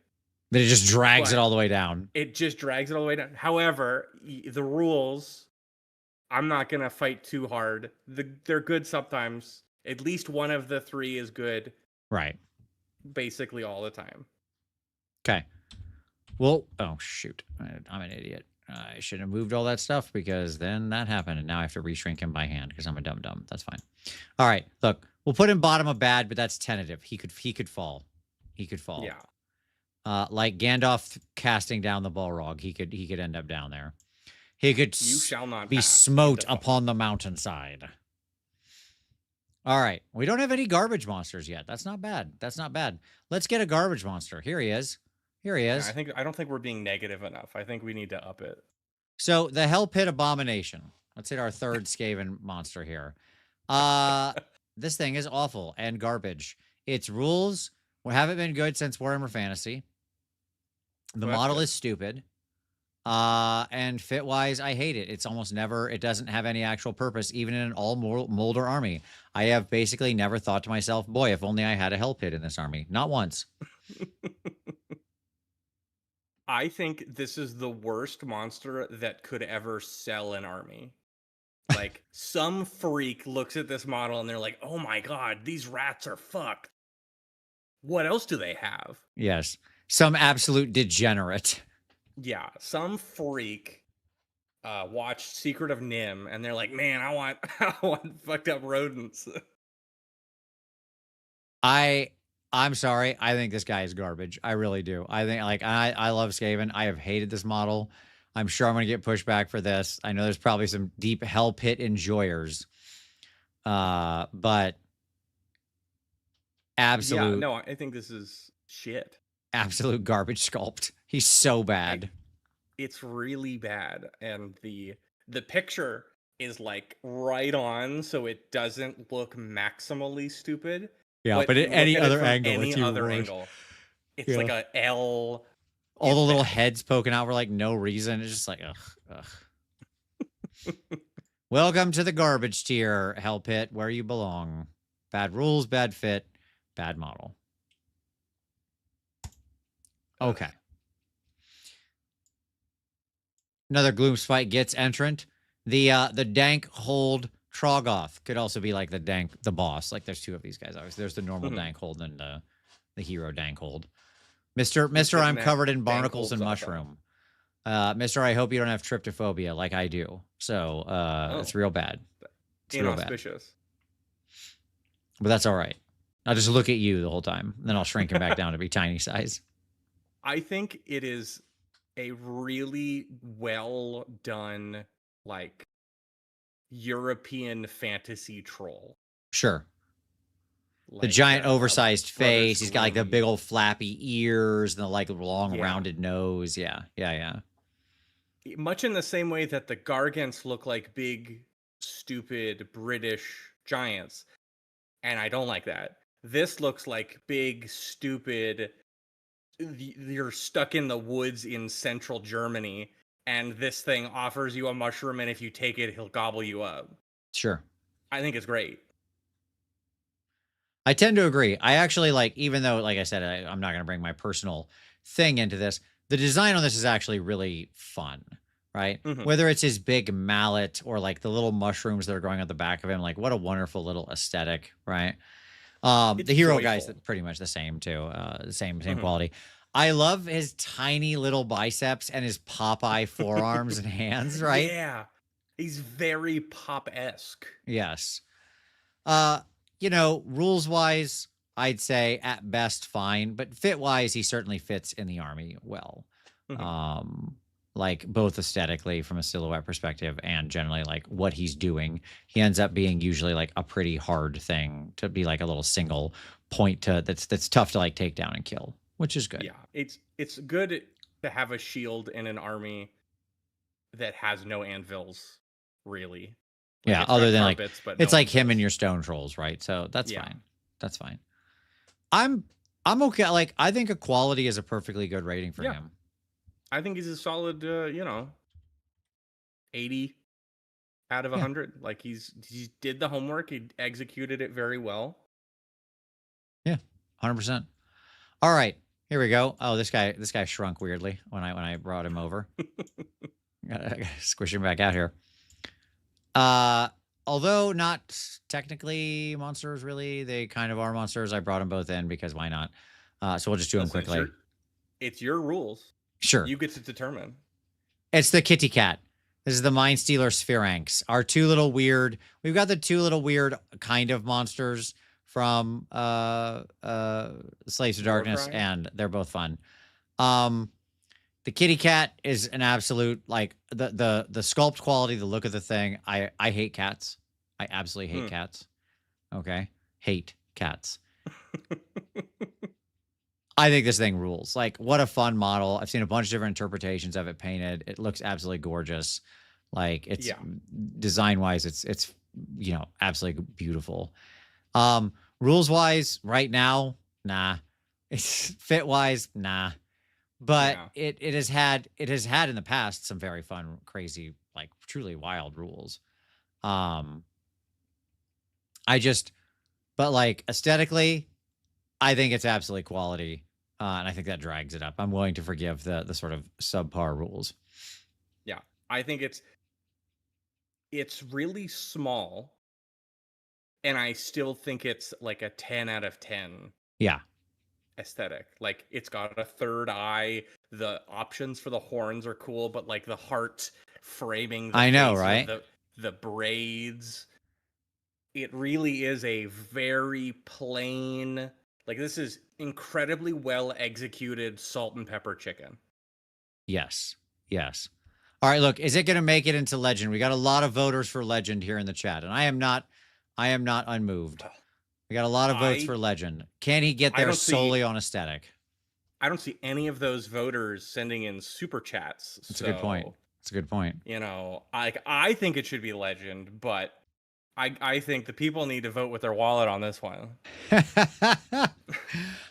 Speaker 1: That it just drags it all the way down.
Speaker 2: It just drags it all the way down. However, the rules, I'm not gonna fight too hard. They're good sometimes. At least one of the three is good.
Speaker 1: Right.
Speaker 2: Basically all the time.
Speaker 1: Okay. Well, oh shoot, I'm an idiot. I should have moved all that stuff because then that happened, and now I have to reshrink him by hand because I'm a dum-dum. That's fine. All right, look, we'll put him bottom of bad, but that's tentative. He could fall. He could fall.
Speaker 2: Yeah.
Speaker 1: Like Gandalf casting down the Balrog, he could end up down there. He could
Speaker 2: You shall not
Speaker 1: be smote upon the mountainside. All right, we don't have any garbage monsters yet. That's not bad. That's not bad. Let's get a garbage monster. Here he is. Here he is.
Speaker 2: I don't think we're being negative enough. I think we need to up it.
Speaker 1: So the Hell Pit Abomination. Let's hit our third Skaven monster here. This thing is awful and garbage. Its rules haven't been good since Warhammer Fantasy. The model is stupid. And fit wise, I hate it. It's almost never, it doesn't have any actual purpose, even in an all Molder army. I have basically never thought to myself, boy, if only I had a Hell Pit in this army. Not once.
Speaker 2: I think this is the worst monster that could ever sell an army. Like, some freak looks at this model and they're like, oh my god, these rats are fucked. What else do they have?
Speaker 1: Yes. Some absolute degenerate.
Speaker 2: Yeah, some freak watched Secret of Nim and they're like, man, I want fucked up rodents.
Speaker 1: I'm sorry. I think this guy is garbage. I really do. I think like I love Skaven. I have hated this model. I'm sure I'm going to get pushback for this. I know there's probably some deep Hell Pit enjoyers. But absolute.
Speaker 2: Yeah, no, I think this is shit.
Speaker 1: Absolute garbage sculpt. He's so bad.
Speaker 2: It's really bad. And the picture is like right on, so it doesn't look maximally stupid.
Speaker 1: Yeah, but at any other angle,
Speaker 2: any other angle, it's like a L.
Speaker 1: All the little heads poking out for like no reason. It's just like, ugh. Welcome to the garbage tier, Hell Pit, where you belong. Bad rules, bad fit, bad model. Okay. Another Gloomspite gets entrant. The dank hold Trogoth could also be like the boss. Like there's two of these guys. Obviously, there's the normal dank hold and the hero dank hold. Mister, I'm covered in barnacles and mushroom. Mister, I hope you don't have tryptophobia like I do. So it's real bad. It's
Speaker 2: inauspicious.
Speaker 1: But that's all right. I'll just look at you the whole time. And then I'll shrink him back down to be tiny size.
Speaker 2: I think it is a really well done, like, European fantasy troll.
Speaker 1: Sure. Like, the giant oversized face. He's got like the big old flappy ears and the like long rounded nose. Yeah.
Speaker 2: Much in the same way that the Gargants look like big, stupid British giants. And I don't like that. This looks like big, stupid, you're stuck in the woods in central Germany, and this thing offers you a mushroom, and if you take it, he'll gobble you up.
Speaker 1: Sure.
Speaker 2: I think it's great.
Speaker 1: I tend to agree. I actually like, even though, like I said, I'm not going to bring my personal thing into this, the design on this is actually really fun, right? Mm-hmm. Whether it's his big mallet or like the little mushrooms that are growing at the back of him, like what a wonderful little aesthetic, right? The hero joyful. Guy's pretty much the same too, same quality. I love his tiny little biceps and his Popeye forearms and hands, right?
Speaker 2: Yeah, he's very Pop-esque.
Speaker 1: Yes. Rules wise, I'd say at best fine, but fit wise, he certainly fits in the army well. Like both aesthetically from a silhouette perspective and generally like what he's doing. He ends up being usually like a pretty hard thing to be like a little single point to that's tough to like take down and kill, which is good.
Speaker 2: Yeah, it's good to have a shield in an army that has no anvils, really. Like,
Speaker 1: Yeah,
Speaker 2: it's
Speaker 1: other
Speaker 2: got
Speaker 1: than like
Speaker 2: carpets, but
Speaker 1: it's
Speaker 2: no
Speaker 1: like him and
Speaker 2: anvils.
Speaker 1: your stone trolls, right? So that's
Speaker 2: Yeah.
Speaker 1: fine. That's fine. I'm okay. Like I think equality is a perfectly good rating for
Speaker 2: Yeah.
Speaker 1: him.
Speaker 2: I think he's a solid, 80 out of
Speaker 1: Yeah.
Speaker 2: 100. Like he did the homework, he executed it very well.
Speaker 1: Yeah, 100%. All right, here we go. Oh, this guy shrunk weirdly when I brought him over. Gotta squish him back out here. Although not technically monsters, really, they kind of are monsters. I brought them both in because why not? So we'll just do them
Speaker 2: Listen,
Speaker 1: quickly.
Speaker 2: It's your rules.
Speaker 1: Sure.
Speaker 2: You get to determine.
Speaker 1: It's the kitty cat. This is the Mind Stealer Spheranx. Our two little weird. We've got the two little weird kind of monsters from Slaves of Darkness,
Speaker 2: Warcry?
Speaker 1: and they're both fun. The kitty cat is an absolute like the sculpt quality, the look of the thing. I hate cats. I absolutely hate cats. Okay, hate cats. I think this thing rules. Like, what a fun model. I've seen a bunch of different interpretations of it painted. It looks absolutely gorgeous. Like, it's design wise, it's absolutely beautiful. Rules wise, right now, nah. It's fit wise, nah. But it has had in the past some very fun, crazy, like truly wild rules. But like aesthetically, I think it's absolutely quality. And I think that drags it up. I'm willing to forgive the sort of subpar rules.
Speaker 2: Yeah. I think it's really small. And I still think it's like a 10 out of 10.
Speaker 1: Yeah.
Speaker 2: Aesthetic. Like it's got a third eye. The options for the horns are cool, but like the heart framing the
Speaker 1: I know,
Speaker 2: face
Speaker 1: right?
Speaker 2: with the braids. It really is a very plain, like this is incredibly well executed salt and pepper chicken.
Speaker 1: Yes. Yes. All right, look, is it going to make it into legend? We got a lot of voters for legend here in the chat, and I am not unmoved. We got a lot of votes for legend. Can he get there solely on aesthetic?
Speaker 2: I don't see any of those voters sending in super chats.
Speaker 1: That's a good point. That's a good point.
Speaker 2: I think it should be legend, but I think the people need to vote with their wallet on this one.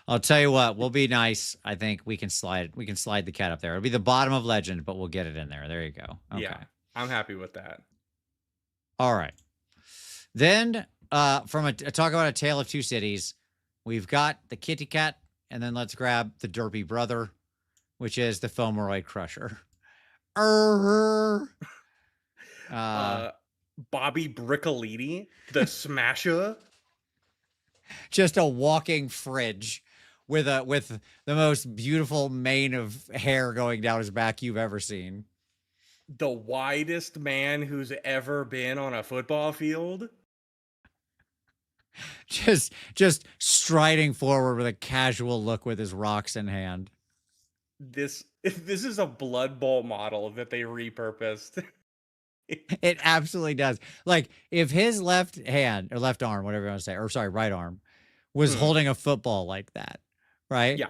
Speaker 1: I'll tell you what, we'll be nice. I think we can slide the cat up there. It'll be the bottom of legend, but we'll get it in there. There you go. Okay.
Speaker 2: Yeah, I'm happy with that.
Speaker 1: All right. Then from a talk about a tale of two cities, we've got the kitty cat, and then let's grab the derpy brother, which is the Fomeroid Crusher.
Speaker 2: Bobby Briccolini, the Smasher.
Speaker 1: Just a walking fridge with the most beautiful mane of hair going down his back you've ever seen.
Speaker 2: The widest man who's ever been on a football field.
Speaker 1: Just striding forward with a casual look with his rocks in hand.
Speaker 2: This is a Blood Bowl model that they repurposed.
Speaker 1: It absolutely does. Like if his left hand or left arm, whatever you want to say, or sorry, right arm was holding a football like that, right?
Speaker 2: Yeah.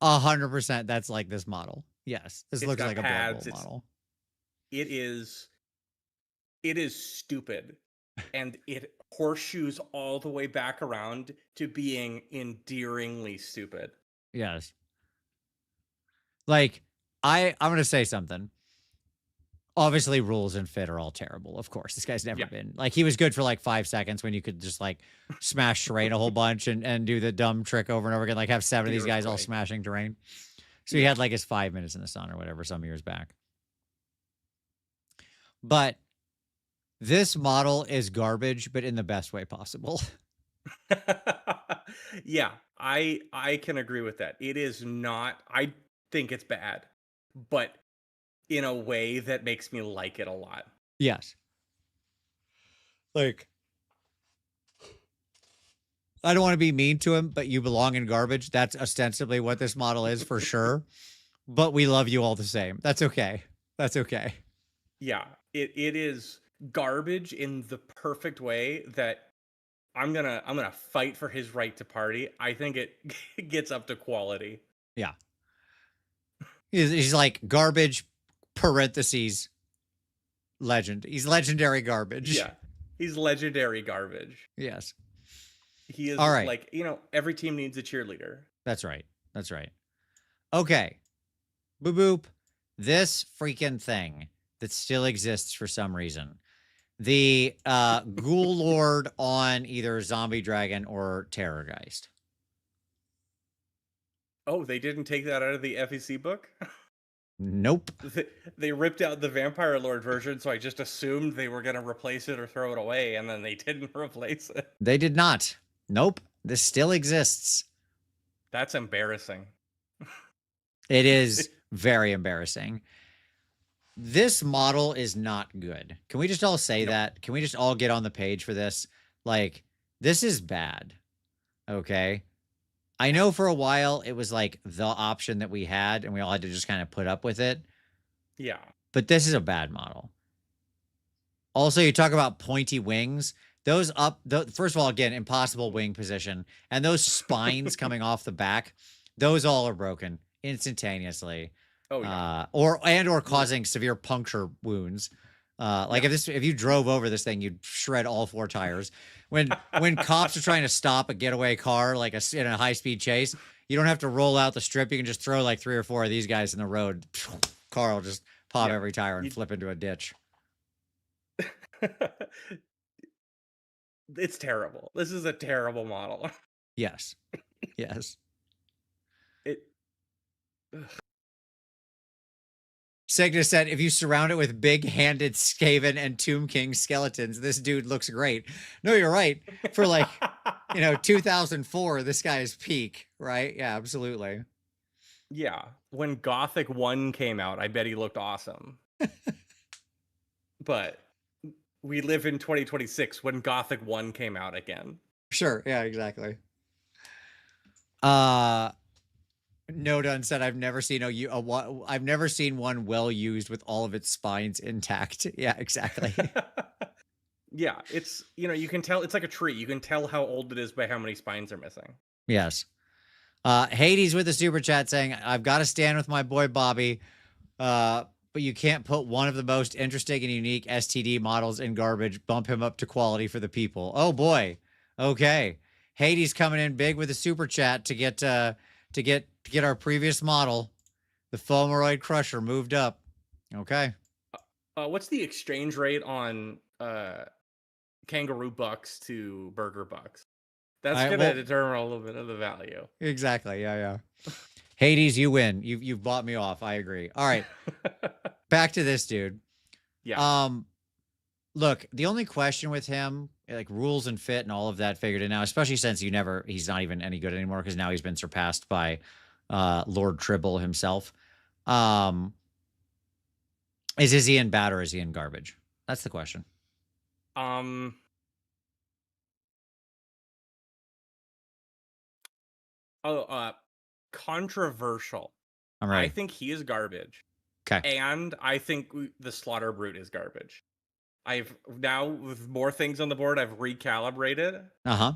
Speaker 1: 100%. That's like this model. Yes. This looks like
Speaker 2: pads.
Speaker 1: A Blood Bowl model.
Speaker 2: It is stupid. And it horseshoes all the way back around to being endearingly stupid.
Speaker 1: Yes. Like I'm going to say something. Obviously, rules and fit are all terrible. Of course, this guy's never been like he was good for like 5 seconds when you could just like smash terrain a whole bunch and do the dumb trick over and over again. Like have 7 of these guys all smashing terrain. So he had like his 5 minutes in the sun or whatever some years back. But this model is garbage, but in the best way possible.
Speaker 2: Yeah, I can agree with that. It is not. I think it's bad, but in a way that makes me like it a lot.
Speaker 1: Yes. Like I don't want to be mean to him, but you belong in garbage. That's ostensibly what this model is for sure. But we love you all the same. That's okay. That's okay.
Speaker 2: Yeah, it is garbage in the perfect way that I'm gonna fight for his right to party. I think it gets up to quality.
Speaker 1: Yeah. He's like garbage, parentheses, legend. He's legendary garbage.
Speaker 2: Yeah, he's legendary garbage.
Speaker 1: Yes.
Speaker 2: He is
Speaker 1: All right.
Speaker 2: like, every team needs a cheerleader.
Speaker 1: That's right. That's right. Okay. Boop boop. This freaking thing that still exists for some reason. The Ghoul Lord on either Zombie Dragon or Terrorgeist.
Speaker 2: Oh, they didn't take that out of the FEC book?
Speaker 1: Nope.
Speaker 2: They ripped out the Vampire Lord version, so I just assumed they were going to replace it or throw it away, and then they didn't replace it.
Speaker 1: They did not. Nope. This still exists.
Speaker 2: That's embarrassing.
Speaker 1: It is very embarrassing. This model is not good. Can we just all say that? Can we just all get on the page for this? Like, this is bad. Okay. I know for a while it was like the option that we had and we all had to just kind of put up with it.
Speaker 2: Yeah.
Speaker 1: But this is a bad model. Also, you talk about pointy wings. Those first of all, again, impossible wing position. And those spines coming off the back, those all are broken instantaneously.
Speaker 2: Oh, yeah.
Speaker 1: Or causing severe puncture wounds. If you drove over this thing, you'd shred all 4 tires. When cops are trying to stop a getaway car, like in a high-speed chase, you don't have to roll out the strip. You can just throw like 3 or 4 of these guys in the road. Car will just pop every tire and flip into a ditch.
Speaker 2: It's terrible. This is a terrible model.
Speaker 1: Yes. Yes. Cygnus said, if you surround it with big-handed Skaven and Tomb King skeletons, this dude looks great. No, you're right. For 2004, this guy is peak, right? Yeah, absolutely.
Speaker 2: Yeah. When Gothic 1 came out, I bet he looked awesome. But we live in 2026 when Gothic 1 came out again.
Speaker 1: Sure. Yeah, exactly. Nodun said, I've never seen I've never seen one well used with all of its spines intact. Yeah, exactly.
Speaker 2: Yeah, it's, you can tell it's like a tree. You can tell how old it is by how many spines are missing.
Speaker 1: Yes. Hades with a super chat saying, I've got to stand with my boy Bobby, but you can't put one of the most interesting and unique STD models in garbage. Bump him up to quality for the people. Oh boy. Okay. Hades coming in big with a super chat to get our previous model, the Foamoroid Crusher, moved up. Okay.
Speaker 2: What's the exchange rate on kangaroo bucks to burger bucks? That's gonna determine a little bit of the value.
Speaker 1: Exactly. Yeah. Hades, you win. You've bought me off. I agree. All right. Back to this dude.
Speaker 2: Yeah.
Speaker 1: Look, the only question with him, like rules and fit and all of that figured in now, especially since he's not even any good anymore because now he's been surpassed by Lord Tribble himself. Is he in bad or is he in garbage? That's the question.
Speaker 2: Controversial.
Speaker 1: I'm right.
Speaker 2: I think he is garbage.
Speaker 1: Okay.
Speaker 2: And I think the Slaughter Brute is garbage. I've now, with more things on the board, I've recalibrated.
Speaker 1: Uh-huh.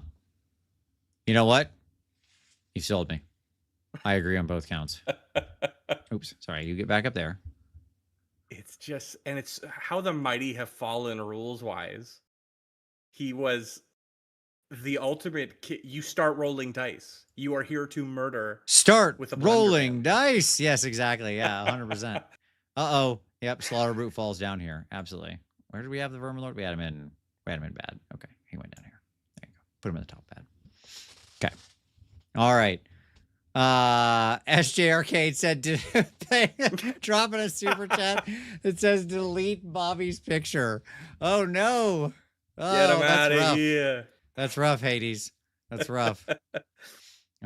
Speaker 1: You know what? You sold me. I agree on both counts. Oops. Sorry. You get back up there.
Speaker 2: It's just, and it's how the mighty have fallen rules-wise. He was the ultimate you start rolling dice. You are here to murder.
Speaker 1: Start with rolling dice. Yes, exactly. Yeah, 100%. Uh-oh. Yep, Slaughter Brute falls down here. Absolutely. Where did we have the Vermilord? We had him in bad. Okay, he went down here. There you go. Put him in the top bad. Okay. All right. SJ Arcade said, dropping a super chat. It says, delete Bobby's picture. Oh, no. Oh,
Speaker 2: get him out of here.
Speaker 1: That's rough, Hades. That's rough.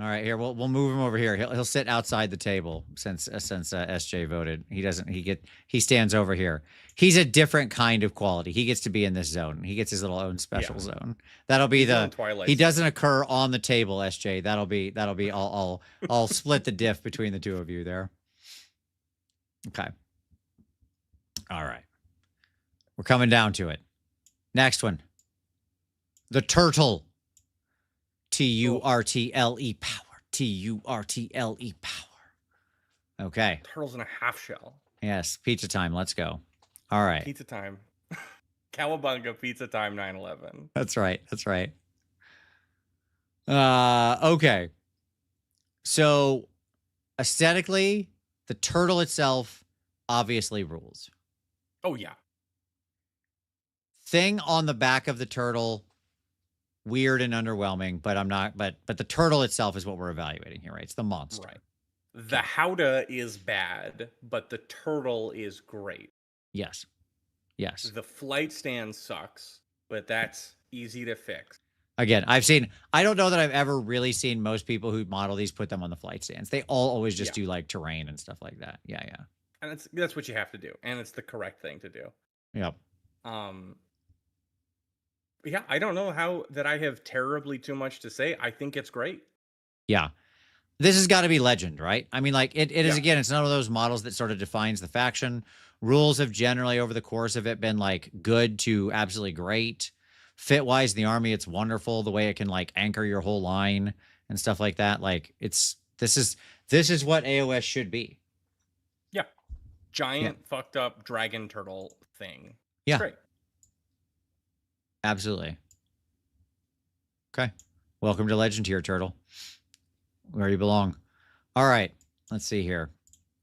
Speaker 1: All right, here we'll move him over here. He'll sit outside the table since SJ voted. He stands over here. He's a different kind of quality. He gets to be in this zone. He gets his little own special zone. That'll be he doesn't occur on the table, SJ. That'll be I'll split the diff between the two of you there. Okay. All right. We're coming down to it. Next one. The turtle. Turtle power. Turtle power. Okay.
Speaker 2: Turtles in a half shell.
Speaker 1: Yes. Pizza time. Let's go. All right.
Speaker 2: Pizza time. Cowabunga pizza time 9/11.
Speaker 1: That's right. That's right. Okay. So aesthetically, the turtle itself obviously rules.
Speaker 2: Oh yeah.
Speaker 1: Thing on the back of the turtle, weird and underwhelming, but I'm not, but the turtle itself is what we're evaluating here, right? It's the monster.
Speaker 2: Right. The howdah is bad, but the turtle is great.
Speaker 1: Yes. Yes.
Speaker 2: The flight stand sucks, but that's easy to fix.
Speaker 1: Again, I don't know that I've ever really seen most people who model these put them on the flight stands. They all always just do like terrain and stuff like that. Yeah, yeah.
Speaker 2: And that's what you have to do, and it's the correct thing to do.
Speaker 1: Yep.
Speaker 2: Yeah, I don't know how that I have terribly too much to say. I think it's great.
Speaker 1: Yeah. This has got to be legend, right? I mean, like it is, again, it's none of those models that sort of defines the faction. Rules have generally over the course of it been like good to absolutely great. Fit wise in the army, it's wonderful the way it can like anchor your whole line and stuff like that. Like this is what AOS should be.
Speaker 2: Yeah. Giant fucked up dragon turtle thing.
Speaker 1: Yeah.
Speaker 2: Great.
Speaker 1: Absolutely. Okay. Welcome to Legend Tier, Turtle. Where you belong. All right. Let's see here.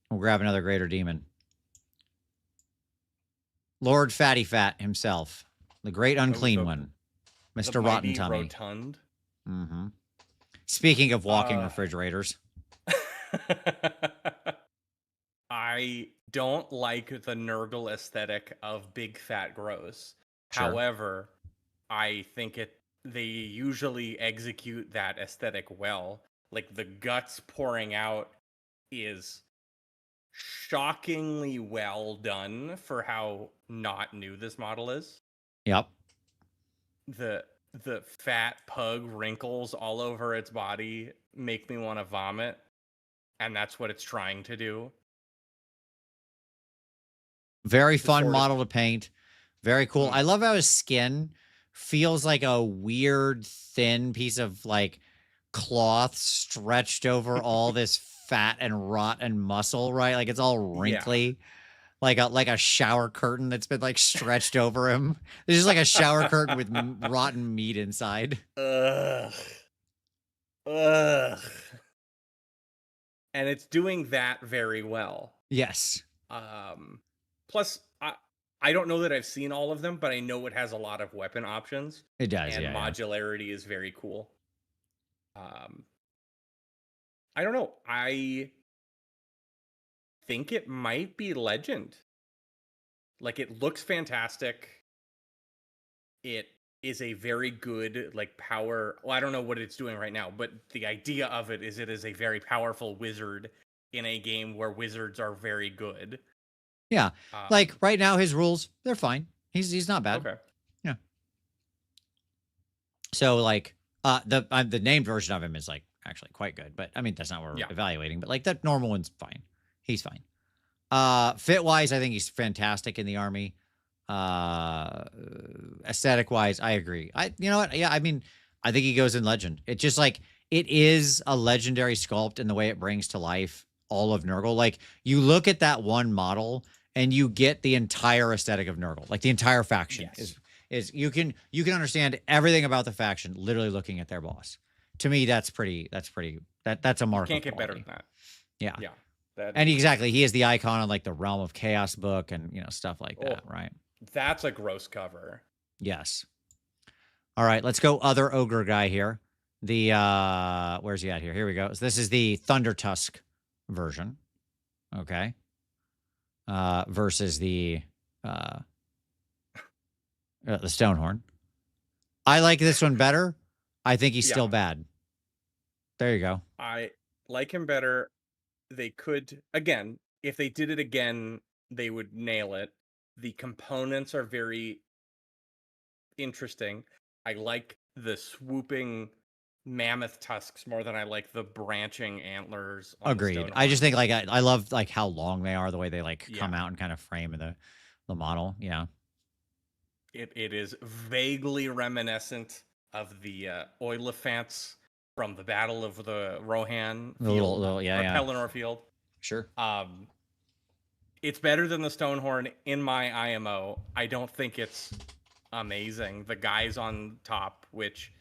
Speaker 1: We'll grab another Greater Demon. Lord Fatty Fat himself. The great unclean one. Mr. Rotten Tummy.
Speaker 2: Rotund.
Speaker 1: Mm-hmm. Speaking of walking refrigerators.
Speaker 2: I don't like the Nurgle aesthetic of big fat gross.
Speaker 1: Sure.
Speaker 2: However, I think they usually execute that aesthetic well. Like the guts pouring out is shockingly well done for how not new this model is.
Speaker 1: Yep.
Speaker 2: The fat pug wrinkles all over its body make me want to vomit, and that's what it's trying to do.
Speaker 1: Very fun model to paint. Very cool. I love how his skin feels like a weird thin piece of like cloth stretched over all this fat and rot and muscle, right? Like it's all wrinkly. Like a shower curtain that's been like stretched over him. There's just like a shower curtain with rotten meat inside.
Speaker 2: Ugh. And it's doing that very well.
Speaker 1: Yes.
Speaker 2: Plus, I don't know that I've seen all of them, but I know it has a lot of weapon options.
Speaker 1: It does,
Speaker 2: and modularity is very cool. I don't know. I think it might be legend. Like, it looks fantastic. It is a very good, like, power. Well, I don't know what it's doing right now, but the idea of it is a very powerful wizard in a game where wizards are very good.
Speaker 1: Yeah. Like, right now, his rules, they're fine. He's not bad.
Speaker 2: Okay.
Speaker 1: Yeah. So, like, the named version of him is, like, actually quite good. But, I mean, that's not what we're evaluating. But, like, that normal one's fine. He's fine. Fit-wise, I think he's fantastic in the army. Aesthetic-wise, I agree. You know what? Yeah, I mean, I think he goes in legend. It just, like, it is a legendary sculpt in the way it brings to life all of Nurgle. Like, you look at that one model and you get the entire aesthetic of Nurgle. Like, the entire faction is you can understand everything about the faction literally looking at their boss. To me, that's a mark.
Speaker 2: Can't get better than that.
Speaker 1: Yeah.
Speaker 2: Yeah.
Speaker 1: And exactly, he is the icon on like the Realm of Chaos book and stuff like that, right?
Speaker 2: That's a gross cover.
Speaker 1: Yes. All right, let's go other ogre guy here. The where's he at here? Here we go. So this is the Thunder Tusk version. Okay. Versus the Stonehorn. I like this one better. I think he's still bad. There you go.
Speaker 2: I like him better. They could, again, if they did it again, they would nail it. The components are very interesting. I like the swooping mammoth tusks more than I like the branching antlers on the
Speaker 1: Agreed.
Speaker 2: stone
Speaker 1: I just
Speaker 2: horn.
Speaker 1: think like I love like how long they are, the way they like come
Speaker 2: Yeah.
Speaker 1: out and kind of frame in the model. Yeah.
Speaker 2: It is vaguely reminiscent of the Oiliphants from the Battle of the Rohan
Speaker 1: The
Speaker 2: field
Speaker 1: little yeah,
Speaker 2: or
Speaker 1: yeah.
Speaker 2: Pelennor field.
Speaker 1: Sure.
Speaker 2: It's better than the Stonehorn in my IMO. I don't think it's amazing. The guys on top, which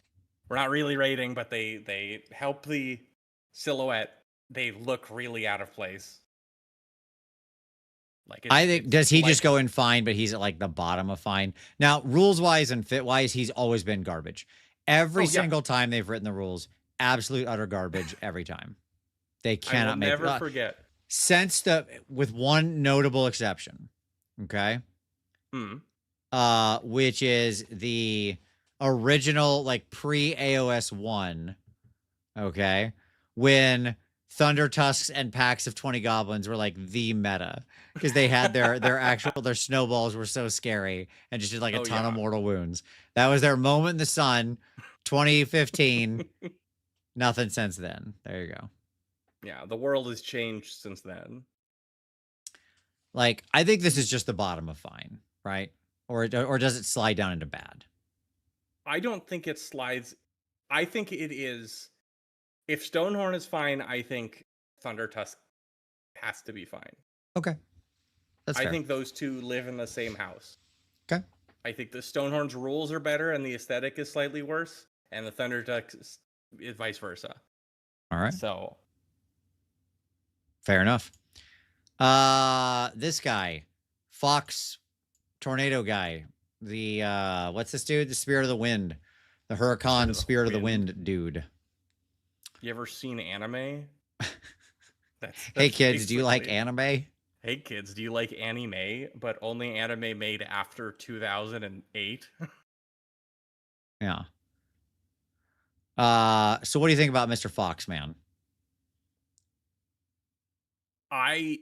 Speaker 2: we're not really rating, but they help the silhouette. They look really out of place. Like
Speaker 1: I think
Speaker 2: it's
Speaker 1: does he just
Speaker 2: like,
Speaker 1: go in fine, but he's at like the bottom of fine. Now, rules wise and fit wise, he's always been garbage. Every
Speaker 2: oh yeah,
Speaker 1: single time they've written the rules, absolute utter garbage every time. They
Speaker 2: I will
Speaker 1: cannot make
Speaker 2: never forget.
Speaker 1: since with one notable exception. Okay.
Speaker 2: Hmm.
Speaker 1: Which is the original like pre AOS 1, okay, when Thunder Tusks and packs of 20 goblins were like the meta because they had their snowballs were so scary and just did like a
Speaker 2: Oh
Speaker 1: ton of
Speaker 2: yeah.
Speaker 1: mortal wounds. That was their moment in the sun, 2015. Nothing since then. There you go.
Speaker 2: Yeah, the world has changed since then.
Speaker 1: Like I think this is just the bottom of fine, right? Or does it slide down into bad?
Speaker 2: I don't think it slides. I think it is. If Stonehorn is fine, I think Thunder Tusk has to be fine.
Speaker 1: Okay, that's
Speaker 2: I
Speaker 1: fair.
Speaker 2: think those two live in the same house.
Speaker 1: Okay.
Speaker 2: I think the Stonehorn's rules are better and the aesthetic is slightly worse, and the Thunder Tusk is vice versa.
Speaker 1: All right.
Speaker 2: So
Speaker 1: Fair enough. This guy, Fox Tornado guy, the what's this dude? The Spirit of the Wind, the Huracan Spirit of the Wind dude.
Speaker 2: You ever seen anime?
Speaker 1: Hey kids, do you like
Speaker 2: basically-
Speaker 1: anime?
Speaker 2: Hey kids, do you like anime, but only anime made after 2008?
Speaker 1: Yeah. So what do you think about Mr. Fox, man?
Speaker 2: I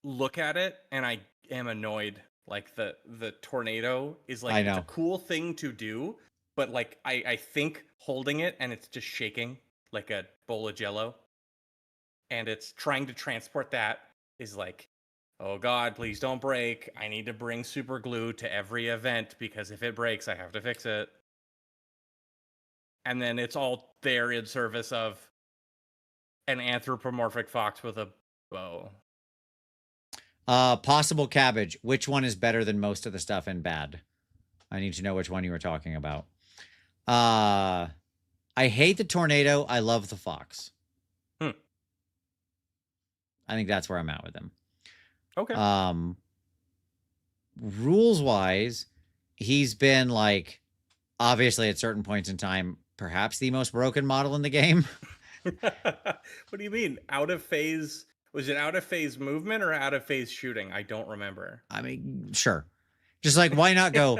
Speaker 2: look at it and I am annoyed. Like the tornado is like
Speaker 1: I
Speaker 2: it's a
Speaker 1: know.
Speaker 2: cool thing to do, but like I think holding it and it's just shaking like a bowl of jello. And it's trying to transport that is like, oh god, please don't break. I need to bring super glue to every event because if it breaks, I have to fix it. And then it's all there in service of an anthropomorphic fox with a bow.
Speaker 1: Possible cabbage. Which one is better than most of the stuff in bad? I need to know which one you were talking about. I hate the tornado. I love the fox. I think that's where I'm at with him.
Speaker 2: Okay.
Speaker 1: Rules wise, he's been like obviously at certain points in time, perhaps the most broken model in the game.
Speaker 2: What do you mean? Out of phase? Was it out of phase movement or out of phase shooting? I don't remember.
Speaker 1: I mean, sure. Just like why not go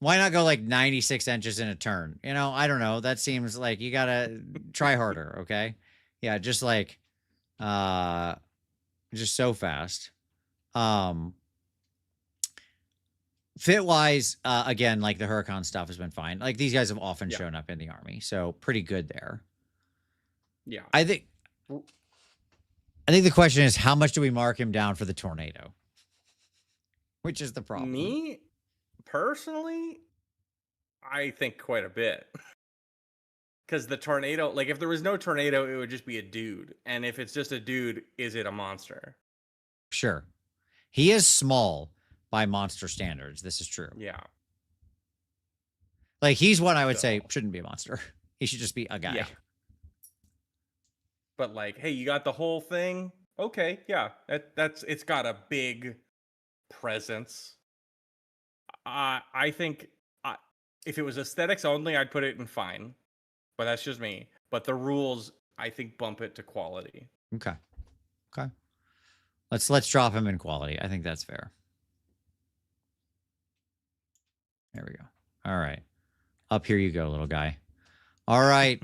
Speaker 1: like 96 inches in a turn? You know, I don't know. That seems like you gotta try harder, okay? Yeah, just like just so fast. Fit wise, again, like the Huracan stuff has been fine. Like these guys have often shown up in the army, so pretty good there.
Speaker 2: Yeah.
Speaker 1: I think the question is how much do we mark him down for the tornado? Which is the problem.
Speaker 2: Me personally, I think quite a bit. Because the tornado, like if there was no tornado, it would just be a dude. And if it's just a dude, is it a monster?
Speaker 1: Sure. He is small by monster standards. This is true.
Speaker 2: Yeah.
Speaker 1: Like he's one I would say shouldn't be a monster. He should just be a guy.
Speaker 2: Yeah. But like, hey, you got the whole thing. Okay, yeah, it's got a big presence. I think if it was aesthetics only, I'd put it in fine. But that's just me. But the rules, I think, bump it to quality.
Speaker 1: Okay. Okay. Let's drop him in quality. I think that's fair. There we go. All right. Up here you go, little guy. All right.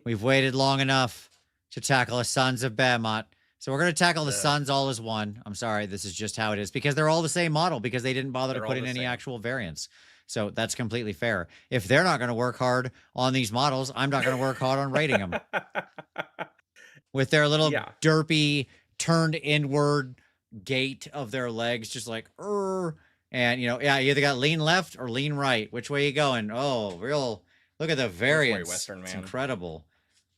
Speaker 1: We've waited long enough. to tackle a Sons of Behemoth. So we're going to tackle the
Speaker 2: Ugh.
Speaker 1: Sons all as one. I'm sorry, this is just how it is because they're all the same model because they didn't bother to
Speaker 2: They're
Speaker 1: put
Speaker 2: all
Speaker 1: in
Speaker 2: the
Speaker 1: any
Speaker 2: same.
Speaker 1: actual variants. So that's completely fair. If they're not going to work hard on these models, I'm not going to work hard on rating them. With their little
Speaker 2: Yeah.
Speaker 1: derpy turned inward gait of their legs, just like, and you either got lean left or lean right. Which way you going? Oh, real. Look at the variance.
Speaker 2: Western,
Speaker 1: it's
Speaker 2: man.
Speaker 1: incredible.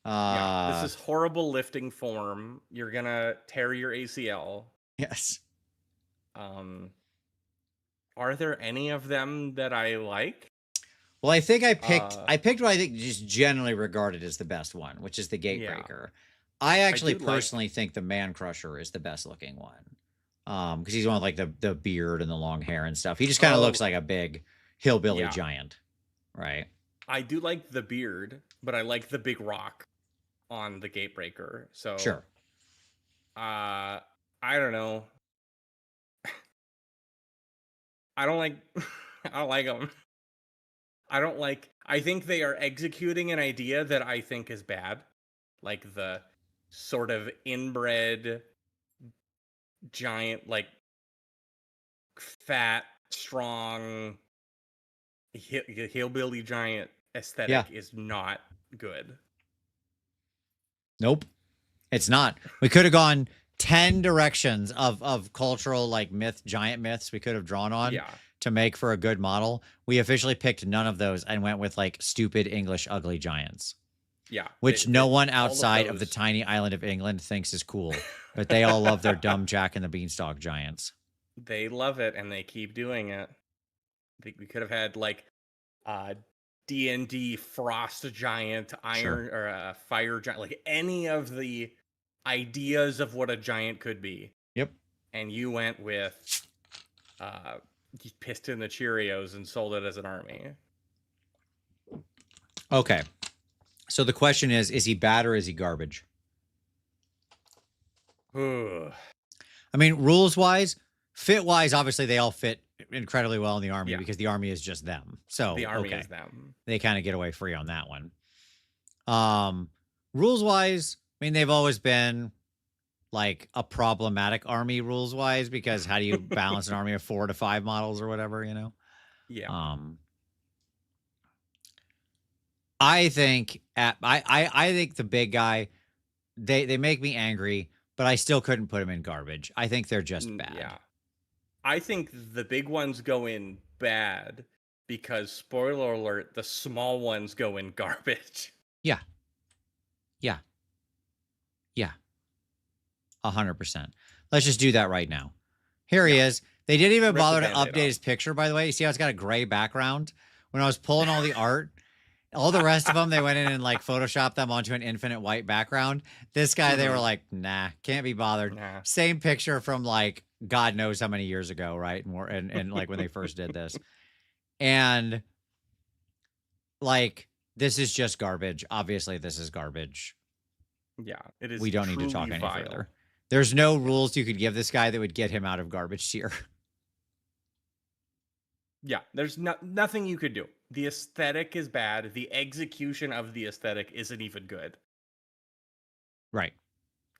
Speaker 2: Yeah, this is horrible lifting form. You're gonna tear your ACL.
Speaker 1: Yes.
Speaker 2: Are there any of them that I like?
Speaker 1: Well, I think I picked what I think just generally regarded as the best one, which is the Gatebreaker. I actually personally think the Man Crusher is the best looking one. Because he's one with like the beard and the long hair and stuff. He just kind of looks like a big hillbilly giant. Right.
Speaker 2: I do like the beard, but I like the big rock on the Gatebreaker. So
Speaker 1: sure.
Speaker 2: I don't know. I don't like them. I think they are executing an idea that I think is bad. Like the sort of inbred giant, like fat, strong hillbilly giant aesthetic is not good.
Speaker 1: Nope. It's not. We could have gone 10 directions of cultural like giant myths we could have drawn on to make for a good model. We officially picked none of those and went with like stupid English ugly giants.
Speaker 2: Yeah.
Speaker 1: Which no one outside of the tiny island of England thinks is cool, but they all love their dumb Jack and the Beanstalk giants.
Speaker 2: They love it and they keep doing it. We could have had like D&D frost giant, iron or fire giant, like any of the ideas of what a giant could be.
Speaker 1: Yep.
Speaker 2: And you went with you pissed in the Cheerios and sold it as an army.
Speaker 1: Okay. So the question is he bad or is he garbage?
Speaker 2: I
Speaker 1: mean, rules-wise, fit-wise, obviously they all fit incredibly well in the army because the army is just them. So
Speaker 2: the army is them.
Speaker 1: They kind of get away free on that one. Rules-wise, I mean, they've always been like a problematic army rules-wise because how do you balance an army of 4 to 5 models or whatever,
Speaker 2: Yeah.
Speaker 1: I think I think the big guy, they make me angry, but I still couldn't put them in garbage. I think they're just bad.
Speaker 2: Yeah. I think the big ones go in bad because, spoiler alert, the small ones go in garbage.
Speaker 1: Yeah. 100%. Let's just do that right now. Here he is. They didn't even bother to update his picture, by the way. You see how it's got a gray background? When I was pulling all the art, all the rest of them, they went in and like photoshopped them onto an infinite white background. This guy, they were like, nah, can't be bothered.
Speaker 2: Nah.
Speaker 1: Same picture from like God knows how many years ago, right? And like when they first did this. And like, this is just garbage. Obviously, this is garbage.
Speaker 2: Yeah, it is.
Speaker 1: We don't need to talk any further. There's no rules you could give this guy that would get him out of garbage tier.
Speaker 2: Yeah, there's nothing you could do. The aesthetic is bad. The execution of the aesthetic isn't even good.
Speaker 1: Right.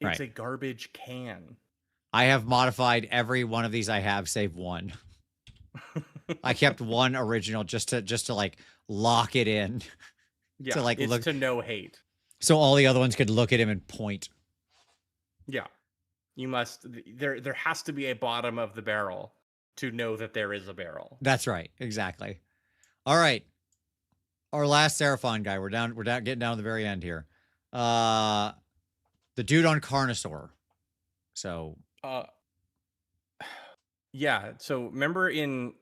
Speaker 2: It's a garbage can.
Speaker 1: I have modified every one of these I have, save one. I kept one original just to like lock it in.
Speaker 2: Yeah,
Speaker 1: to like
Speaker 2: look to no hate.
Speaker 1: So all the other ones could look at him and point.
Speaker 2: Yeah. You must there has to be a bottom of the barrel to know that there is a barrel.
Speaker 1: That's right. Exactly. All right. Our last Seraphon guy. We're down getting down to the very end here. The dude on Carnosaur. So
Speaker 2: yeah, so remember in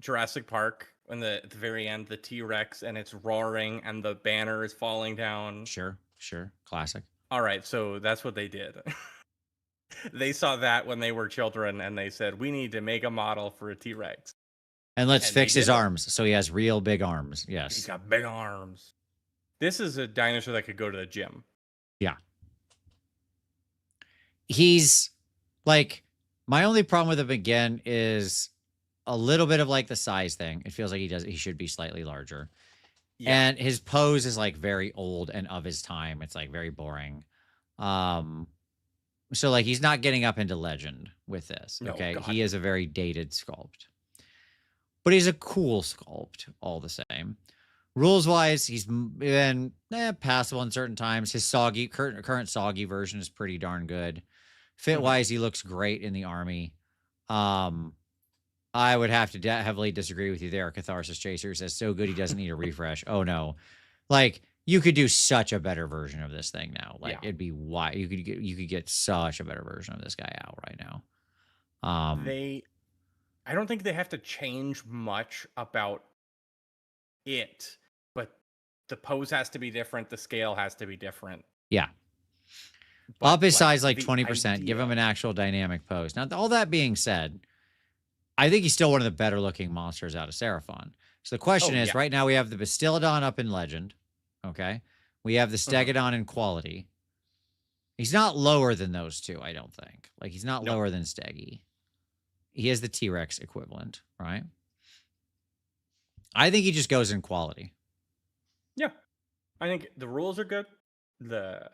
Speaker 2: Jurassic Park when at the very end the T-Rex and it's roaring and the banner is falling down?
Speaker 1: Sure. Classic.
Speaker 2: All right, so that's what they did. They saw that when they were children and they said, we need to make a model for a T-Rex.
Speaker 1: And let's fix his arms so he has real big arms. Yes.
Speaker 2: He's got big arms. This is a dinosaur that could go to the gym.
Speaker 1: Yeah. He's like, my only problem with him again is a little bit of like the size thing. It feels like he should be slightly larger. Yeah. And his pose is like very old and of his time. It's like very boring. So like he's not getting up into legend with this.
Speaker 2: No,
Speaker 1: Okay.
Speaker 2: God.
Speaker 1: He is a very dated sculpt. But he's a cool sculpt all the same. Rules wise, he's been passable in certain times. His current soggy version is pretty darn good. Fit wise, he looks great in the army. I would have to heavily disagree with you there. Catharsis Chaser says so good he doesn't need a refresh. Oh no, like you could do such a better version of this thing now. Like it'd be why you could get such a better version of this guy out right now.
Speaker 2: I don't think they have to change much about it, but the pose has to be different. The scale has to be different.
Speaker 1: Yeah.
Speaker 2: But
Speaker 1: up his size like 20%.
Speaker 2: idea.
Speaker 1: Give him an actual dynamic pose. Now, all that being said, I think he's still one of the better looking monsters out of Seraphon. So the question is, right now we have the Bastiladon up in Legend. Okay. We have the Stegodon in quality. He's not lower than those two, I don't think. Like, he's not lower than Steggy. He is the T-Rex equivalent, right? I think he just goes in quality.
Speaker 2: Yeah. I think the rules are good. The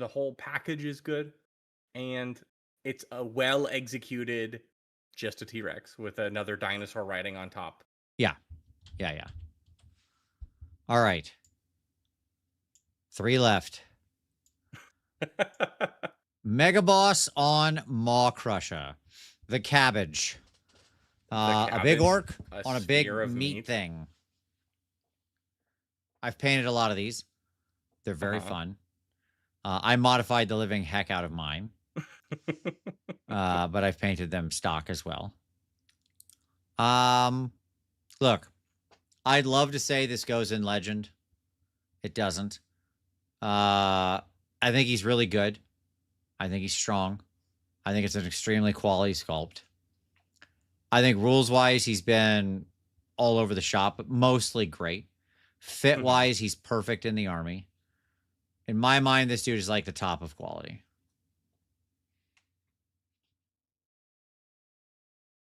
Speaker 2: whole package is good. And it's a well-executed, just a T-Rex with another dinosaur riding on top.
Speaker 1: Yeah. Yeah, yeah. All right. 3 left. Mega Boss on Maw Crusher. The cabbage. A big orc on a big meat thing. I've painted a lot of these. They're very fun. I modified the living heck out of mine. But I've painted them stock as well. Look, I'd love to say this goes in Legend. It doesn't. I think he's really good. I think he's strong. I think it's an extremely quality sculpt. I think rules-wise, he's been all over the shop, but mostly great. Fit-wise, he's perfect in the army. In my mind, this dude is like the top of quality.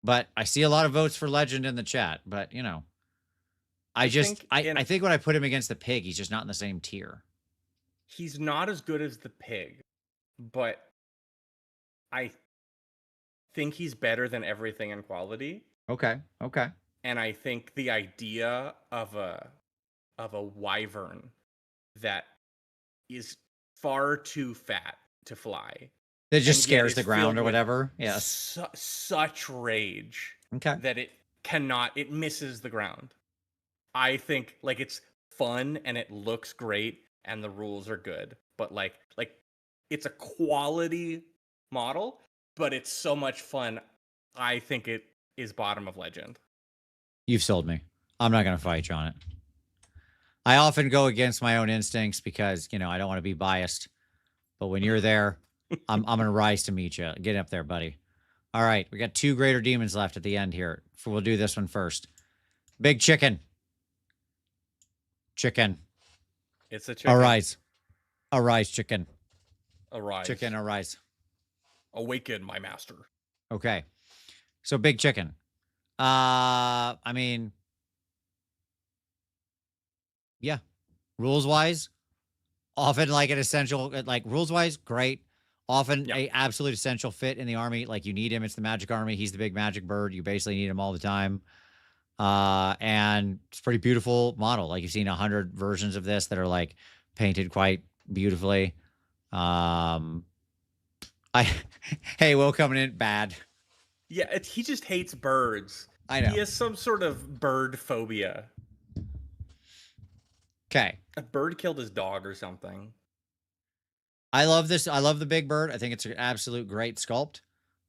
Speaker 1: But I see a lot of votes for Legend in the chat. But, you know, I think when I put him against the pig, he's just not in the same tier.
Speaker 2: He's not as good as the pig, but I think he's better than everything in quality.
Speaker 1: Okay. Okay.
Speaker 2: And I think the idea of a wyvern that is far too fat to fly,
Speaker 1: that just scares the ground or whatever.
Speaker 2: Yes. Such rage.
Speaker 1: Okay.
Speaker 2: That it misses the ground. I think like it's fun and it looks great and the rules are good, but like it's a quality model, but it's so much fun. I think it is bottom of Legend.
Speaker 1: You've sold me. I'm not going to fight you on it. I often go against my own instincts because, you know, I don't want to be biased. But when you're there, I'm going to rise to meet you. Get up there, buddy. All right. We got 2 greater demons left at the end here. We'll do this one first. Big chicken. Chicken.
Speaker 2: It's a chicken.
Speaker 1: Arise. Arise, chicken.
Speaker 2: Arise.
Speaker 1: Chicken, arise.
Speaker 2: Awaken, my master.
Speaker 1: Okay. So big chicken. I mean, yeah. Rules wise, often like an essential, like rules wise, great. Often a absolute essential fit in the army. Like you need him. It's the magic army. He's the big magic bird. You basically need him all the time. And it's a pretty beautiful model. Like you've seen 100 versions of this that are like painted quite beautifully. Hey, Will coming in bad.
Speaker 2: Yeah, he just hates birds.
Speaker 1: I know.
Speaker 2: He has some sort of bird phobia.
Speaker 1: Okay.
Speaker 2: A bird killed his dog or something.
Speaker 1: I love this. I love the big bird. I think it's an absolute great sculpt.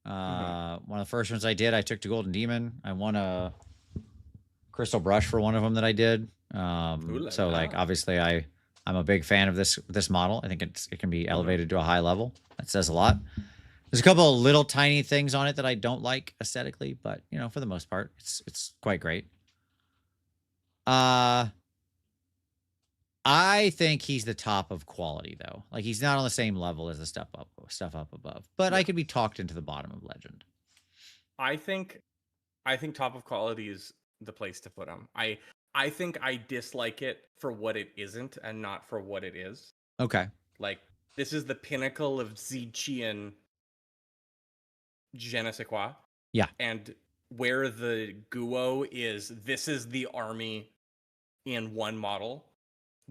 Speaker 1: One of the first ones I did, I took to Golden Demon. I won a crystal brush for one of them that I did. So like, obviously I'm a big fan of this model. I think it can be elevated to a high level. That says a lot. There's a couple of little tiny things on it that I don't like aesthetically, but you know, for the most part, it's quite great. I think he's the top of quality though. Like he's not on the same level as the stuff up above, but I could be talked into the bottom of Legend. I
Speaker 2: think top of quality is the place to put him. I think I dislike it for what it isn't and not for what it is.
Speaker 1: Okay.
Speaker 2: Like, this is the pinnacle of Zichian je ne sais quoi.
Speaker 1: Yeah.
Speaker 2: And where the Guo is, this is the army in one model.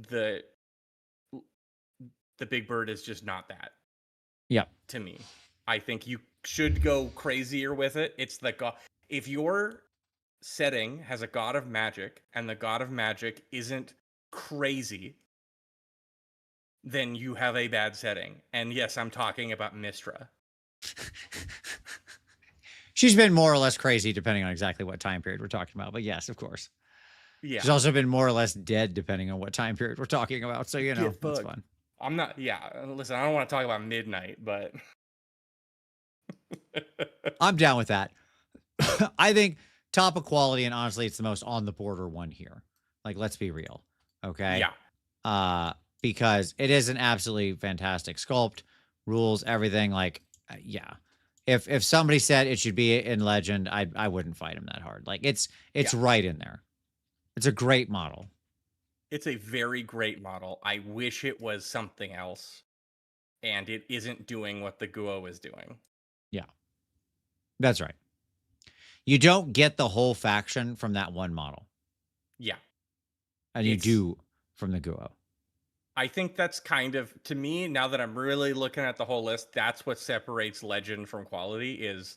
Speaker 2: The Big Bird is just not that.
Speaker 1: Yeah.
Speaker 2: To me, I think you should go crazier with it. It's the god. If your setting has a god of magic and the god of magic isn't crazy, then you have a bad setting. And yes, I'm talking about Mistra.
Speaker 1: She's been more or less crazy depending on exactly what time period we're talking about. But yes, of course.
Speaker 2: Yeah.
Speaker 1: She's also been more or less dead depending on what time period we're talking about. So, you know, that's fun.
Speaker 2: I'm not, listen, I don't want to talk about midnight, but.
Speaker 1: I'm down with that. I think top of quality, and honestly, it's the most on the border one here. Like, let's be real. Okay.
Speaker 2: Yeah.
Speaker 1: Because it is an absolutely fantastic sculpt, rules, everything. Like, yeah. If somebody said it should be in Legend, I wouldn't fight him that hard. Like, it's right in there. It's a great model.
Speaker 2: It's a very great model. I wish it was something else, and it isn't doing what the Guo is doing.
Speaker 1: Yeah. That's right. You don't get the whole faction from that one model.
Speaker 2: Yeah.
Speaker 1: And you do from the Guo.
Speaker 2: I think that's kind of, to me, now that I'm really looking at the whole list, that's what separates Legend from quality is,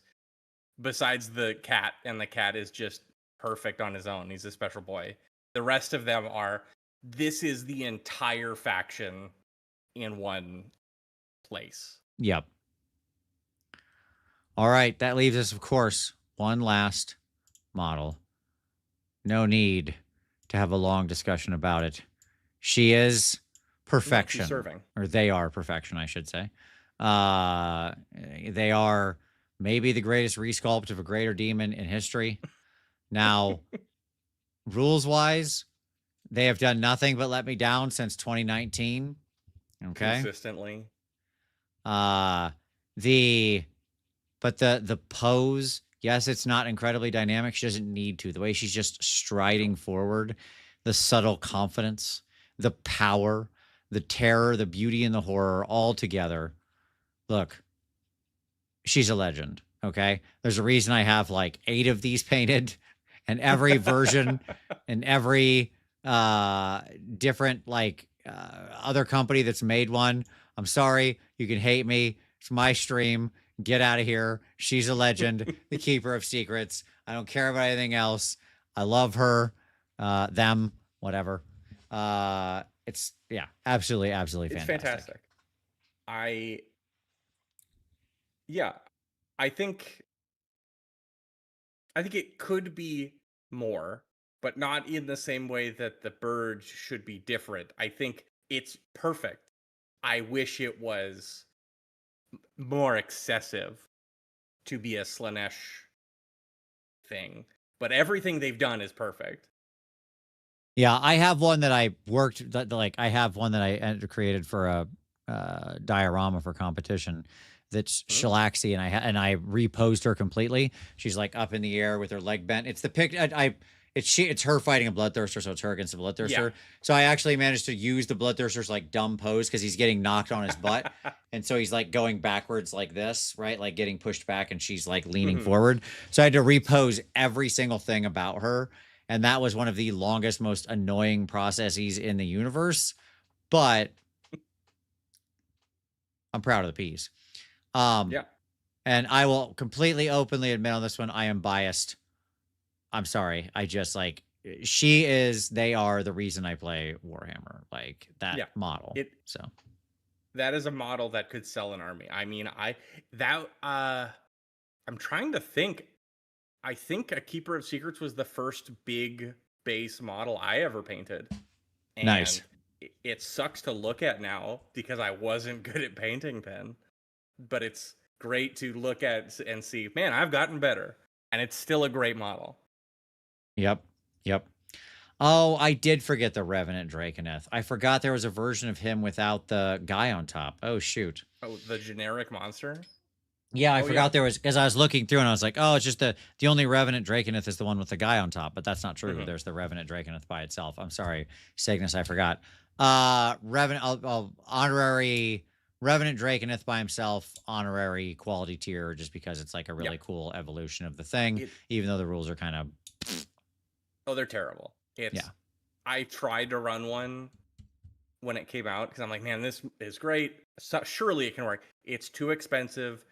Speaker 2: besides the cat, and the cat is just perfect on his own. He's a special boy. The rest of them are, this is the entire faction in one place.
Speaker 1: Yep. All right. That leaves us, of course, one last model. No need to have a long discussion about it. She is perfection.
Speaker 2: She's serving.
Speaker 1: Or they are perfection, I should say. They are maybe the greatest resculpt of a greater demon in history. Now, rules-wise, they have done nothing but let me down since 2019. Okay.
Speaker 2: Consistently.
Speaker 1: But the pose, yes, it's not incredibly dynamic. She doesn't need to. The way she's just striding forward, the subtle confidence, the power, the terror, the beauty, and the horror all together. Look, she's a legend. Okay. There's a reason I have like 8 of these painted, and every version and every different like other company that's made one. I'm sorry. You can hate me. It's my stream. Get out of here. She's a legend, the keeper of secrets. I don't care about anything else. I love her, them, whatever. It's absolutely fantastic.
Speaker 2: It's fantastic. I think it could be more, but not in the same way that the bird should be different. I think it's perfect. I wish it was more excessive to be a Slanesh thing, but everything they've done is perfect.
Speaker 1: Yeah, I have one that I worked I have one that I created for a diorama for competition that's Shalaxi, and I reposed her completely. She's like up in the air with her leg bent. It's the pic. It's her fighting a bloodthirster, so it's her against a bloodthirster. Yeah. So I actually managed to use the bloodthirster's like dumb pose because he's getting knocked on his butt, and so he's like going backwards like this, right? Like getting pushed back, and she's like leaning forward. So I had to repose every single thing about her, and that was one of the longest, most annoying processes in the universe. But I'm proud of the piece. And I will completely openly admit on this one, I am biased. I'm sorry. I just like, they are the reason I play Warhammer, like that model.
Speaker 2: That is a model that could sell an army. I mean, I'm trying to think. I think a Keeper of Secrets was the first big base model I ever painted. And
Speaker 1: nice.
Speaker 2: It sucks to look at now because I wasn't good at painting then, but it's great to look at and see, man, I've gotten better, and it's still a great model.
Speaker 1: Yep. Oh, I did forget the Revenant Draconeth. I forgot there was a version of him without the guy on top. Oh, shoot.
Speaker 2: Oh, the generic monster?
Speaker 1: Yeah, I
Speaker 2: Oh yeah.
Speaker 1: forgot there was, because I was looking through and I was like, oh, it's just the only Revenant Draconith is the one with the guy on top, but that's not true.
Speaker 2: Mhm.
Speaker 1: There's the Revenant Draconith by itself. I'm sorry, Cygnus, I forgot. Revenant, honorary Revenant Draconith by himself, honorary quality tier, just because it's like a really cool evolution of the thing, even though the rules are kind of.
Speaker 2: Oh, they're terrible.
Speaker 1: Yeah.
Speaker 2: I tried to run one when it came out because I'm like, man, this is great. So, surely it can work. It's too expensive.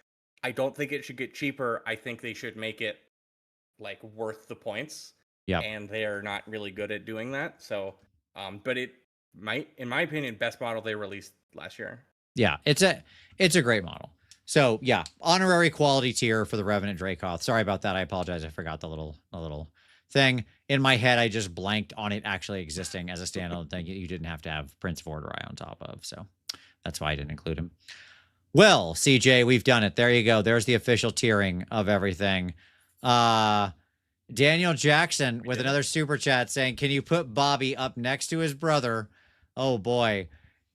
Speaker 2: I don't think it should get cheaper. I think they should make it like worth the points.
Speaker 1: Yeah.
Speaker 2: And they're not really good at doing that. So, but it might, in my opinion, best model they released last year.
Speaker 1: Yeah, it's a great model. So yeah, honorary quality tier for the Revenant Dracoth. Sorry about that. I apologize. I forgot the little thing in my head. I just blanked on it actually existing as a standalone thing. You didn't have to have Prince Vorterai on top of, so that's why I didn't include him. Well, CJ, we've done it. There you go. There's the official tiering of everything. Daniel Jackson with another super chat saying, "Can you put Bobby up next to his brother?" Oh boy.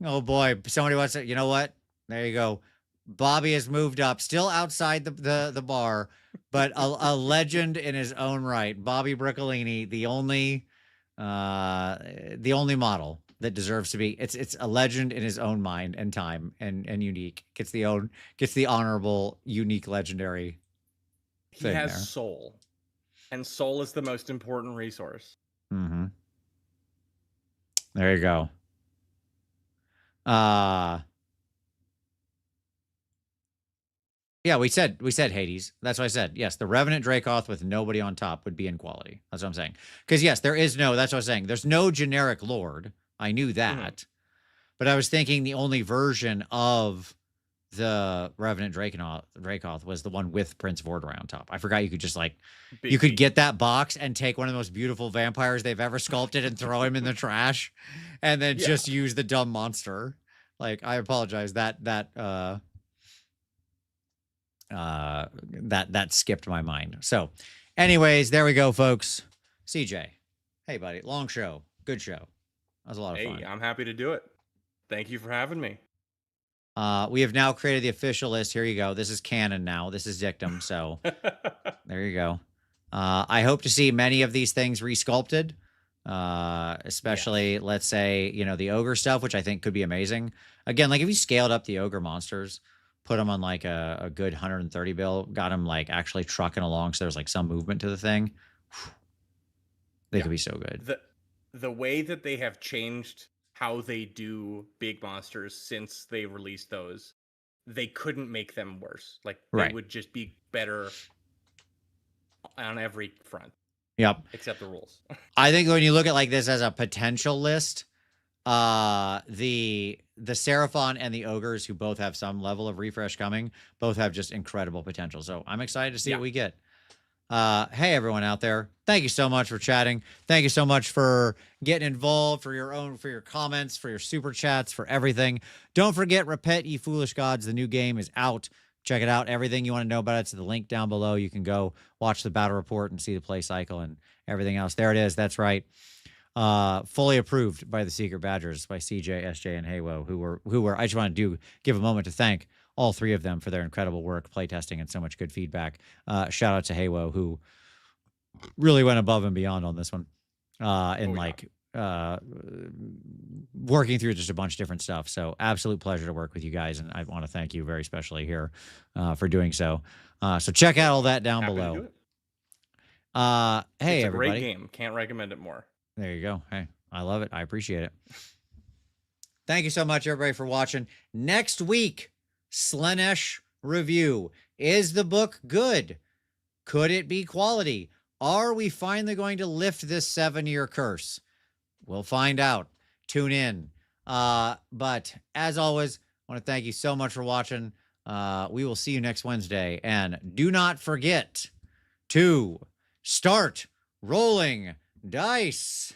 Speaker 1: Oh boy. Somebody wants to, you know what? There you go. Bobby has moved up, still outside the bar, but a legend in his own right. Bobby Briccolini, the only model that deserves to be. It's a legend in his own mind and time and unique. Gets the honorable, unique, legendary thing. He has
Speaker 2: soul. And soul is the most important resource.
Speaker 1: Mm-hmm. There you go. Yeah, we said Hades. That's what I said. Yes, the Revenant Dracoth with nobody on top would be in quality. That's what I'm saying. Because yes, there is no. That's what I was saying. There's no generic Lord. I knew that, but I was thinking the only version of the Revenant Dracoth was the one with Prince Vorterai on top. I forgot you could just you could get that box and take one of the most beautiful vampires they've ever sculpted and throw him in the trash, and then just use the dumb monster. Like, I apologize that skipped my mind. So, anyways, there we go, folks. CJ, hey buddy, long show, good show. That was a lot of fun.
Speaker 2: Hey, I'm happy to do it. Thank you for having me.
Speaker 1: We have now created the official list. Here you go. This is canon now. This is dictum. So there you go. I hope to see many of these things resculpted, especially, let's say, the ogre stuff, which I think could be amazing. Again, like if you scaled up the ogre monsters, put them on like a good 130 bill, got them like actually trucking along so there's like some movement to the thing, they could be so good.
Speaker 2: The way that they have changed how they do big monsters since they released those, they couldn't make them worse. Like, they would just be better on every front.
Speaker 1: Yep.
Speaker 2: Except the rules.
Speaker 1: I think when you look at like this as a potential list, the Seraphon and the ogres, who both have some level of refresh coming, both have just incredible potential. So I'm excited to see what we get. Hey, everyone out there. Thank you so much for chatting. Thank you so much for getting involved, for your comments, for your super chats, for everything. Don't forget, Repent, Ye Foolish Gods. The new game is out. Check it out. Everything you want to know about it's the link down below. You can go watch the battle report and see the play cycle and everything else. There it is. That's right. Fully approved by the Secret Badgers, by CJ, SJ, and Haywo, who were. I just want to give a moment to thank all three of them for their incredible work, playtesting, and so much good feedback. Shout out to Haywo, who really went above and beyond on this one, working through just a bunch of different stuff. So absolute pleasure to work with you guys, and I want to thank you very specially here for doing so. So check out all that down below. Hey,
Speaker 2: it's a
Speaker 1: everybody.
Speaker 2: Great game. Can't recommend it more.
Speaker 1: There you go. Hey, I love it. I appreciate it. Thank you so much, everybody, for watching. Next week, Slaanesh review. Is the book good? Could it be quality? Are we finally going to lift this 7-year curse? We'll find out. Tune in. But as always, I want to thank you so much for watching. We will see you next Wednesday. And do not forget to start rolling dice.